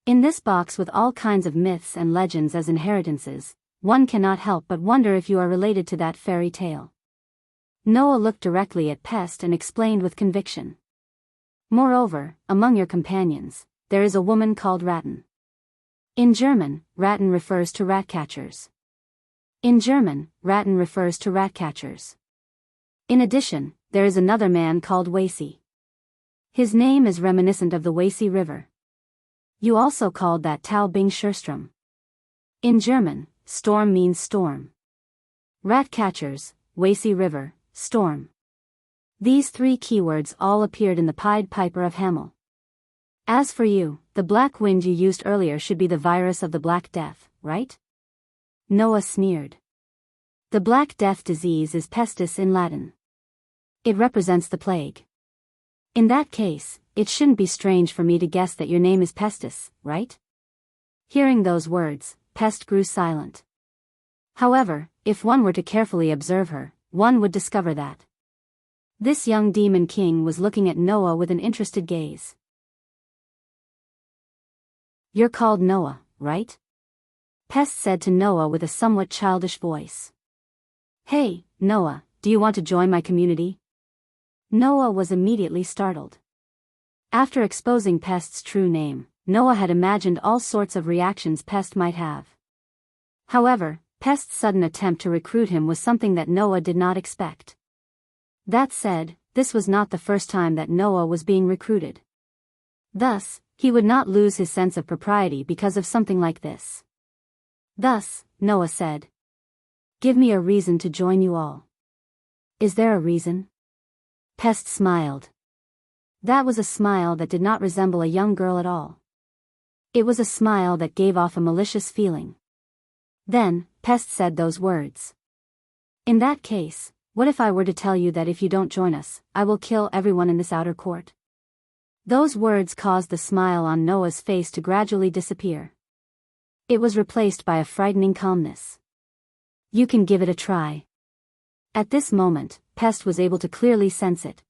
In this box with all kinds of myths and legends as inheritances, one cannot help but wonder if you are related to that fairy tale. Noah looked directly at Pest and explained with conviction. Moreover, among your companions, there is a woman called Ratten. In German, Ratten refers to ratcatchers. In German, Ratten refers to ratcatchers. In addition, there is another man called Wacy. His name is reminiscent of the Wacy River. You also called that Tau Bing Scherstrom. In German, storm means storm. Rat catchers, Wacy River, storm. These three keywords all appeared in the Pied Piper of Hameln. As for you, the black wind you used earlier should be the virus of the Black Death, right? Noah sneered. The Black Death disease is pestis in Latin. It represents the plague. In that case, it shouldn't be strange for me to guess that your name is Pestis, right? Hearing those words, Pest grew silent. However, if one were to carefully observe her, one would discover that this young demon king was looking at Noah with an interested gaze. You're called Noah, right? Pest said to Noah with a somewhat childish voice. Hey, Noah, do you want to join my community? Noah was immediately startled. After exposing Pest's true name, Noah had imagined all sorts of reactions Pest might have. However, Pest's sudden attempt to recruit him was something that Noah did not expect. That said, this was not the first time that Noah was being recruited. Thus, he would not lose his sense of propriety because of something like this. Thus, Noah said, "Give me a reason to join you all." Is there a reason? Pest smiled. That was a smile that did not resemble a young girl at all. It was a smile that gave off a malicious feeling. Then, Pest said those words. In that case, what if I were to tell you that if you don't join us, I will kill everyone in this outer court? Those words caused the smile on Noah's face to gradually disappear. It was replaced by a frightening calmness. You can give it a try. At this moment, Pest was able to clearly sense it.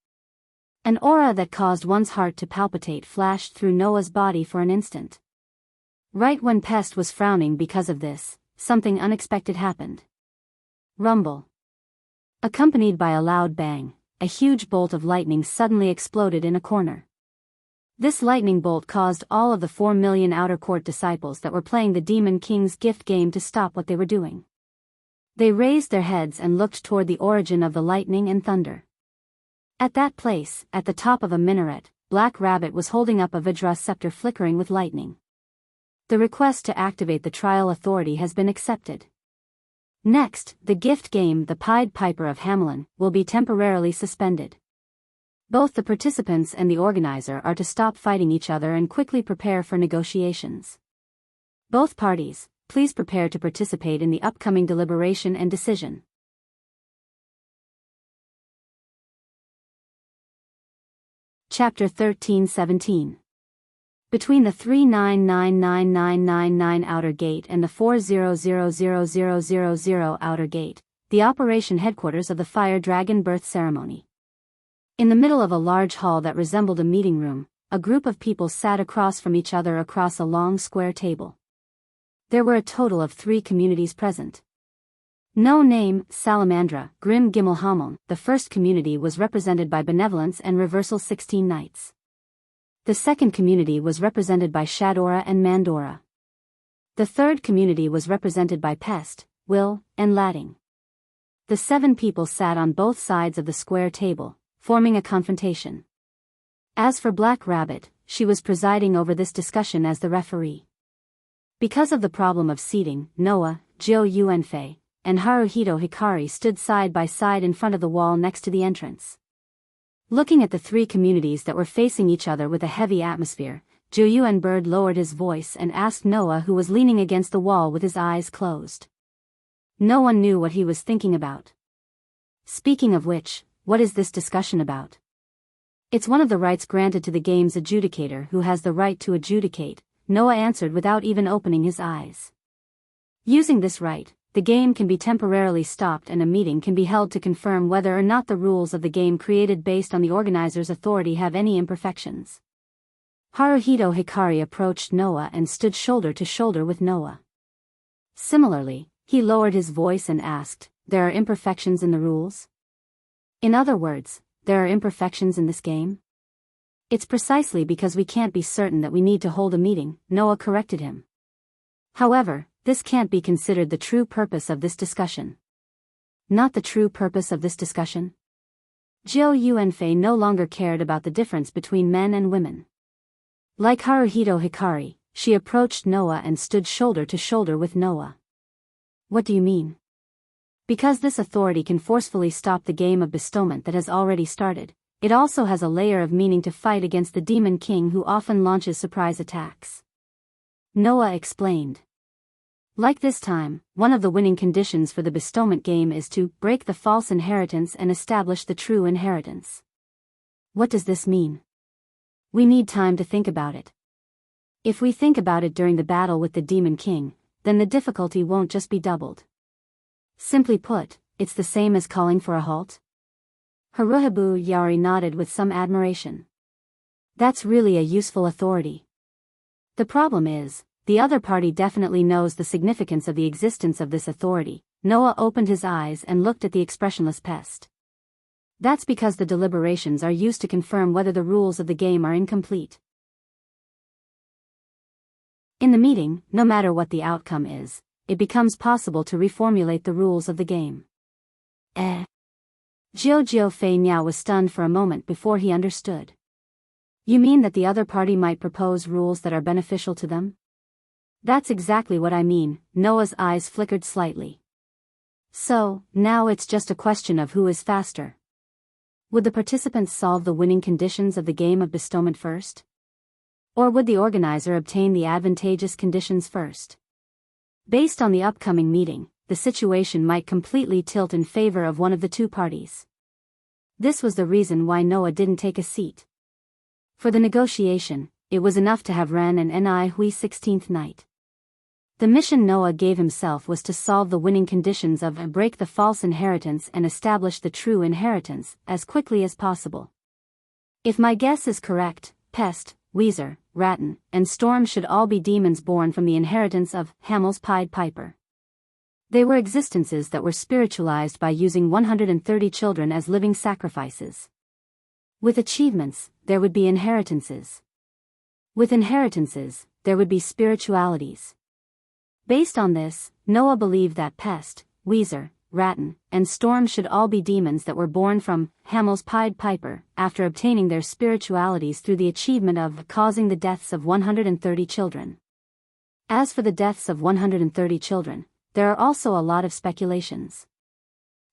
An aura that caused one's heart to palpitate flashed through Noah's body for an instant. Right when Pest was frowning because of this, something unexpected happened. Rumble. Accompanied by a loud bang, a huge bolt of lightning suddenly exploded in a corner. This lightning bolt caused all of the 4 million outer court disciples that were playing the Demon King's gift game to stop what they were doing. They raised their heads and looked toward the origin of the lightning and thunder. At that place, at the top of a minaret, Black Rabbit was holding up a Vajra scepter flickering with lightning. The request to activate the trial authority has been accepted. Next, the gift game, the Pied Piper of Hameln, will be temporarily suspended. Both the participants and the organizer are to stop fighting each other and quickly prepare for negotiations. Both parties, please prepare to participate in the upcoming deliberation and decision. Chapter 13-17. Between the 399999 outer gate and the 40000000 outer gate, the operation headquarters of the Fire Dragon birth ceremony. In the middle of a large hall that resembled a meeting room, a group of people sat across from each other across a long square table. There were a total of 3 communities present. No name, Salamandra, Grim Gimel Hameln. The first community was represented by Benevolence and Reversal 16 Knights. The second community was represented by Shadora and Mandora. The third community was represented by Pest, Will, and Ladding. The 7 people sat on both sides of the square table, forming a confrontation. As for Black Rabbit, she was presiding over this discussion as the referee. Because of the problem of seating, Noah, Jiu Yuanfei, and Haruhito Hikari stood side by side in front of the wall next to the entrance. Looking at the 3 communities that were facing each other with a heavy atmosphere, Jiu Yuanbird lowered his voice and asked Noah, who was leaning against the wall with his eyes closed. No one knew what he was thinking about. Speaking of which, what is this discussion about? It's one of the rights granted to the game's adjudicator who has the right to adjudicate, Noah answered without even opening his eyes. Using this right, the game can be temporarily stopped and a meeting can be held to confirm whether or not the rules of the game created based on the organizer's authority have any imperfections. Haruhito Hikari approached Noah and stood shoulder to shoulder with Noah. Similarly, he lowered his voice and asked, "There are imperfections in the rules? In other words, there are imperfections in this game?" "It's precisely because we can't be certain that we need to hold a meeting," Noah corrected him. "However, this can't be considered the true purpose of this discussion." "Not the true purpose of this discussion?" Jiu Yuanfei no longer cared about the difference between men and women. Like Haruhito Hikari, she approached Noah and stood shoulder to shoulder with Noah. What do you mean? Because this authority can forcefully stop the game of bestowment that has already started, it also has a layer of meaning to fight against the Demon King who often launches surprise attacks. Noah explained. Like this time, one of the winning conditions for the bestowment game is to break the false inheritance and establish the true inheritance. What does this mean? We need time to think about it. If we think about it during the battle with the Demon King, then the difficulty won't just be doubled. Simply put, it's the same as calling for a halt. Haruhibu Yari nodded with some admiration. That's really a useful authority. The problem is, the other party definitely knows the significance of the existence of this authority. Noah opened his eyes and looked at the expressionless pest. That's because the deliberations are used to confirm whether the rules of the game are incomplete. In the meeting, no matter what the outcome is, it becomes possible to reformulate the rules of the game. Jiu Fei Niao was stunned for a moment before he understood. You mean that the other party might propose rules that are beneficial to them? That's exactly what I mean. Noah's eyes flickered slightly. So, now it's just a question of who is faster. Would the participants solve the winning conditions of the game of bestowment first? Or would the organizer obtain the advantageous conditions first? Based on the upcoming meeting, the situation might completely tilt in favor of one of the two parties. This was the reason why Noah didn't take a seat. For the negotiation, it was enough to have Ren and Ni Hui 16th night. The mission Noah gave himself was to solve the winning conditions of break the false inheritance and establish the true inheritance as quickly as possible. If my guess is correct, Pest, Weezer, Rattan, and Storm should all be demons born from the inheritance of Hamel's Pied Piper. They were existences that were spiritualized by using 130 children as living sacrifices. With achievements, there would be inheritances. With inheritances, there would be spiritualities. Based on this, Noah believed that Pest, Weezer, Rattan, and Storm should all be demons that were born from Hamel's Pied Piper after obtaining their spiritualities through the achievement of causing the deaths of 130 children. As for the deaths of 130 children, there are also a lot of speculations.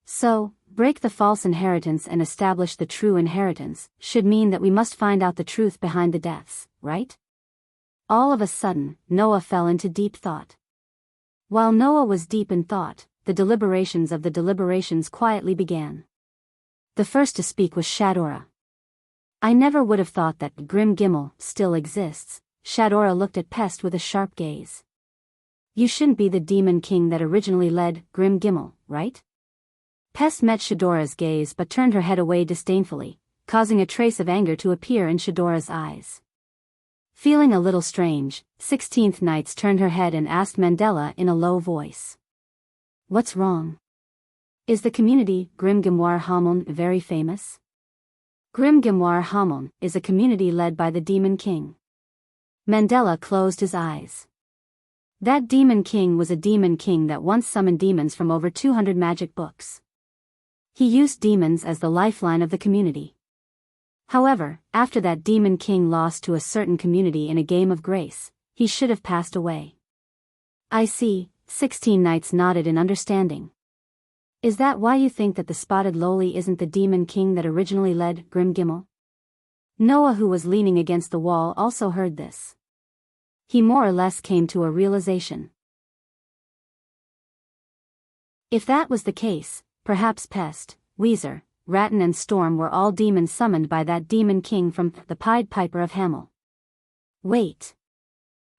So, break the false inheritance and establish the true inheritance should mean that we must find out the truth behind the deaths, right? All of a sudden, Noah fell into deep thought. While Noah was deep in thought, the deliberations of the deliberations quietly began. The first to speak was Shadora. I never would have thought that Grim Gimmel still exists. Shadora looked at Pest with a sharp gaze. You shouldn't be the Demon King that originally led Grim Gimmel, right? Pest met Shadora's gaze but turned her head away disdainfully, causing a trace of anger to appear in Shadora's eyes. Feeling a little strange, 16th Nights turned her head and asked Mandela in a low voice. What's wrong? Is the community Grim Grimoire Hamon very famous? Grim Grimoire Hamon is a community led by the Demon King. Mandela closed his eyes. That Demon King was a Demon King that once summoned demons from over 200 magic books. He used demons as the lifeline of the community. However, after that Demon King lost to a certain community in a game of grace, he should have passed away. I see, 16 Nights nodded in understanding. Is that why you think that the spotted loli isn't the Demon King that originally led Grim Gimmel? Noah, who was leaning against the wall, also heard this. He more or less came to a realization. If that was the case, perhaps Pest, Weezer, Rattan and Storm were all demons summoned by that Demon King from the Pied Piper of Hamel. Wait.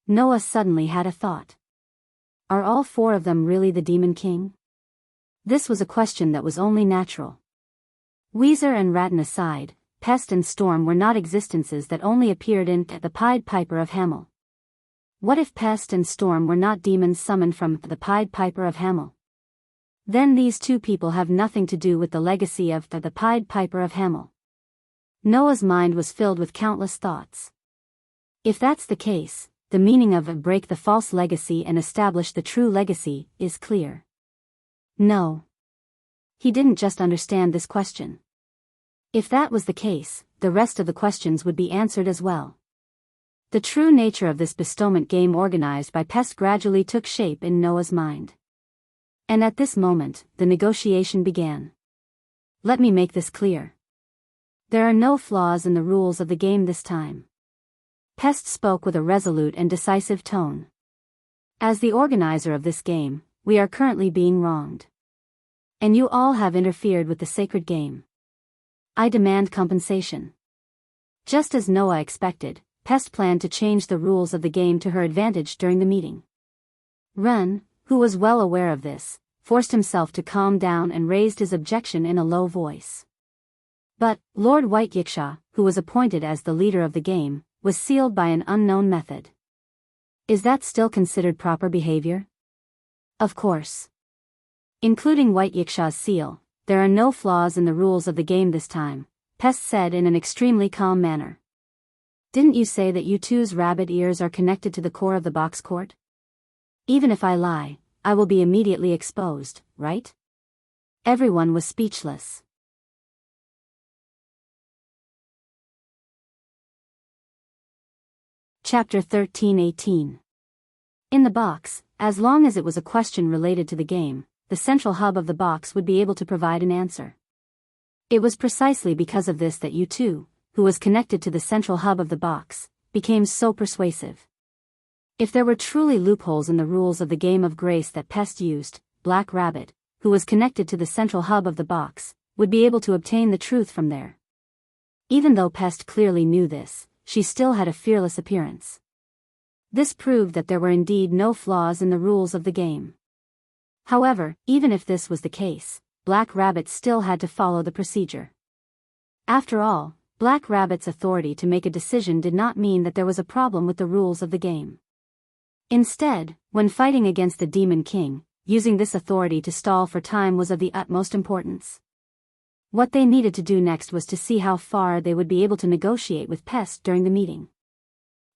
Noah suddenly had a thought. Are all four of them really the Demon King? This was a question that was only natural. Weezer and Rattan aside, Pest and Storm were not existences that only appeared in the Pied Piper of Hamel. What if Pest and Storm were not demons summoned from the Pied Piper of Hamel? Then these two people have nothing to do with the legacy of the Pied Piper of Hamel. Noah's mind was filled with countless thoughts. If that's the case, the meaning of break the false legacy and establish the true legacy is clear. No. He didn't just understand this question. If that was the case, the rest of the questions would be answered as well. The true nature of this bestowment game organized by Pest gradually took shape in Noah's mind. And at this moment, the negotiation began. Let me make this clear. There are no flaws in the rules of the game this time. Pest spoke with a resolute and decisive tone. As the organizer of this game, we are currently being wronged. And you all have interfered with the sacred game. I demand compensation. Just as Noah expected, Pest planned to change the rules of the game to her advantage during the meeting. Ren, who was well aware of this, forced himself to calm down and raised his objection in a low voice. But, Lord White Yiksha, who was appointed as the leader of the game, was sealed by an unknown method. Is that still considered proper behavior? Of course. Including White Yiksha's seal, there are no flaws in the rules of the game this time, Pest said in an extremely calm manner. Didn't you say that you two's rabbit ears are connected to the core of the box court? Even if I lie, I will be immediately exposed, right? Everyone was speechless. Chapter 13:18. In the box, as long as it was a question related to the game, the central hub of the box would be able to provide an answer. It was precisely because of this that U2, who was connected to the central hub of the box, became so persuasive. If there were truly loopholes in the rules of the game of grace that Pest used, Black Rabbit, who was connected to the central hub of the box, would be able to obtain the truth from there. Even though Pest clearly knew this, she still had a fearless appearance. This proved that there were indeed no flaws in the rules of the game. However, even if this was the case, Black Rabbit still had to follow the procedure. After all, Black Rabbit's authority to make a decision did not mean that there was a problem with the rules of the game. Instead, when fighting against the Demon King, using this authority to stall for time was of the utmost importance. What they needed to do next was to see how far they would be able to negotiate with Pest during the meeting.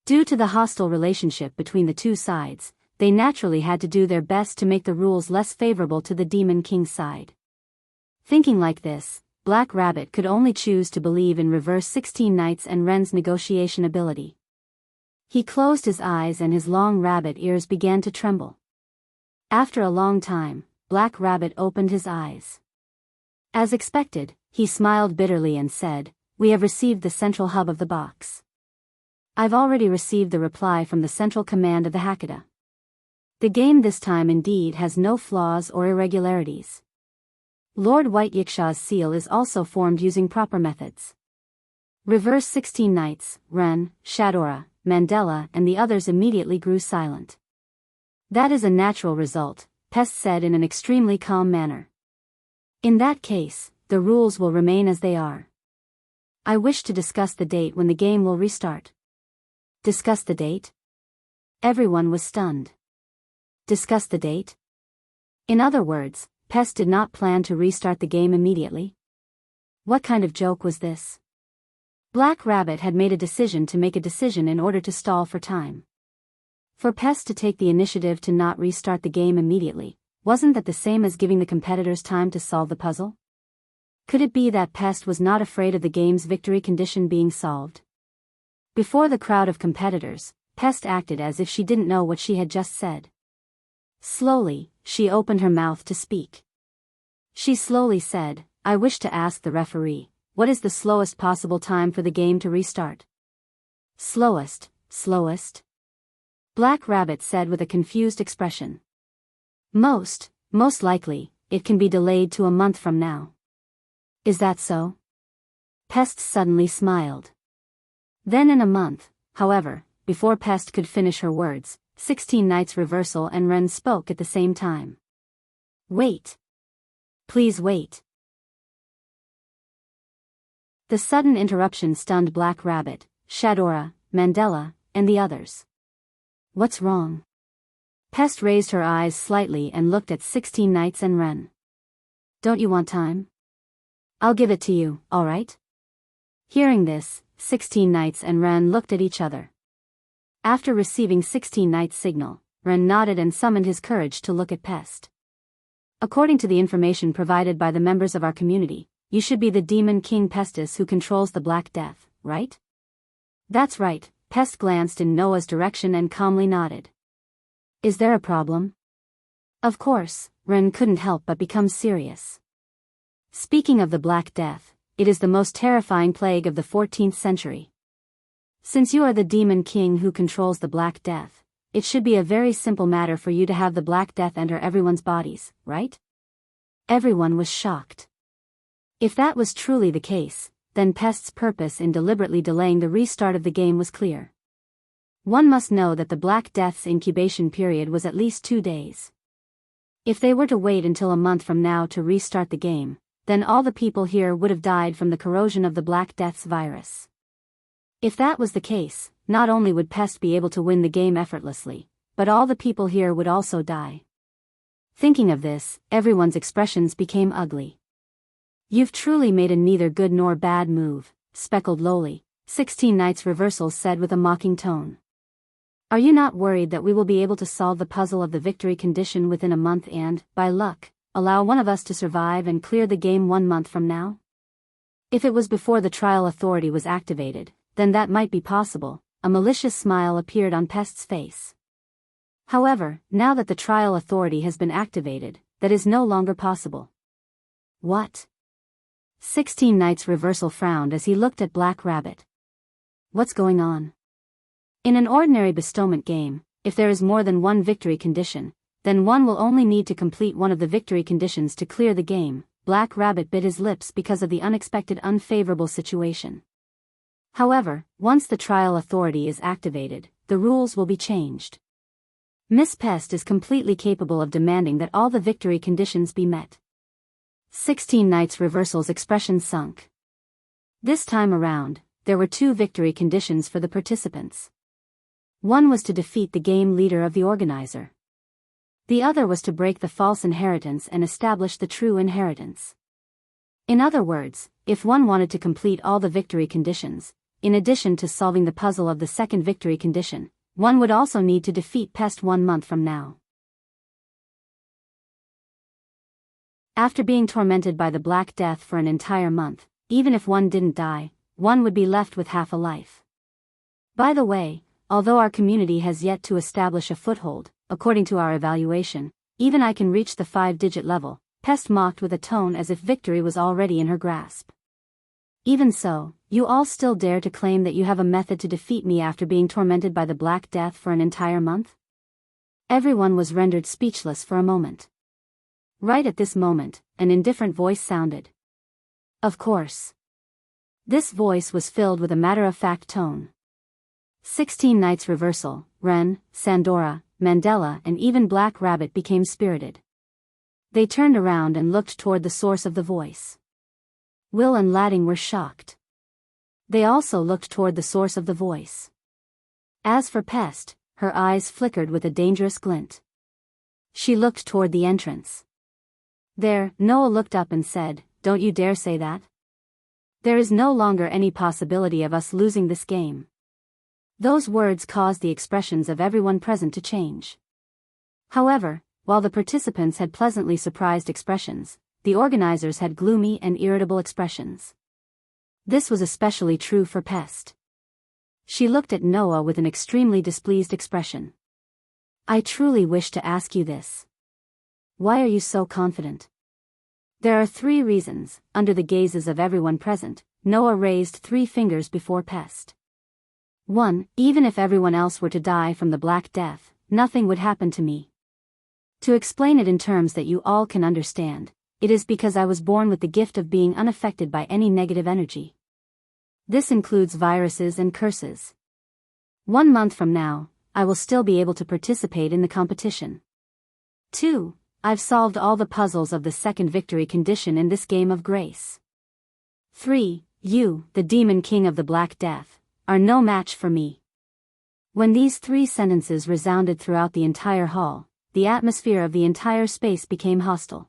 Due to the hostile relationship between the two sides, they naturally had to do their best to make the rules less favorable to the Demon King's side. Thinking like this, Black Rabbit could only choose to believe in Reverse 16 Knights and Ren's negotiation ability. He closed his eyes and his long rabbit ears began to tremble. After a long time, Black Rabbit opened his eyes. As expected, he smiled bitterly and said, "We have received the central hub of the box. I've already received the reply from the central command of the Hakata. The game this time indeed has no flaws or irregularities. Lord White Yiksha's seal is also formed using proper methods." Reverse 16 Knights, Ren, Shadora, Mandela and the others immediately grew silent. "That is a natural result," Pest said in an extremely calm manner. "In that case, the rules will remain as they are. I wish to discuss the date when the game will restart." Discuss the date? Everyone was stunned. Discuss the date? In other words, Pest did not plan to restart the game immediately? What kind of joke was this? Black Rabbit had made a decision to make a decision in order to stall for time. For Pest to take the initiative to not restart the game immediately, wasn't that the same as giving the competitors time to solve the puzzle? Could it be that Pest was not afraid of the game's victory condition being solved? Before the crowd of competitors, Pest acted as if she didn't know what she had just said. Slowly, she opened her mouth to speak. She slowly said, "I wish to ask the referee, what is the slowest possible time for the game to restart?" Slowest? Black Rabbit said with a confused expression. Most likely, it can be delayed to a month from now." "Is that so?" Pest suddenly smiled. Then in a month, however, before Pest could finish her words, 16 Knights Reversal and Ren spoke at the same time. "Wait. Please wait." The sudden interruption stunned Black Rabbit, Shadora, Mandela, and the others. "What's wrong?" Pest raised her eyes slightly and looked at 16 Knights and Ren. "Don't you want time? I'll give it to you, all right?" Hearing this, 16 Knights and Ren looked at each other. After receiving 16 Knights' signal, Ren nodded and summoned his courage to look at Pest. "According to the information provided by the members of our community, you should be the Demon King Pestis who controls the Black Death, right? That's right, Pest glanced in Noah's direction and calmly nodded. Is there a problem? Of course, Ren couldn't help but become serious. Speaking of the Black Death, it is the most terrifying plague of the 14th century. Since you are the Demon King who controls the Black Death, it should be a very simple matter for you to have the Black Death enter everyone's bodies, right? Everyone was shocked. If that was truly the case, then Pest's purpose in deliberately delaying the restart of the game was clear. One must know that the Black Death's incubation period was at least 2 days. If they were to wait until a month from now to restart the game, then all the people here would have died from the corrosion of the Black Death's virus. If that was the case, not only would Pest be able to win the game effortlessly, but all the people here would also die. Thinking of this, everyone's expressions became ugly. You've truly made a neither good nor bad move, Speckled Lowly, 16 Knights Reversal said with a mocking tone. Are you not worried that we will be able to solve the puzzle of the victory condition within a month and, by luck, allow one of us to survive and clear the game 1 month from now? If it was before the trial authority was activated, then that might be possible. A malicious smile appeared on Pest's face. However, now that the trial authority has been activated, that is no longer possible. What? 16 Knights Reversal frowned as he looked at Black Rabbit. What's going on? In an ordinary bestowment game, if there is more than one victory condition, then one will only need to complete one of the victory conditions to clear the game. Black Rabbit bit his lips because of the unexpected unfavorable situation. However, once the trial authority is activated, the rules will be changed. Miss Pest is completely capable of demanding that all the victory conditions be met. 16 Knights Reversal's expression sunk. This time around, there were 2 victory conditions for the participants. One was to defeat the game leader of the organizer. The other was to break the false inheritance and establish the true inheritance. In other words, if one wanted to complete all the victory conditions, in addition to solving the puzzle of the second victory condition, one would also need to defeat Pest 1 month from now. After being tormented by the Black Death for an entire month, even if one didn't die, one would be left with half a life. By the way, although our community has yet to establish a foothold, according to our evaluation, even I can reach the 5-digit level, Pest mocked with a tone as if victory was already in her grasp. Even so, you all still dare to claim that you have a method to defeat me after being tormented by the Black Death for an entire month? Everyone was rendered speechless for a moment. Right at this moment, an indifferent voice sounded. Of course. This voice was filled with a matter-of-fact tone. 16 Knights Reversal, Ren, Sandora, Mandela and even Black Rabbit became spirited. They turned around and looked toward the source of the voice. Will and Ladding were shocked. They also looked toward the source of the voice. As for Pest, her eyes flickered with a dangerous glint. She looked toward the entrance. There, Noah looked up and said, "Don't you dare say that. There is no longer any possibility of us losing this game." Those words caused the expressions of everyone present to change. However, while the participants had pleasantly surprised expressions, the organizers had gloomy and irritable expressions. This was especially true for Pest. She looked at Noah with an extremely displeased expression. "I truly wish to ask you this. Why are you so confident?" "There are 3 reasons." Under the gazes of everyone present, Noah raised 3 fingers before Pest. 1. Even if everyone else were to die from the Black Death, nothing would happen to me. To explain it in terms that you all can understand, it is because I was born with the gift of being unaffected by any negative energy. This includes viruses and curses. 1 month from now, I will still be able to participate in the competition. 2. I've solved all the puzzles of the second victory condition in this game of grace. 3. You, the Demon King of the Black Death, are no match for me. When these 3 sentences resounded throughout the entire hall, the atmosphere of the entire space became hostile.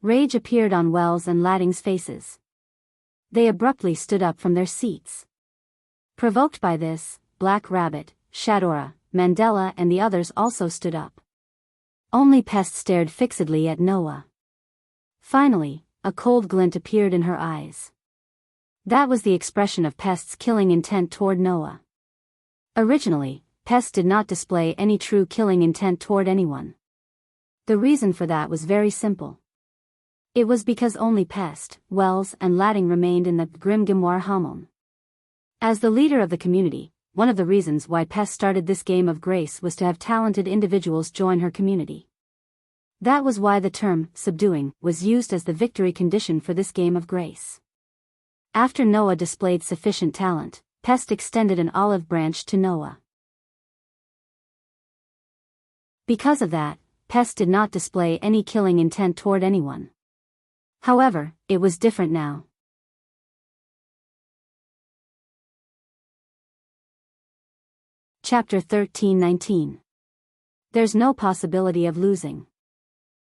Rage appeared on Wells and Ladding's faces. They abruptly stood up from their seats. Provoked by this, Black Rabbit, Shadora, Mandela and the others also stood up. Only Pest stared fixedly at Noah. Finally, a cold glint appeared in her eyes. That was the expression of Pest's killing intent toward Noah. Originally, Pest did not display any true killing intent toward anyone. The reason for that was very simple. It was because only Pest, Wells and Ladding remained in the Grim Grimoire Hamon. As the leader of the community, one of the reasons why Pest started this game of grace was to have talented individuals join her community. That was why the term, subduing, was used as the victory condition for this game of grace. After Noah displayed sufficient talent, Pest extended an olive branch to Noah. Because of that, Pest did not display any killing intent toward anyone. However, it was different now. Chapter 13:19. There's no possibility of losing.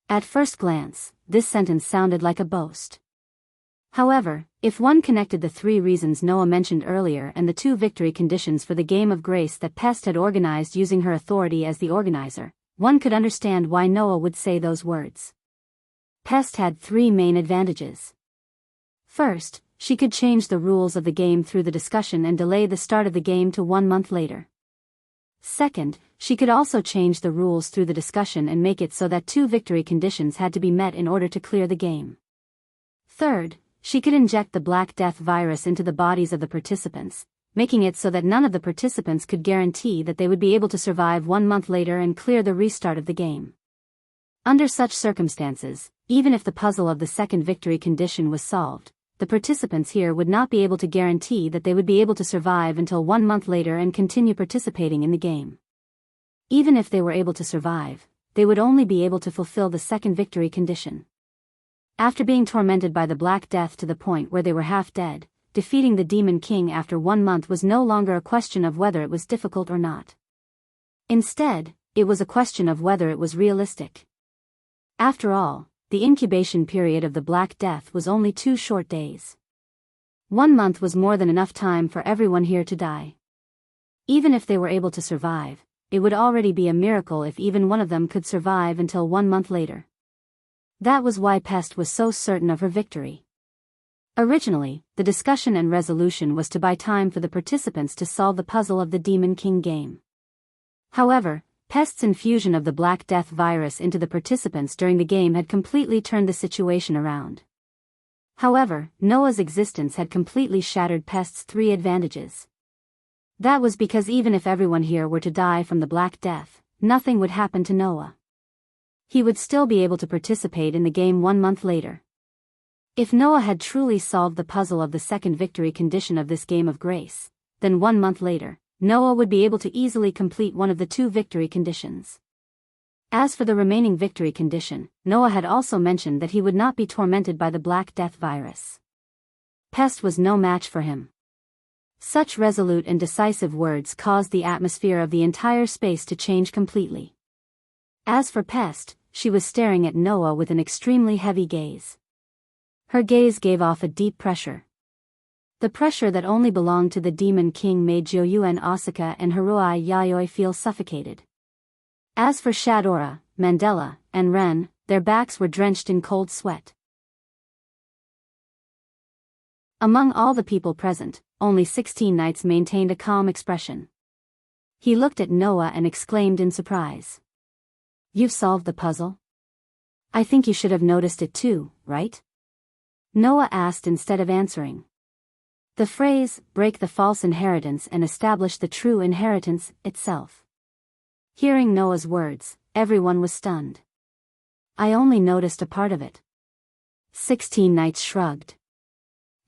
At first glance, this sentence sounded like a boast. However, if one connected the three reasons Noah mentioned earlier and the two victory conditions for the game of grace that Pest had organized using her authority as the organizer, one could understand why Noah would say those words. Pest had three main advantages. First, she could change the rules of the game through the discussion and delay the start of the game to 1 month later. Second, she could also change the rules through the discussion and make it so that two victory conditions had to be met in order to clear the game. Third, she could inject the Black Death virus into the bodies of the participants, making it so that none of the participants could guarantee that they would be able to survive 1 month later and clear the restart of the game. Under such circumstances, even if the puzzle of the second victory condition was solved, the participants here would not be able to guarantee that they would be able to survive until 1 month later and continue participating in the game. Even if they were able to survive, they would only be able to fulfill the second victory condition. After being tormented by the Black Death to the point where they were half dead, defeating the Demon King after 1 month was no longer a question of whether it was difficult or not. Instead, it was a question of whether it was realistic. After all, the incubation period of the Black Death was only 2 short days. 1 month was more than enough time for everyone here to die. Even if they were able to survive, it would already be a miracle if even one of them could survive until 1 month later. That was why Pest was so certain of her victory. Originally, the discussion and resolution was to buy time for the participants to solve the puzzle of the Demon King game. However, Pest's infusion of the Black Death virus into the participants during the game had completely turned the situation around. However, Noah's existence had completely shattered Pest's 3 advantages. That was because even if everyone here were to die from the Black Death, nothing would happen to Noah. He would still be able to participate in the game 1 month later. If Noah had truly solved the puzzle of the second victory condition of this game of grace, then 1 month later, Noah would be able to easily complete one of the 2 victory conditions. As for the remaining victory condition, Noah had also mentioned that he would not be tormented by the Black Death virus. Pest was no match for him. Such resolute and decisive words caused the atmosphere of the entire space to change completely. As for Pest, she was staring at Noah with an extremely heavy gaze. Her gaze gave off a deep pressure. The pressure that only belonged to the Demon King made Joyuen Osaka and Haruai Yayoi feel suffocated. As for Shadora, Mandela, and Ren, their backs were drenched in cold sweat. Among all the people present, only 16 knights maintained a calm expression. He looked at Noah and exclaimed in surprise. "You've solved the puzzle? I think you should have noticed it too, right?" Noah asked instead of answering. The phrase, break the false inheritance and establish the true inheritance, itself. Hearing Noah's words, everyone was stunned. "I only noticed a part of it." 16 knights shrugged.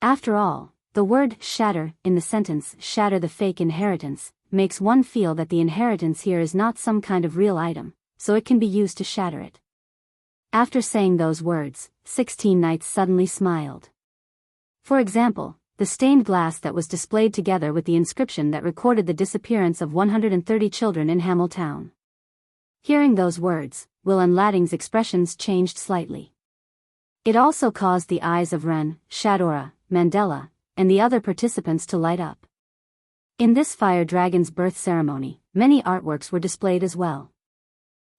After all, the word shatter in the sentence shatter the fake inheritance makes one feel that the inheritance here is not some kind of real item, so it can be used to shatter it. After saying those words, 16 knights suddenly smiled. For example, the stained glass that was displayed together with the inscription that recorded the disappearance of 130 children in Hamel Town. Hearing those words, Will and Ladding's expressions changed slightly. It also caused the eyes of Ren, Shadora, Mandela, and the other participants to light up. In this fire dragon's birth ceremony, many artworks were displayed as well.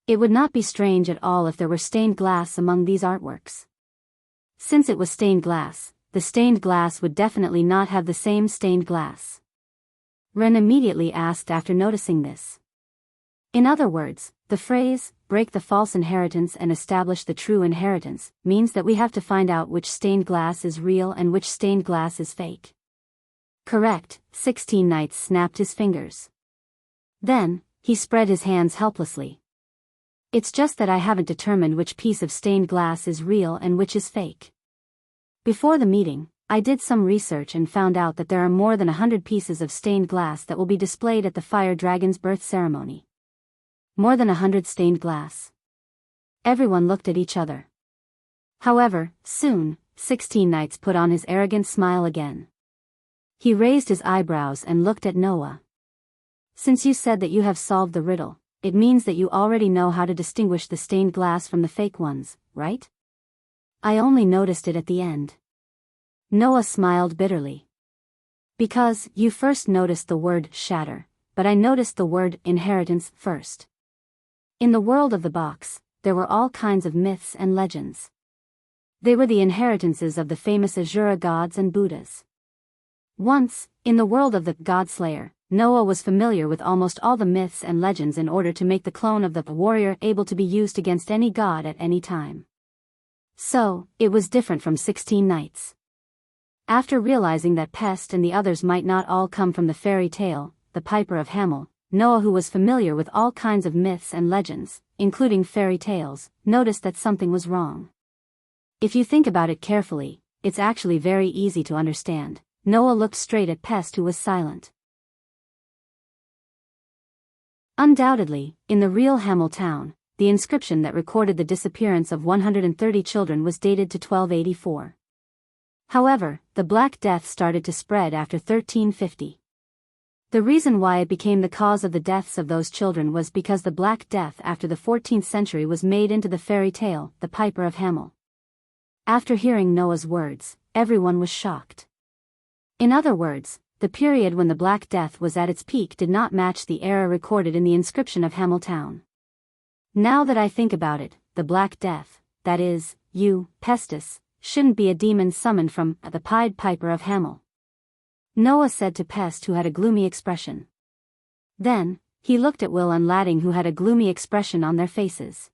It would not be strange at all if there were stained glass among these artworks. Since it was stained glass, the stained glass would definitely not have the same stained glass. Ren immediately asked after noticing this. In other words, the phrase, break the false inheritance and establish the true inheritance, means that we have to find out which stained glass is real and which stained glass is fake. Correct, 16 Knights snapped his fingers. Then, he spread his hands helplessly. It's just that I haven't determined which piece of stained glass is real and which is fake. Before the meeting, I did some research and found out that there are more than 100 pieces of stained glass that will be displayed at the Fire Dragon's birth ceremony. More than 100 stained glass. Everyone looked at each other. However, soon, 16 Knights put on his arrogant smile again. He raised his eyebrows and looked at Noah. Since you said that you have solved the riddle, it means that you already know how to distinguish the stained glass from the fake ones, right? I only noticed it at the end. Noah smiled bitterly. Because you first noticed the word shatter, but I noticed the word inheritance first. In the world of the box, there were all kinds of myths and legends. They were the inheritances of the famous Asura gods and Buddhas. Once, in the world of the God Slayer, Noah was familiar with almost all the myths and legends in order to make the clone of the warrior able to be used against any god at any time. So, it was different from 16 Knights. After realizing that Pest and the others might not all come from the fairy tale, the Piper of Hamel, Noah, who was familiar with all kinds of myths and legends, including fairy tales, noticed that something was wrong. If you think about it carefully, it's actually very easy to understand. Noah looked straight at Pest, who was silent. Undoubtedly, in the real Hamel town, the inscription that recorded the disappearance of 130 children was dated to 1284. However, the Black Death started to spread after 1350. The reason why it became the cause of the deaths of those children was because the Black Death after the 14th century was made into the fairy tale, the Piper of Hamel. After hearing Noah's words, everyone was shocked. In other words, the period when the Black Death was at its peak did not match the era recorded in the inscription of Hamel Town. Now that I think about it, the Black Death, that is, you, Pestis, shouldn't be a demon summoned from the Pied Piper of Hamel. Noah said to Pest, who had a gloomy expression. Then, he looked at Will and Ladding, who had a gloomy expression on their faces.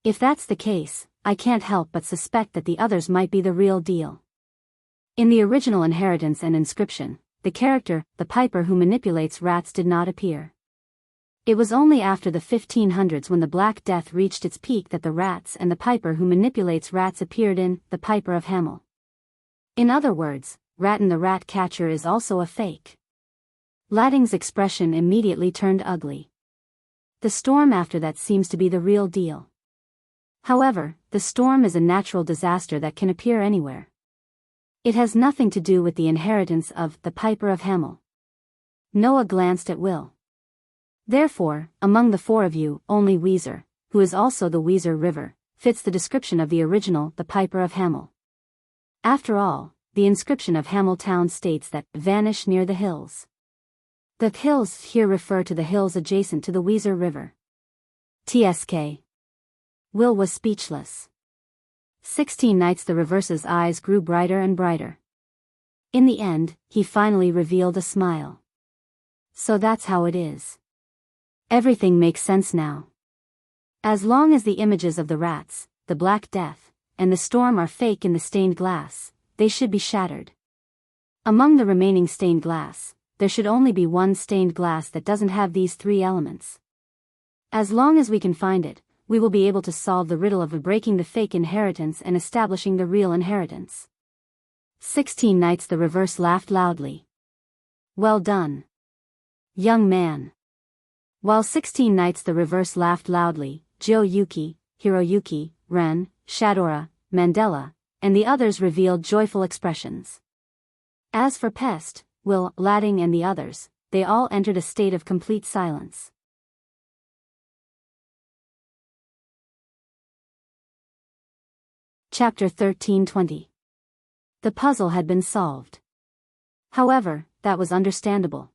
If that's the case, I can't help but suspect that the others might be the real deal. In the original inheritance and inscription, the character, the Piper who manipulates rats, did not appear. It was only after the 1500s, when the Black Death reached its peak, that the rats and the Piper who manipulates rats appeared in the Piper of Hamel. In other words, Ratton the Rat Catcher is also a fake. Ladding's expression immediately turned ugly. The storm after that seems to be the real deal. However, the storm is a natural disaster that can appear anywhere. It has nothing to do with the inheritance of the Piper of Hamel. Noah glanced at Will. Therefore, among the four of you, only Weezer, who is also the Weezer River, fits the description of the original, the Piper of Hamel. After all, the inscription of Hamel Town states that, vanish near the hills. The hills here refer to the hills adjacent to the Weezer River. TSK. Will was speechless. 16 Knights the Reverse's eyes grew brighter and brighter. In the end, he finally revealed a smile. So that's how it is. Everything makes sense now. As long as the images of the rats, the Black Death, and the storm are fake in the stained glass, they should be shattered. Among the remaining stained glass, there should only be one stained glass that doesn't have these three elements. As long as we can find it, we will be able to solve the riddle of breaking the fake inheritance and establishing the real inheritance. 16 Knights the Reverse laughed loudly. Well done, young man. While 16 Knights the Reverse laughed loudly, Jio-yuki, Hiroyuki, Ren, Shadora, Mandela, and the others revealed joyful expressions. As for Pest, Will, Ladding and the others, they all entered a state of complete silence. Chapter 1320. The puzzle had been solved. However, that was understandable.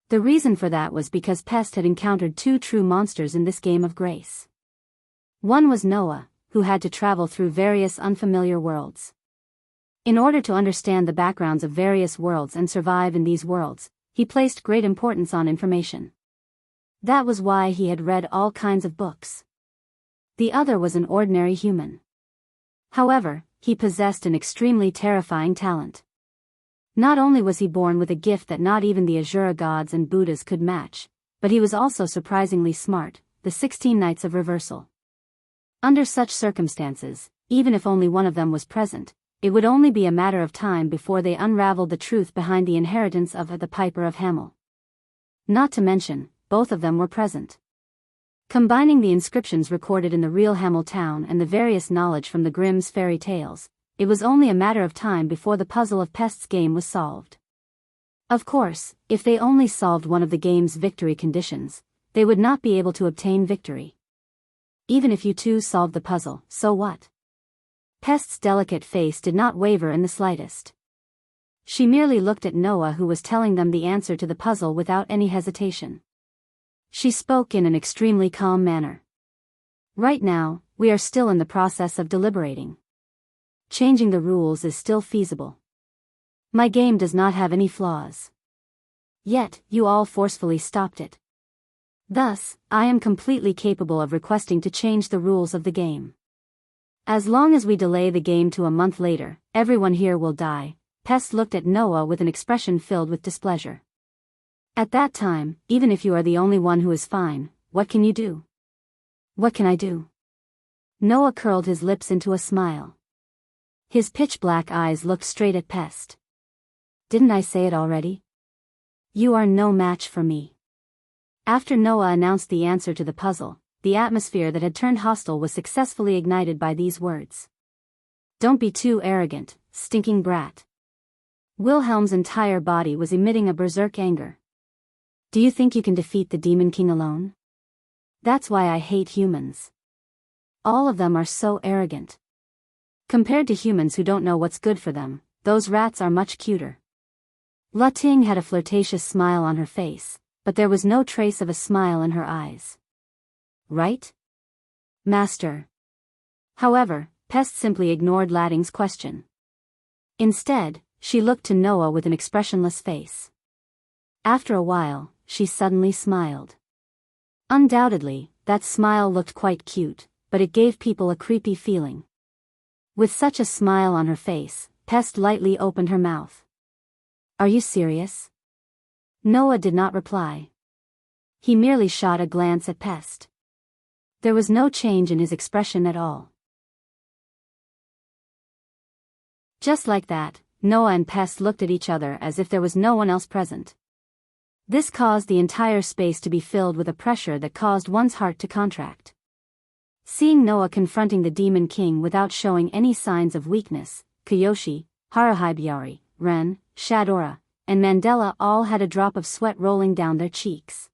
The reason for that was because Pest had encountered two true monsters in this game of grace. One was Noah, who had to travel through various unfamiliar worlds. In order to understand the backgrounds of various worlds and survive in these worlds, he placed great importance on information. That was why he had read all kinds of books. The other was an ordinary human. However, he possessed an extremely terrifying talent. Not only was he born with a gift that not even the Asura gods and Buddhas could match, but he was also surprisingly smart, the 16 Knights of Reversal. Under such circumstances, even if only one of them was present, it would only be a matter of time before they unraveled the truth behind the inheritance of the Piper of Hamel. Not to mention, both of them were present. Combining the inscriptions recorded in the real Hamel town and the various knowledge from the Grimm's fairy tales, it was only a matter of time before the puzzle of Pest's game was solved. Of course, if they only solved one of the game's victory conditions, they would not be able to obtain victory. Even if you two solved the puzzle, so what? Pest's delicate face did not waver in the slightest. She merely looked at Noah, who was telling them the answer to the puzzle without any hesitation. She spoke in an extremely calm manner. Right now, we are still in the process of deliberating. Changing the rules is still feasible. My game does not have any flaws. Yet, you all forcefully stopped it. Thus, I am completely capable of requesting to change the rules of the game. As long as we delay the game to a month later, everyone here will die. Pest looked at Noah with an expression filled with displeasure. At that time, even if you are the only one who is fine, what can you do? What can I do? Noah curled his lips into a smile. His pitch-black eyes looked straight at Pest. Didn't I say it already? You are no match for me. After Noah announced the answer to the puzzle, the atmosphere that had turned hostile was successfully ignited by these words. Don't be too arrogant, stinking brat. Wilhelm's entire body was emitting a berserk anger. Do you think you can defeat the Demon King alone? That's why I hate humans. All of them are so arrogant. Compared to humans who don't know what's good for them, those rats are much cuter. La Ting had a flirtatious smile on her face, but there was no trace of a smile in her eyes. Right? Master. However, Pest simply ignored Latting's question. Instead, she looked to Noah with an expressionless face. After a while, she suddenly smiled. Undoubtedly, that smile looked quite cute, but it gave people a creepy feeling. With such a smile on her face, Pest lightly opened her mouth. Are you serious? Noah did not reply. He merely shot a glance at Pest. There was no change in his expression at all. Just like that, Noah and Pest looked at each other as if there was no one else present. This caused the entire space to be filled with a pressure that caused one's heart to contract. Seeing Noah confronting the Demon King without showing any signs of weakness, Kiyoshi, Haruhibiari, Ren, Shadora, and Mandela all had a drop of sweat rolling down their cheeks.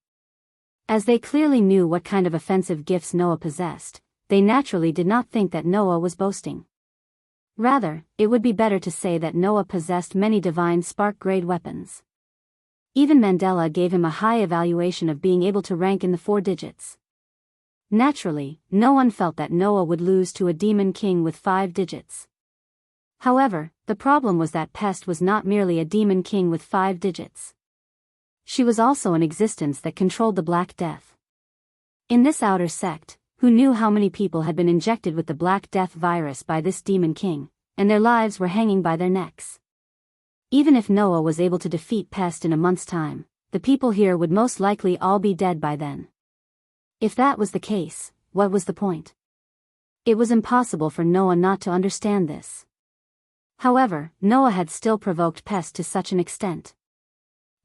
As they clearly knew what kind of offensive gifts Noah possessed, they naturally did not think that Noah was boasting. Rather, it would be better to say that Noah possessed many divine spark-grade weapons. Even Mandela gave him a high evaluation of being able to rank in the 4 digits. Naturally, no one felt that Noah would lose to a Demon King with 5 digits. However, the problem was that Pest was not merely a Demon King with 5 digits. She was also an existence that controlled the Black Death. In this outer sect, who knew how many people had been injected with the Black Death virus by this Demon King, and their lives were hanging by their necks. Even if Noah was able to defeat Pest in a month's time, the people here would most likely all be dead by then. If that was the case, what was the point? It was impossible for Noah not to understand this. However, Noah had still provoked Pest to such an extent.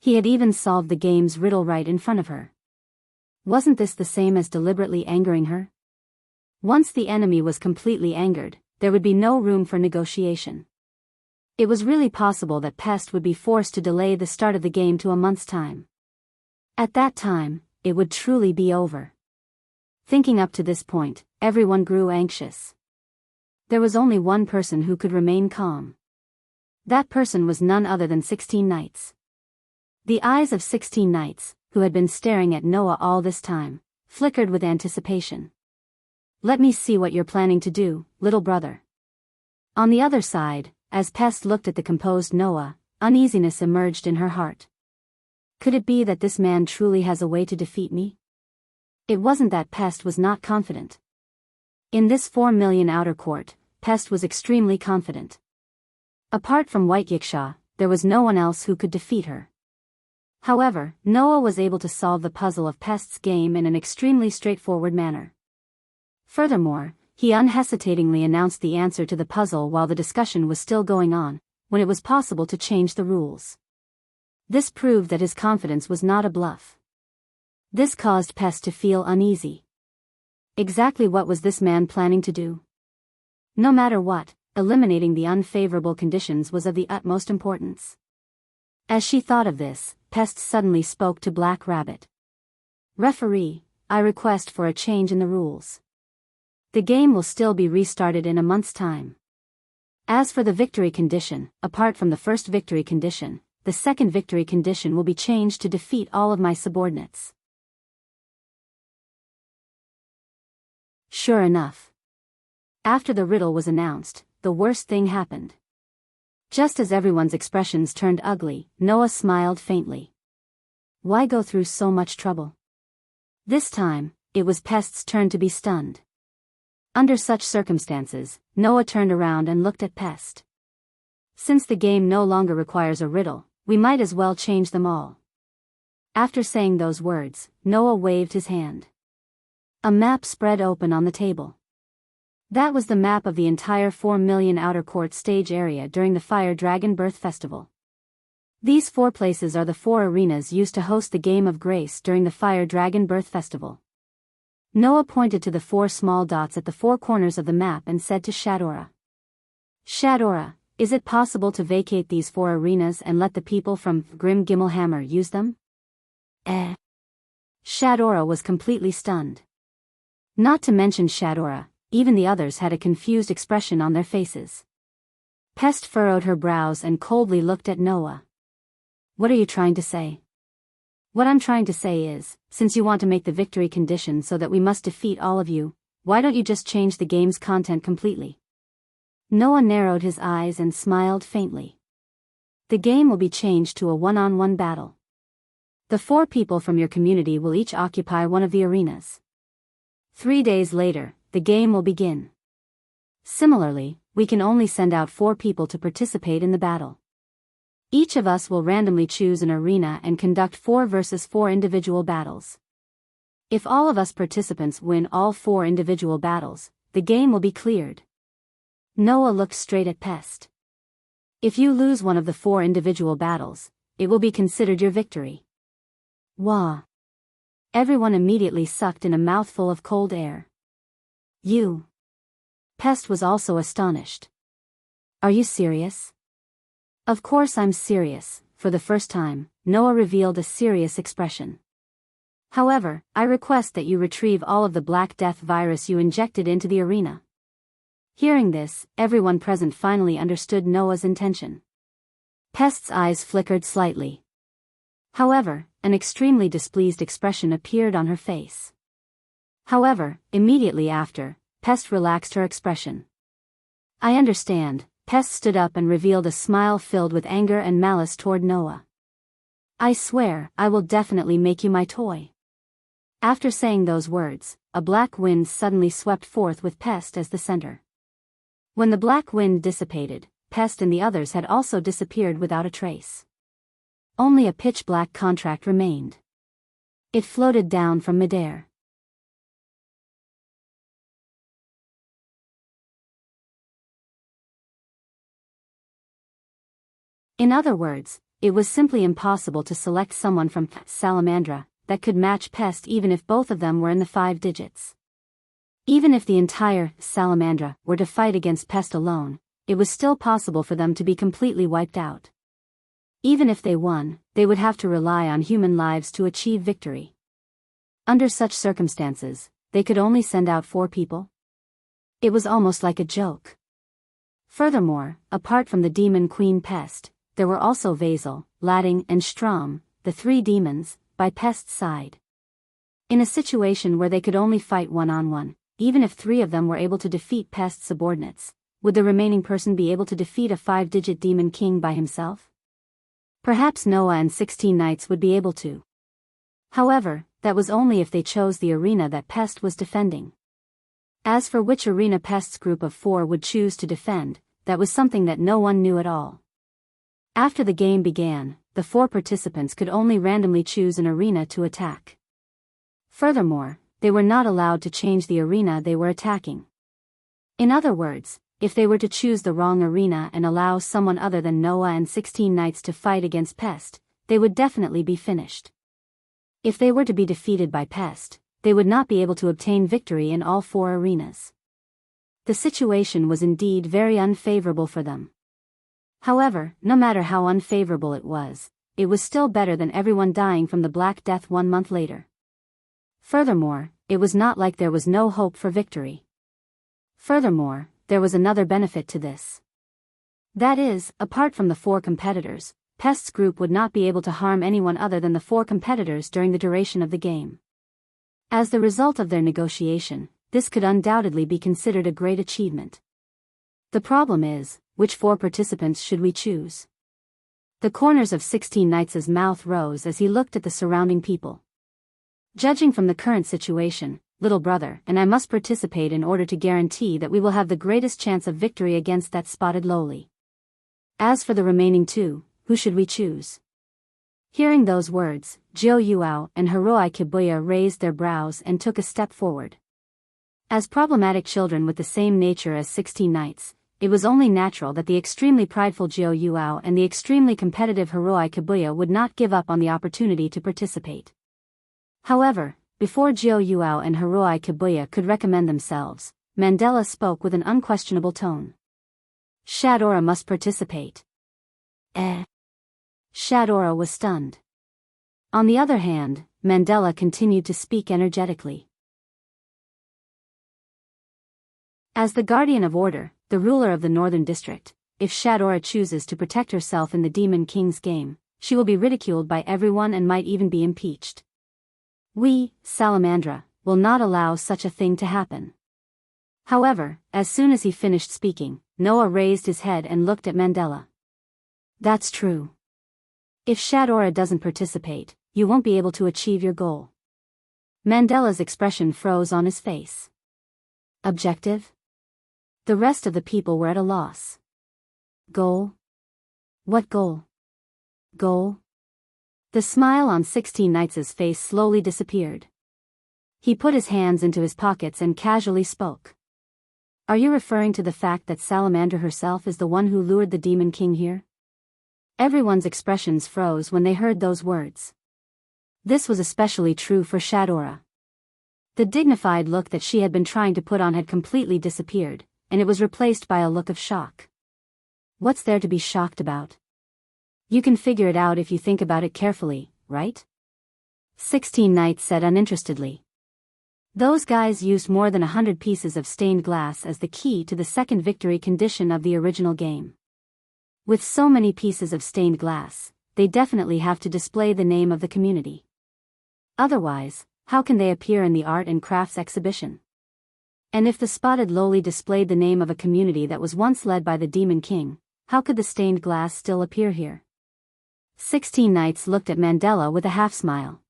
He had even solved the game's riddle right in front of her. Wasn't this the same as deliberately angering her? Once the enemy was completely angered, there would be no room for negotiation. It was really possible that Pest would be forced to delay the start of the game to a month's time. At that time, it would truly be over. Thinking up to this point, everyone grew anxious. There was only one person who could remain calm. That person was none other than 16 Knights. The eyes of 16 Knights, who had been staring at Noah all this time, flickered with anticipation. Let me see what you're planning to do, little brother. On the other side, as Pest looked at the composed Noah, uneasiness emerged in her heart. Could it be that this man truly has a way to defeat me? It wasn't that Pest was not confident. In this 4 million outer court, Pest was extremely confident. Apart from White Yiksha, there was no one else who could defeat her. However, Noah was able to solve the puzzle of Pest's game in an extremely straightforward manner. Furthermore, he unhesitatingly announced the answer to the puzzle while the discussion was still going on, when it was possible to change the rules. This proved that his confidence was not a bluff. This caused Pest to feel uneasy. Exactly what was this man planning to do? No matter what, eliminating the unfavorable conditions was of the utmost importance. As she thought of this, Pest suddenly spoke to Black Rabbit. Referee, I request for a change in the rules. The game will still be restarted in a month's time. As for the victory condition, apart from the first victory condition, the second victory condition will be changed to defeat all of my subordinates. Sure enough. After the riddle was announced, the worst thing happened. Just as everyone's expressions turned ugly, Noah smiled faintly. Why go through so much trouble? This time, it was Pest's turn to be stunned. Under such circumstances, Noah turned around and looked at Pest. Since the game no longer requires a riddle, we might as well change them all. After saying those words, Noah waved his hand. A map spread open on the table. That was the map of the entire 4 million outer court stage area during the Fire Dragon Birth Festival. These 4 places are the 4 arenas used to host the Game of Grace during the Fire Dragon Birth Festival. Noah pointed to the 4 small dots at the 4 corners of the map and said to Shadora. Shadora, is it possible to vacate these 4 arenas and let the people from Grim Gimmelhammer use them? Shadora was completely stunned. Not to mention Shadora, even the others had a confused expression on their faces. Pest furrowed her brows and coldly looked at Noah. What are you trying to say? What I'm trying to say is, since you want to make the victory condition so that we must defeat all of you, why don't you just change the game's content completely? Noah narrowed his eyes and smiled faintly. The game will be changed to a one-on-one battle. The 4 people from your community will each occupy one of the arenas. 3 days later, the game will begin. Similarly, we can only send out 4 people to participate in the battle. Each of us will randomly choose an arena and conduct 4 versus 4 individual battles. If all of us participants win all 4 individual battles, the game will be cleared. Noah looked straight at Pest. If you lose one of the 4 individual battles, it will be considered your victory. Wah! Everyone immediately sucked in a mouthful of cold air. You! Pest was also astonished. Are you serious? Of course I'm serious. For the first time, Noah revealed a serious expression. However, I request that you retrieve all of the Black Death virus you injected into the arena. Hearing this, everyone present finally understood Noah's intention. Pest's eyes flickered slightly. However, an extremely displeased expression appeared on her face. However, immediately after, Pest relaxed her expression. I understand. Pest stood up and revealed a smile filled with anger and malice toward Noah. I swear, I will definitely make you my toy. After saying those words, a black wind suddenly swept forth with Pest as the center. When the black wind dissipated, Pest and the others had also disappeared without a trace. Only a pitch-black contract remained. It floated down from midair. In other words, it was simply impossible to select someone from Salamandra that could match Pest even if both of them were in the 5 digits. Even if the entire Salamandra were to fight against Pest alone, it was still possible for them to be completely wiped out. Even if they won, they would have to rely on human lives to achieve victory. Under such circumstances, they could only send out 4 people. It was almost like a joke. Furthermore, apart from the demon queen Pest, there were also Vazel, Ladding and Strom, the 3 demons, by Pest's side. In a situation where they could only fight one-on-one, even if 3 of them were able to defeat Pest's subordinates, would the remaining person be able to defeat a 5-digit demon king by himself? Perhaps Noah and 16 knights would be able to. However, that was only if they chose the arena that Pest was defending. As for which arena Pest's group of 4 would choose to defend, that was something that no one knew at all. After the game began, the 4 participants could only randomly choose an arena to attack. Furthermore, they were not allowed to change the arena they were attacking. In other words, if they were to choose the wrong arena and allow someone other than Noah and 16 knights to fight against Pest, they would definitely be finished. If they were to be defeated by Pest, they would not be able to obtain victory in all 4 arenas. The situation was indeed very unfavorable for them. However, no matter how unfavorable it was still better than everyone dying from the Black Death 1 month later. Furthermore, it was not like there was no hope for victory. Furthermore, there was another benefit to this. That is, apart from the 4 competitors, Pest's group would not be able to harm anyone other than the 4 competitors during the duration of the game. As the result of their negotiation, this could undoubtedly be considered a great achievement. The problem is, which 4 participants should we choose? The corners of 16 Knights' mouth rose as he looked at the surrounding people. Judging from the current situation, little brother and I must participate in order to guarantee that we will have the greatest chance of victory against that spotted lowly. As for the remaining 2, who should we choose? Hearing those words, Jiu Yuao and Hiroi Kibuya raised their brows and took a step forward. As problematic children with the same nature as 16 Knights, it was only natural that the extremely prideful Jiu Yuao and the extremely competitive Hiroi Kibuya would not give up on the opportunity to participate. However, before Jiu Yuao and Hiroi Kibuya could recommend themselves, Mandela spoke with an unquestionable tone. Shadora must participate. Shadora was stunned. On the other hand, Mandela continued to speak energetically. As the guardian of order, the ruler of the Northern District, if Shadora chooses to protect herself in the Demon King's game, she will be ridiculed by everyone and might even be impeached. We, Salamandra, will not allow such a thing to happen. However, as soon as he finished speaking, Noah raised his head and looked at Mandela. That's true. If Shadora doesn't participate, you won't be able to achieve your goal. Mandela's expression froze on his face. Objective? The rest of the people were at a loss. Goal? What goal? Goal? The smile on 16 Knights' face slowly disappeared. He put his hands into his pockets and casually spoke. Are you referring to the fact that Salamander herself is the one who lured the Demon King here? Everyone's expressions froze when they heard those words. This was especially true for Shadora. The dignified look that she had been trying to put on had completely disappeared, and it was replaced by a look of shock. What's there to be shocked about? You can figure it out if you think about it carefully, right? 16 Knights said uninterestedly. Those guys used more than 100 pieces of stained glass as the key to the second victory condition of the original game. With so many pieces of stained glass, they definitely have to display the name of the community. Otherwise, how can they appear in the art and crafts exhibition? And if the spotted lowly displayed the name of a community that was once led by the Demon King, how could the stained glass still appear here? 16 Knights looked at Mandela with a half-smile.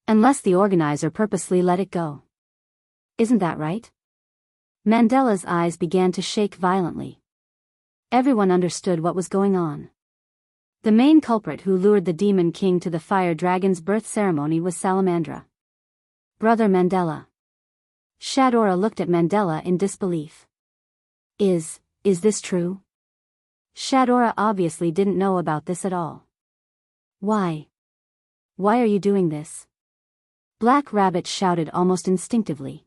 Unless the organizer purposely let it go. Isn't that right? Mandela's eyes began to shake violently. Everyone understood what was going on. The main culprit who lured the Demon King to the Fire Dragon's birth ceremony was Salamandra. Brother Mandela. Shadora looked at Mandela in disbelief. Is this true? Shadora obviously didn't know about this at all. Why? Why are you doing this? Black Rabbit shouted almost instinctively.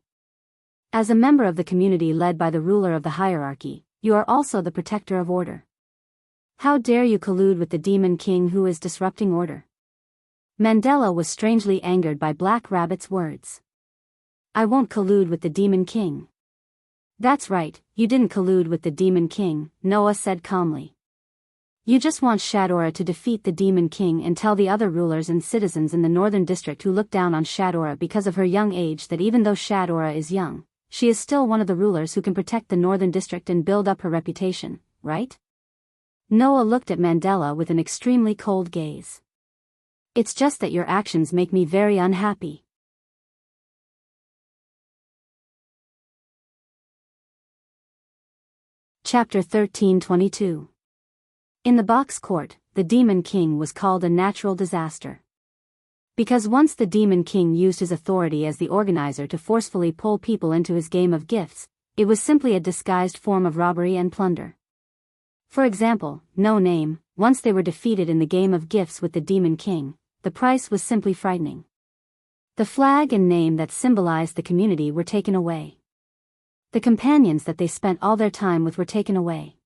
As a member of the community led by the ruler of the hierarchy, you are also the protector of order. How dare you collude with the Demon King who is disrupting order? Mandela was strangely angered by Black Rabbit's words. I won't collude with the Demon King. That's right, you didn't collude with the Demon King, Noah said calmly. You just want Shadora to defeat the Demon King and tell the other rulers and citizens in the Northern District who look down on Shadora because of her young age that even though Shadora is young, she is still one of the rulers who can protect the Northern District and build up her reputation, right? Noah looked at Mandela with an extremely cold gaze. It's just that your actions make me very unhappy. Chapter 13:22. In the Box Court, the Demon King was called a natural disaster. Because once the Demon King used his authority as the organizer to forcefully pull people into his game of gifts, it was simply a disguised form of robbery and plunder. For example, No Name, once they were defeated in the game of gifts with the Demon King, the price was simply frightening. The flag and name that symbolized the community were taken away. The companions that they spent all their time with were taken away.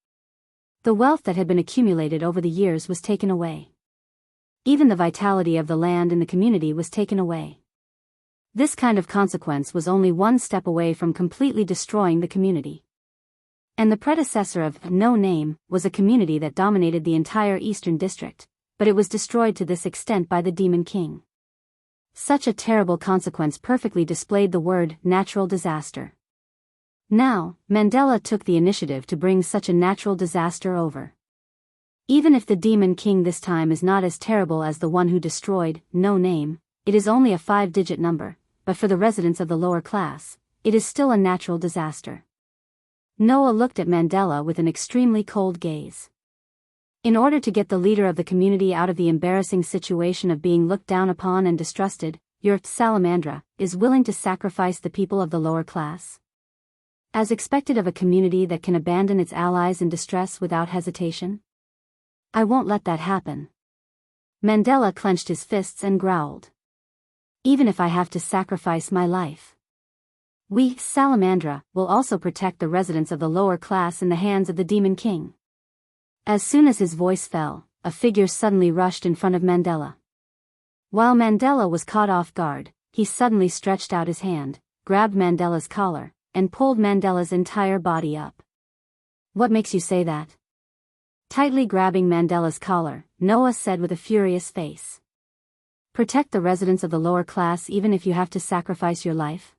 The wealth that had been accumulated over the years was taken away. Even the vitality of the land in the community was taken away. This kind of consequence was only one step away from completely destroying the community. And the predecessor of No Name was a community that dominated the entire Eastern District, but it was destroyed to this extent by the Demon King. Such a terrible consequence perfectly displayed the word natural disaster. Now, Mandela took the initiative to bring such a natural disaster over. Even if the Demon King this time is not as terrible as the one who destroyed No Name, it is only a 5-digit number, but for the residents of the lower class, it is still a natural disaster. Noah looked at Mandela with an extremely cold gaze. In order to get the leader of the community out of the embarrassing situation of being looked down upon and distrusted, your Salamandra is willing to sacrifice the people of the lower class? As expected of a community that can abandon its allies in distress without hesitation? I won't let that happen. Mandela clenched his fists and growled. Even if I have to sacrifice my life. We, Salamandra, will also protect the residents of the lower class in the hands of the Demon King. As soon as his voice fell, a figure suddenly rushed in front of Mandela. While Mandela was caught off guard, he suddenly stretched out his hand, grabbed Mandela's collar, and pulled Mandela's entire body up. What makes you say that? Tightly grabbing Mandela's collar, Noah said with a furious face. Protect the residents of the lower class even if you have to sacrifice your life?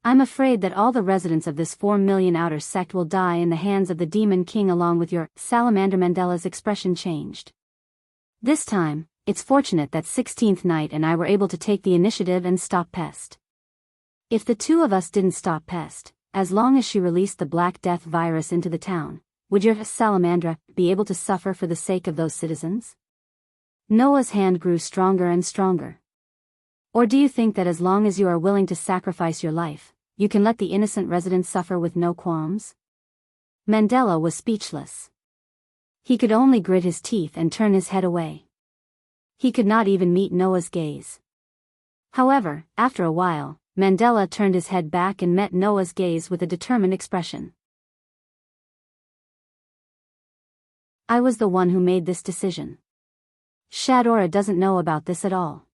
I'm afraid that all the residents of this 4 million outer sect will die in the hands of the Demon King along with your Salamander. Mandela's expression changed. This time, it's fortunate that 16th Night and I were able to take the initiative and stop Pest. If the two of us didn't stop Pest, as long as she released the Black Death virus into the town, would your Salamandra be able to suffer for the sake of those citizens? Noah's hand grew stronger and stronger. Or do you think that as long as you are willing to sacrifice your life, you can let the innocent residents suffer with no qualms? Mandela was speechless. He could only grit his teeth and turn his head away. He could not even meet Noah's gaze. However, after a while, Mandela turned his head back and met Noah's gaze with a determined expression. I was the one who made this decision. Shadora doesn't know about this at all.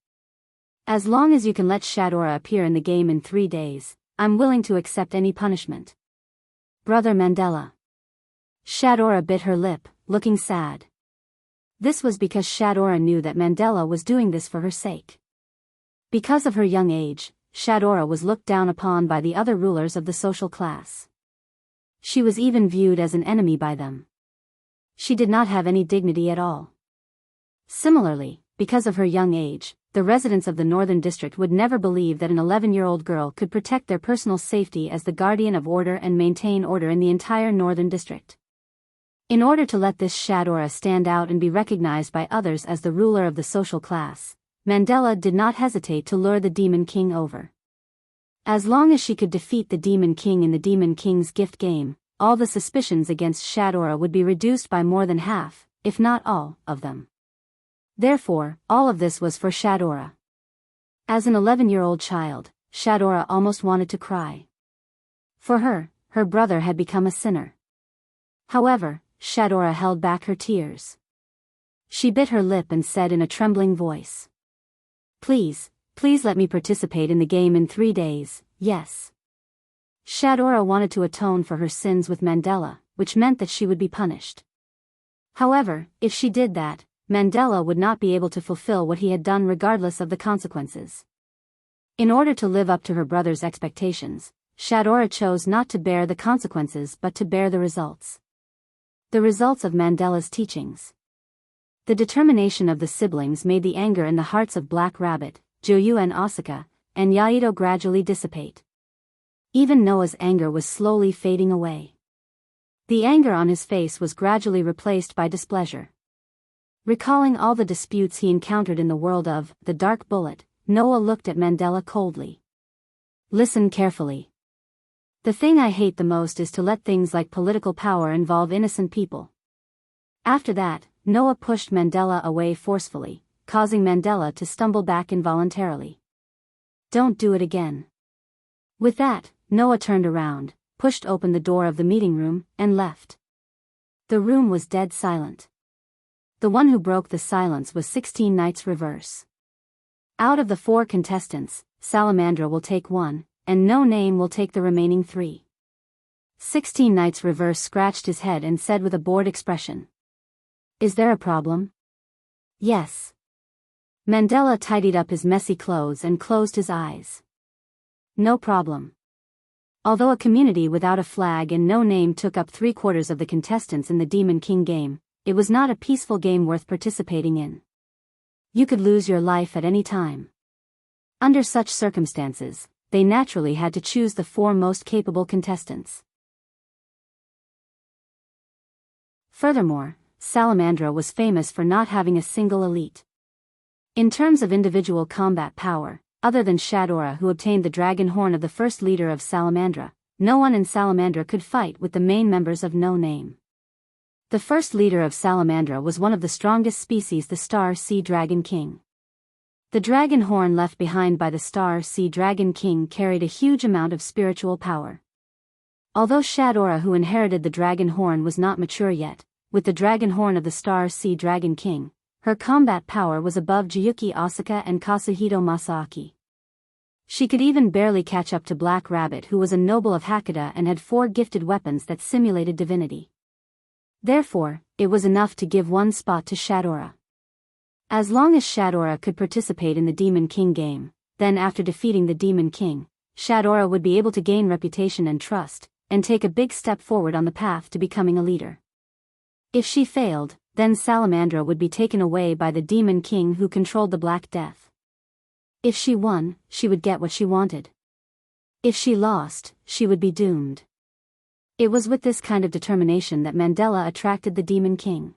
As long as you can let Shadora appear in the game in 3 days, I'm willing to accept any punishment. Brother Mandela. Shadora bit her lip, looking sad. This was because Shadora knew that Mandela was doing this for her sake. Because of her young age, Shadora was looked down upon by the other rulers of the social class. She was even viewed as an enemy by them. She did not have any dignity at all. Similarly, because of her young age, the residents of the Northern District would never believe that an 11-year-old girl could protect their personal safety as the guardian of order and maintain order in the entire Northern District. In order to let this Shadora stand out and be recognized by others as the ruler of the social class, Mandela did not hesitate to lure the Demon King over. As long as she could defeat the Demon King in the Demon King's gift game, all the suspicions against Shadora would be reduced by more than half, if not all, of them. Therefore, all of this was for Shadora. As an 11-year-old child, Shadora almost wanted to cry. For her, her brother had become a sinner. However, Shadora held back her tears. She bit her lip and said in a trembling voice. Please let me participate in the game in 3 days, yes. Shadora wanted to atone for her sins with Mandela, which meant that she would be punished. However, if she did that, Mandela would not be able to fulfill what he had done regardless of the consequences. In order to live up to her brother's expectations, Shadora chose not to bear the consequences but to bear the results. The results of Mandela's teachings. The determination of the siblings made the anger in the hearts of Black Rabbit, Joyu and Asuka, and Yaito gradually dissipate. Even Noah's anger was slowly fading away. The anger on his face was gradually replaced by displeasure. Recalling all the disputes he encountered in the world of the Dark Bullet, Noah looked at Mandela coldly. Listen carefully. The thing I hate the most is to let things like political power involve innocent people. After that, Noah pushed Mandela away forcefully, causing Mandela to stumble back involuntarily. Don't do it again. With that, Noah turned around, pushed open the door of the meeting room, and left. The room was dead silent. The one who broke the silence was 16 Knights Reverse. Out of the 4 contestants, Salamandra will take 1, and No Name will take the remaining 3. 16 Knights Reverse scratched his head and said with a bored expression. Is there a problem? Yes. Mandela tidied up his messy clothes and closed his eyes. No problem. Although a community without a flag and no name took up 3/4 of the contestants in the Demon King game, it was not a peaceful game worth participating in. You could lose your life at any time. Under such circumstances, they naturally had to choose the 4 most capable contestants. Furthermore, Salamandra was famous for not having a single elite. In terms of individual combat power, other than Shadora who obtained the dragon horn of the first leader of Salamandra, no one in Salamandra could fight with the main members of No Name. The first leader of Salamandra was one of the strongest species, the Star Sea Dragon King. The dragon horn left behind by the Star Sea Dragon King carried a huge amount of spiritual power. Although Shadora who inherited the dragon horn was not mature yet, with the dragon horn of the Star Sea Dragon King, her combat power was above Jiyuki Asuka and Kazuhito Masaaki. She could even barely catch up to Black Rabbit who was a noble of Hakata and had 4 gifted weapons that simulated divinity. Therefore, it was enough to give 1 spot to Shadora. As long as Shadora could participate in the Demon King game, then after defeating the Demon King, Shadora would be able to gain reputation and trust, and take a big step forward on the path to becoming a leader. If she failed, then Salamandra would be taken away by the Demon King who controlled the Black Death. If she won, she would get what she wanted. If she lost, she would be doomed. It was with this kind of determination that Mandela attracted the Demon King.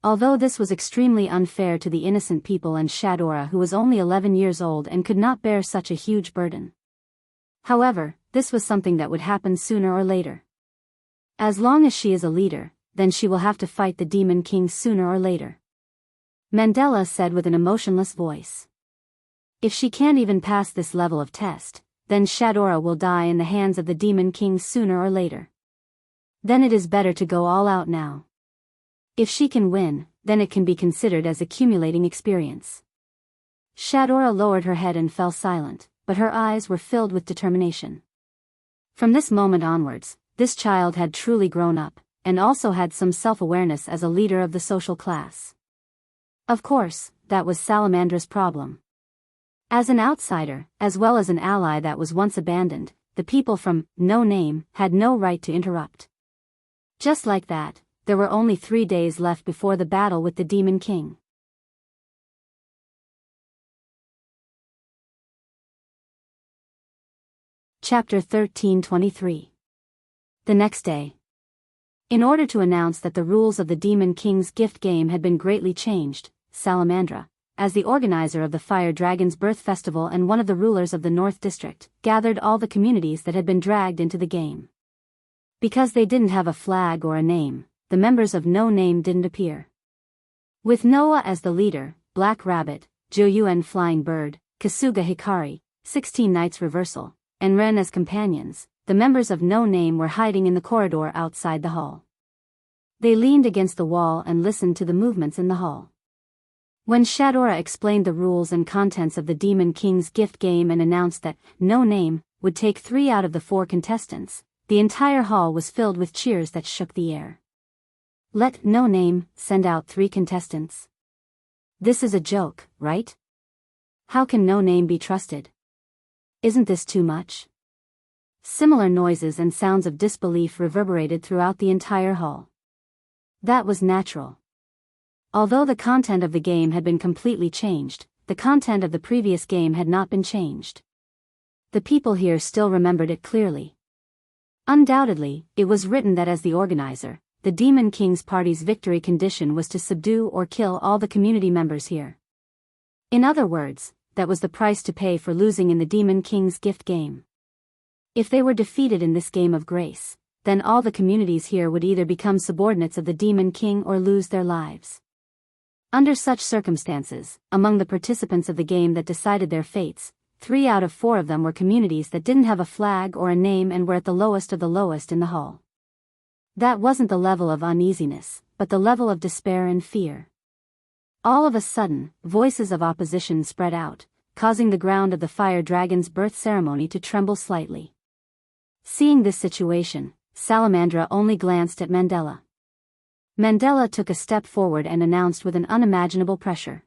Although this was extremely unfair to the innocent people and Shadora who was only 11 years old and could not bear such a huge burden. However, this was something that would happen sooner or later. As long as she is a leader, then she will have to fight the Demon King sooner or later. Mandela said with an emotionless voice. If she can't even pass this level of test, then Shadora will die in the hands of the Demon King sooner or later. Then it is better to go all out now. If she can win, then it can be considered as accumulating experience. Shadora lowered her head and fell silent, but her eyes were filled with determination. From this moment onwards, this child had truly grown up, and also had some self-awareness as a leader of the social class. Of course, that was Salamandra's problem. As an outsider, as well as an ally that was once abandoned, the people from No Name had no right to interrupt. Just like that, there were only 3 days left before the battle with the Demon King. Chapter 1323. The next day. In order to announce that the rules of the Demon King's gift game had been greatly changed, Salamandra, as the organizer of the Fire Dragon's Birth Festival and one of the rulers of the North District, gathered all the communities that had been dragged into the game. Because they didn't have a flag or a name, the members of No Name didn't appear. With Noah as the leader, Black Rabbit, Joyuen Flying Bird, Kasuga Hikari, 16 Knights Reversal, and Ren as companions, the members of No Name were hiding in the corridor outside the hall. They leaned against the wall and listened to the movements in the hall. When Shadora explained the rules and contents of the Demon King's gift game and announced that No Name would take 3 out of the 4 contestants, the entire hall was filled with cheers that shook the air. Let No Name send out 3 contestants. This is a joke, right? How can No Name be trusted? Isn't this too much? Similar noises and sounds of disbelief reverberated throughout the entire hall. That was natural. Although the content of the game had been completely changed, the content of the previous game had not been changed. The people here still remembered it clearly. Undoubtedly, it was written that as the organizer, the Demon King's party's victory condition was to subdue or kill all the community members here. In other words, that was the price to pay for losing in the Demon King's gift game. If they were defeated in this game of grace, then all the communities here would either become subordinates of the Demon King or lose their lives. Under such circumstances, among the participants of the game that decided their fates, 3 out of 4 of them were communities that didn't have a flag or a name and were at the lowest of the lowest in the hall. That wasn't the level of uneasiness, but the level of despair and fear. All of a sudden, voices of opposition spread out, causing the ground of the fire dragon's birth ceremony to tremble slightly. Seeing this situation, Salamandra only glanced at Mandela. Mandela took a step forward and announced with an unimaginable pressure.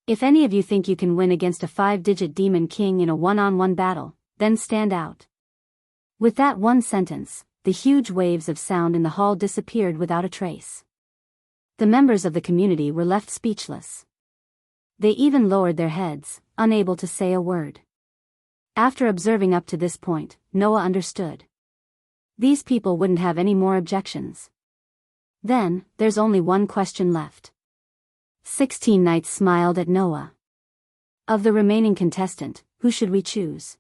If any of you think you can win against a 5-digit Demon King in a one-on-one battle, then stand out. With that one sentence, the huge waves of sound in the hall disappeared without a trace. The members of the community were left speechless. They even lowered their heads, unable to say a word. After observing up to this point, Noah understood. These people wouldn't have any more objections. Then, there's only one question left. 16 Knights smiled at Noah. Of the remaining contestant, who should we choose?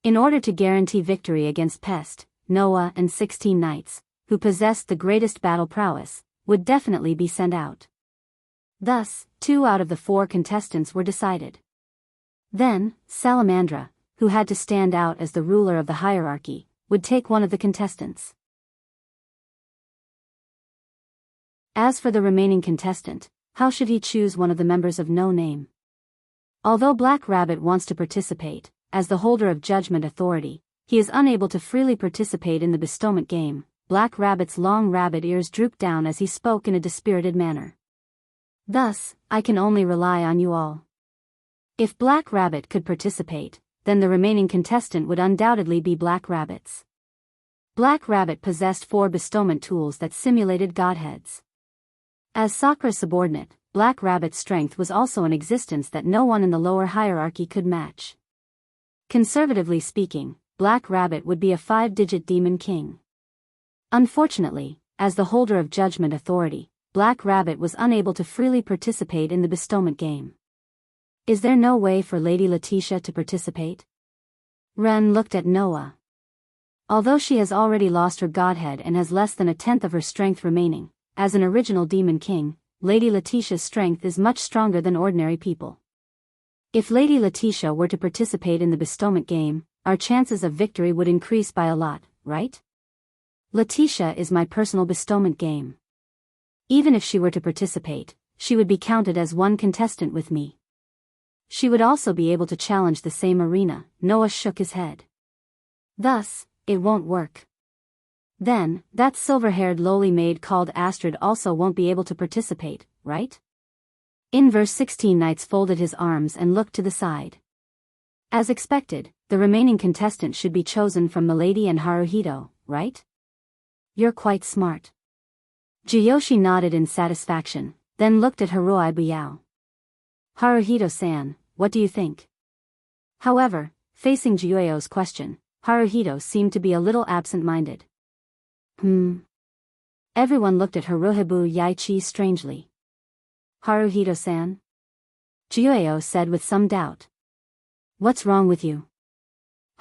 In order to guarantee victory against Pest, Noah and 16 Knights, who possessed the greatest battle prowess, would definitely be sent out. Thus, 2 out of the 4 contestants were decided. Then, Salamandra, who had to stand out as the ruler of the hierarchy, would take one of the contestants. As for the remaining contestant, how should he choose one of the members of no name? Although Black Rabbit wants to participate, as the holder of judgment authority, he is unable to freely participate in the bestowment game. Black Rabbit's long rabbit ears drooped down as he spoke in a dispirited manner. Thus, I can only rely on you all. If Black Rabbit could participate, then the remaining contestant would undoubtedly be Black Rabbit's. Black Rabbit possessed 4 bestowment tools that simulated godheads. As Sakra's subordinate, Black Rabbit's strength was also an existence that no one in the lower hierarchy could match. Conservatively speaking, Black Rabbit would be a 5-digit Demon King. Unfortunately, as the holder of judgment authority, Black Rabbit was unable to freely participate in the bestowment game. Is there no way for Lady Letitia to participate? Ren looked at Noah. Although she has already lost her godhead and has less than 1/10 of her strength remaining, as an original Demon King, Lady Letitia's strength is much stronger than ordinary people. If Lady Letitia were to participate in the bestowment game, our chances of victory would increase by a lot, right? Letitia is my personal bestowment game. Even if she were to participate, she would be counted as one contestant with me. She would also be able to challenge the same arena. Noah shook his head. Thus, it won't work. Then, that silver-haired lowly maid called Astrid also won't be able to participate, right? Inverse 16 Knights folded his arms and looked to the side. As expected, the remaining contestant should be chosen from Milady and Haruhito, right? You're quite smart. Jiyoshi nodded in satisfaction, then looked at Hiroi Buyao. Haruhito-san, what do you think? However, facing Jiyoyo's question, Haruhito seemed to be a little absent-minded. Everyone looked at Haruhibu Yaichi strangely. Haruhito-san? Jiyoyo said with some doubt. What's wrong with you?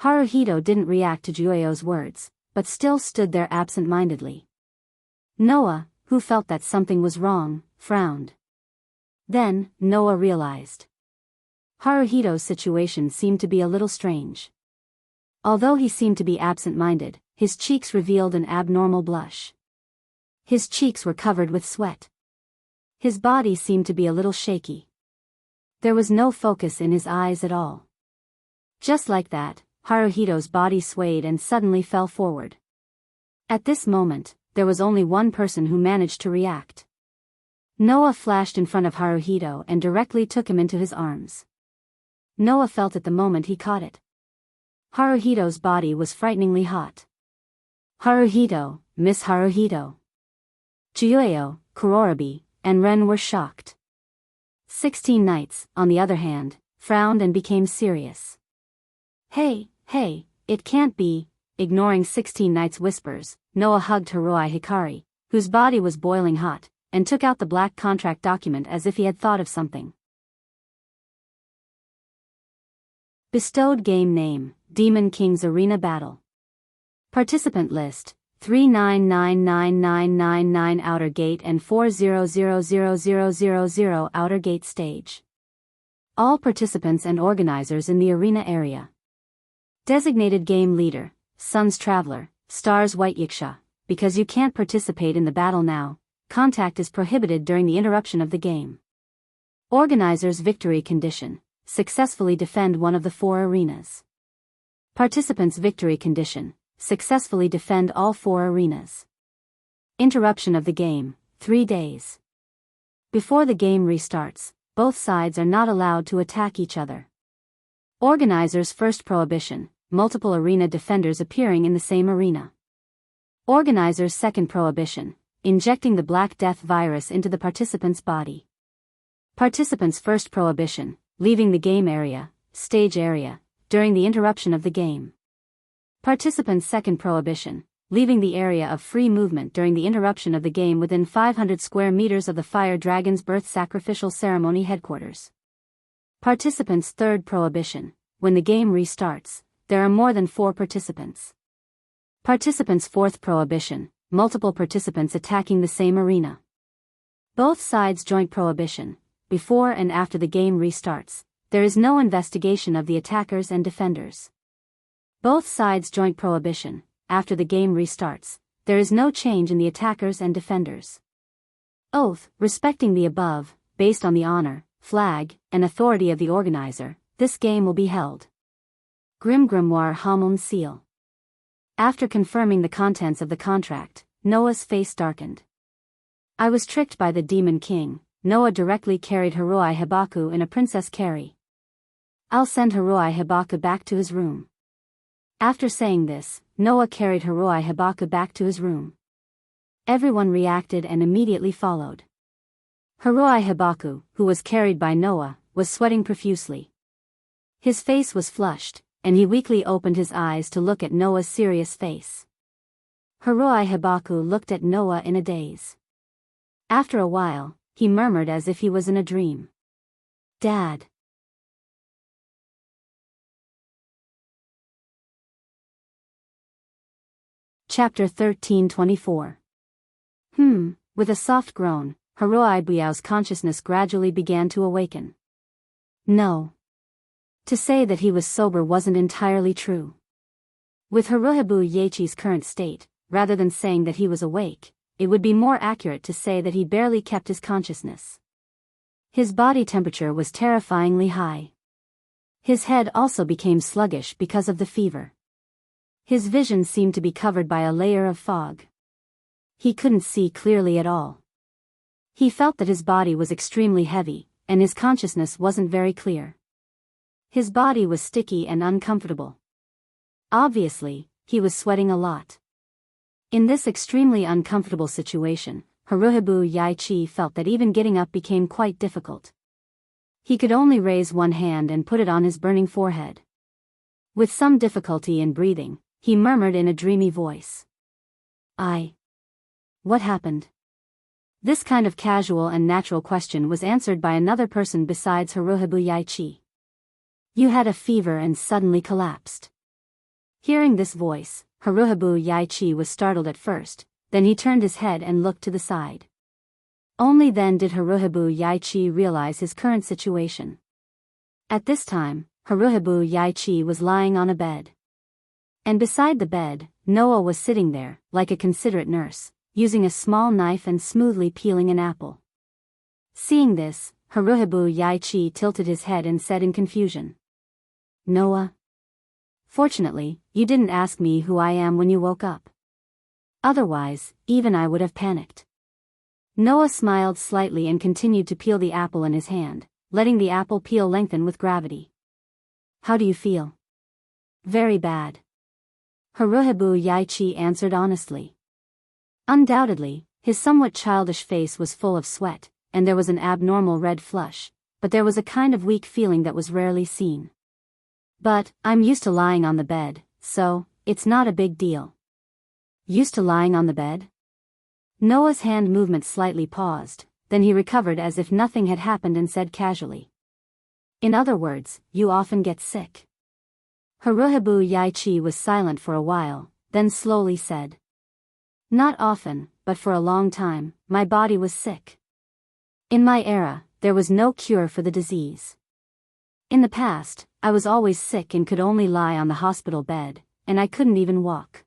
Haruhito didn't react to Jiyoyo's words, but still stood there absent-mindedly. Noah, who felt that something was wrong, frowned. Then, Noah realized. Haruhito's situation seemed to be a little strange. Although he seemed to be absent-minded, his cheeks revealed an abnormal blush. His cheeks were covered with sweat. His body seemed to be a little shaky. There was no focus in his eyes at all. Just like that, Haruhito's body swayed and suddenly fell forward. At this moment, there was only one person who managed to react. Noah flashed in front of Haruhito and directly took him into his arms. Noah felt at the moment he caught it. Haruhito's body was frighteningly hot. Haruhito, Miss Haruhito. Chiyoyo, Kurorobi, and Ren were shocked. 16 Knights, on the other hand, frowned and became serious. Hey, it can't be. Ignoring 16 Knights' whispers, Noah hugged Hiroi Hikari, whose body was boiling hot, and took out the black contract document as if he had thought of something. Bestowed game name, Demon King's Arena Battle. Participant list, 39999999 Outer Gate and 40000000 Outer Gate Stage. All participants and organizers in the arena area. Designated Game Leader, Sun's Traveler, Stars White Yiksha. Because you can't participate in the battle now, contact is prohibited during the interruption of the game. Organizer's victory condition, successfully defend one of the 4 arenas. Participants' victory condition, successfully defend all 4 arenas. Interruption of the game, 3 days. Before the game restarts, both sides are not allowed to attack each other. Organizer's first prohibition, multiple arena defenders appearing in the same arena. Organizer's second prohibition, injecting the Black Death virus into the participant's body. Participant's first prohibition, leaving the game area, stage area, during the interruption of the game. Participant's second prohibition, leaving the area of free movement during the interruption of the game within 500 square meters of the Fire Dragon's Birth Sacrificial Ceremony headquarters. Participant's third prohibition, when the game restarts, there are more than 4 participants. Participant's fourth prohibition, multiple participants attacking the same arena. Both sides' joint prohibition, before and after the game restarts, there is no investigation of the attackers and defenders. Both sides' joint prohibition, after the game restarts, there is no change in the attackers and defenders. Oath, respecting the above, based on the honor, flag, and authority of the organizer, this game will be held. Grim Grimoire Hamun Seal. After confirming the contents of the contract, Noah's face darkened. I was tricked by the Demon King. Noah directly carried Hiroi Hibaku in a princess carry. I'll send Hiroi Hibaku back to his room. After saying this, Noah carried Hiroi Hibaku back to his room. Everyone reacted and immediately followed. Hiroi Hibaku, who was carried by Noah, was sweating profusely. His face was flushed, and he weakly opened his eyes to look at Noah's serious face. Hiroi Hibaku looked at Noah in a daze. After a while, he murmured as if he was in a dream. Dad. Chapter 13:24. With a soft groan, Hiroi Buyao's consciousness gradually began to awaken. No. To say that he was sober wasn't entirely true. With Haruhibu Yachi's current state, rather than saying that he was awake, it would be more accurate to say that he barely kept his consciousness. His body temperature was terrifyingly high. His head also became sluggish because of the fever. His vision seemed to be covered by a layer of fog. He couldn't see clearly at all. He felt that his body was extremely heavy, and his consciousness wasn't very clear. His body was sticky and uncomfortable. Obviously, he was sweating a lot. In this extremely uncomfortable situation, Haruhibu Yaichi felt that even getting up became quite difficult. He could only raise one hand and put it on his burning forehead. With some difficulty in breathing, he murmured in a dreamy voice. What happened? This kind of casual and natural question was answered by another person besides Haruhibu Yaichi. You had a fever and suddenly collapsed. Hearing this voice, Haruhibu Yaichi was startled at first, then he turned his head and looked to the side. Only then did Haruhibu Yaichi realize his current situation. At this time, Haruhibu Yaichi was lying on a bed. And beside the bed, Noah was sitting there, like a considerate nurse, using a small knife and smoothly peeling an apple. Seeing this, Haruhibu Yaichi tilted his head and said in confusion. Noah? Fortunately, you didn't ask me who I am when you woke up. Otherwise, even I would have panicked. Noah smiled slightly and continued to peel the apple in his hand, letting the apple peel lengthen with gravity. How do you feel? Very bad. Haruhibu Yaichi answered honestly. Undoubtedly, his somewhat childish face was full of sweat, and there was an abnormal red flush, but there was a kind of weak feeling that was rarely seen. But, I'm used to lying on the bed, so, it's not a big deal. Used to lying on the bed? Noah's hand movement slightly paused, then he recovered as if nothing had happened and said casually. In other words, you often get sick. Haruhibu Yaichi was silent for a while, then slowly said. Not often, but for a long time, my body was sick. In my era, there was no cure for the disease. In the past, I was always sick and could only lie on the hospital bed, and I couldn't even walk.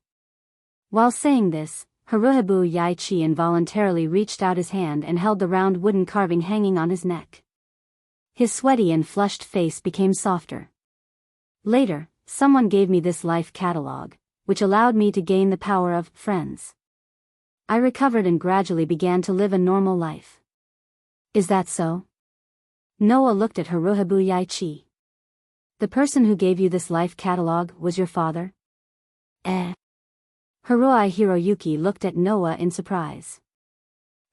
While saying this, Haruhibu Yaichi involuntarily reached out his hand and held the round wooden carving hanging on his neck. His sweaty and flushed face became softer. Later, someone gave me this life catalog, which allowed me to gain the power of friends. I recovered and gradually began to live a normal life. Is that so? Noah looked at Haruhibu Yaichi. The person who gave you this life catalog was your father? Haruhi Hiroyuki looked at Noah in surprise.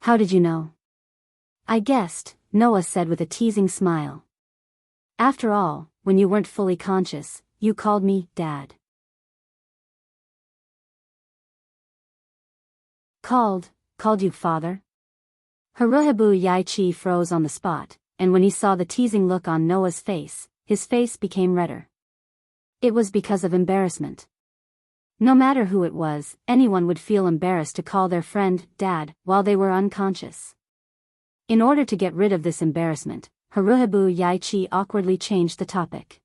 How did you know? I guessed, Noah said with a teasing smile. After all, when you weren't fully conscious, you called me Dad. Called you father? Haruhibu Yaichi froze on the spot, and when he saw the teasing look on Noah's face, his face became redder. It was because of embarrassment. No matter who it was, anyone would feel embarrassed to call their friend Dad while they were unconscious. In order to get rid of this embarrassment, Haruhibu Yaichi awkwardly changed the topic.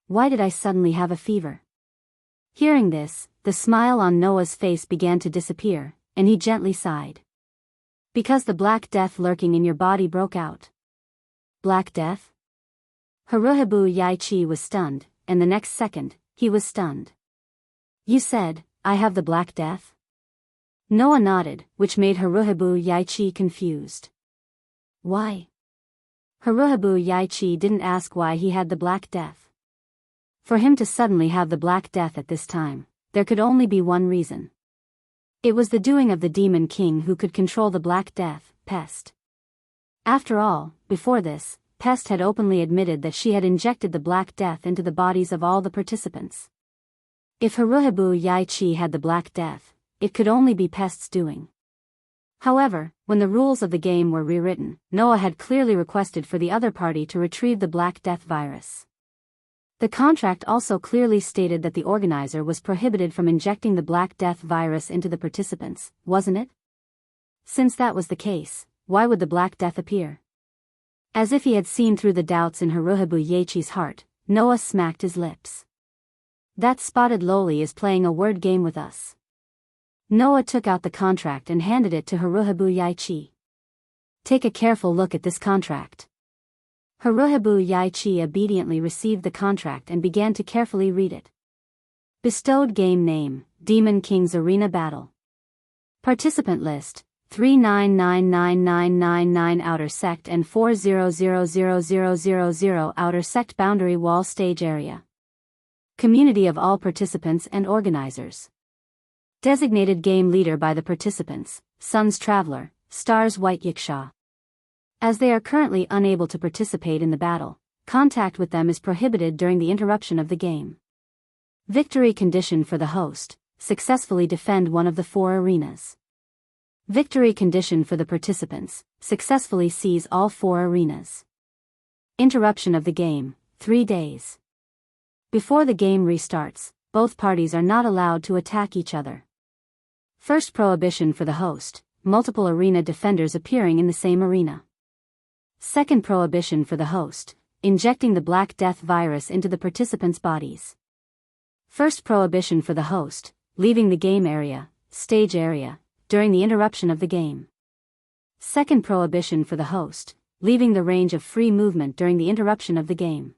Why did I suddenly have a fever? Hearing this, the smile on Noah's face began to disappear, and he gently sighed. Because the Black Death lurking in your body broke out. Black Death? Haruhibu Yaichi was stunned, and the next second, he was stunned. You said, I have the Black Death? Noah nodded, which made Haruhibu Yaichi confused. Why? Haruhibu Yaichi didn't ask why he had the Black Death. For him to suddenly have the Black Death at this time, there could only be one reason. It was the doing of the Demon King who could control the Black Death, Pest. After all, before this, Pest had openly admitted that she had injected the Black Death into the bodies of all the participants. If Haruhibu Yaichi had the Black Death, it could only be Pest's doing. However, when the rules of the game were rewritten, Noah had clearly requested for the other party to retrieve the Black Death virus. The contract also clearly stated that the organizer was prohibited from injecting the Black Death virus into the participants, wasn't it? Since that was the case, why would the Black Death appear? As if he had seen through the doubts in Haruhibu Yaichi's heart, Noah smacked his lips. That spotted loli is playing a word game with us. Noah took out the contract and handed it to Haruhibu Yaichi. Take a careful look at this contract. Haruhibu Yaichi obediently received the contract and began to carefully read it. Bestowed game name, Demon King's Arena Battle. Participant list, 3999999 Outer Sect and 4000000 Outer Sect Boundary Wall Stage Area. Community of all participants and organizers. Designated game leader by the participants, Sun's Traveler, Stars White Yiksha. As they are currently unable to participate in the battle, contact with them is prohibited during the interruption of the game. Victory condition for the host, successfully defend one of the 4 arenas. Victory condition for the participants, successfully seize all 4 arenas. Interruption of the game, 3 days. Before the game restarts, both parties are not allowed to attack each other. First prohibition for the host, multiple arena defenders appearing in the same arena. Second prohibition for the host, injecting the Black Death virus into the participants' bodies. First prohibition for the host, leaving the game area, stage area, during the interruption of the game. Second prohibition for the host, leaving the range of free movement during the interruption of the game.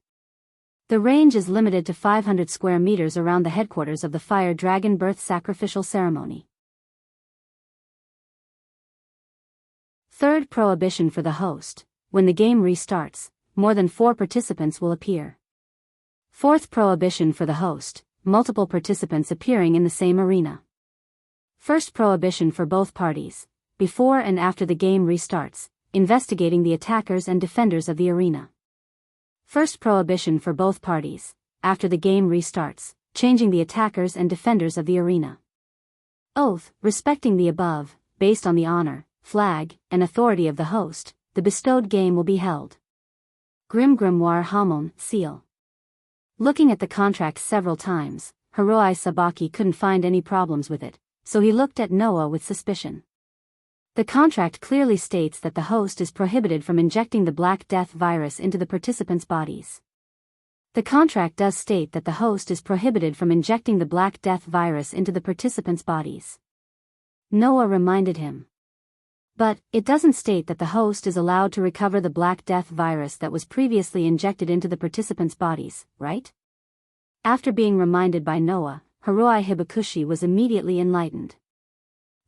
The range is limited to 500 square meters around the headquarters of the Fire Dragon Birth Sacrificial Ceremony. Third prohibition for the host, when the game restarts, more than 4 participants will appear. Fourth prohibition for the host, multiple participants appearing in the same arena. First prohibition for both parties, before and after the game restarts, investigating the attackers and defenders of the arena. First prohibition for both parties, after the game restarts, changing the attackers and defenders of the arena. Oath, respecting the above, based on the honor, flag, and authority of the host, the bestowed game will be held. Grim Grimoire Hamon, seal. Looking at the contract several times, Hiroi Sabaki couldn't find any problems with it, so he looked at Noah with suspicion. The contract clearly states that the host is prohibited from injecting the Black Death virus into the participants' bodies. The contract does state that the host is prohibited from injecting the Black Death virus into the participants' bodies. Noah reminded him. But, it doesn't state that the host is allowed to recover the Black Death virus that was previously injected into the participants' bodies, right? After being reminded by Noah, Hiroi Hibakushi was immediately enlightened.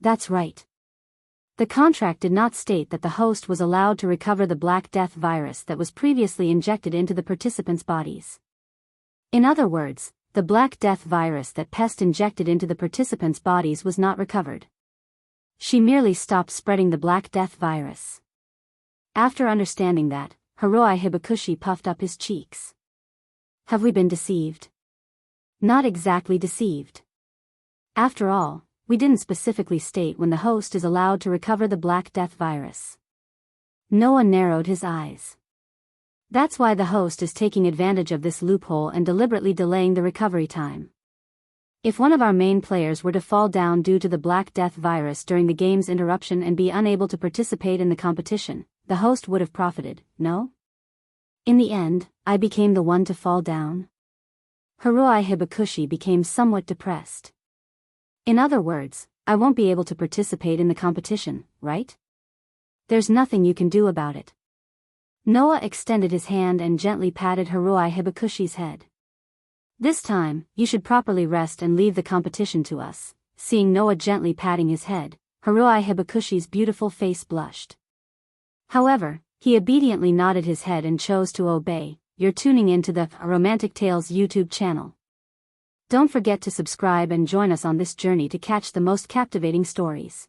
That's right. The contract did not state that the host was allowed to recover the Black Death virus that was previously injected into the participants' bodies. In other words, the Black Death virus that Pest injected into the participants' bodies was not recovered. She merely stopped spreading the Black Death virus. After understanding that, Hiroi Hibakushi puffed up his cheeks. Have we been deceived? Not exactly deceived. After all, we didn't specifically state when the host is allowed to recover the Black Death virus. Noah narrowed his eyes. That's why the host is taking advantage of this loophole and deliberately delaying the recovery time. If one of our main players were to fall down due to the Black Death virus during the game's interruption and be unable to participate in the competition, the host would have profited, no? In the end, I became the one to fall down. Hiroi Hibakushi became somewhat depressed. In other words, I won't be able to participate in the competition, right? There's nothing you can do about it. Noah extended his hand and gently patted Hiroi Hibakushi's head. This time, you should properly rest and leave the competition to us. Seeing Noah gently patting his head, Hiroi Hibakushi's beautiful face blushed. However, he obediently nodded his head and chose to obey. You're tuning into the Romantic Tales YouTube channel. Don't forget to subscribe and join us on this journey to catch the most captivating stories.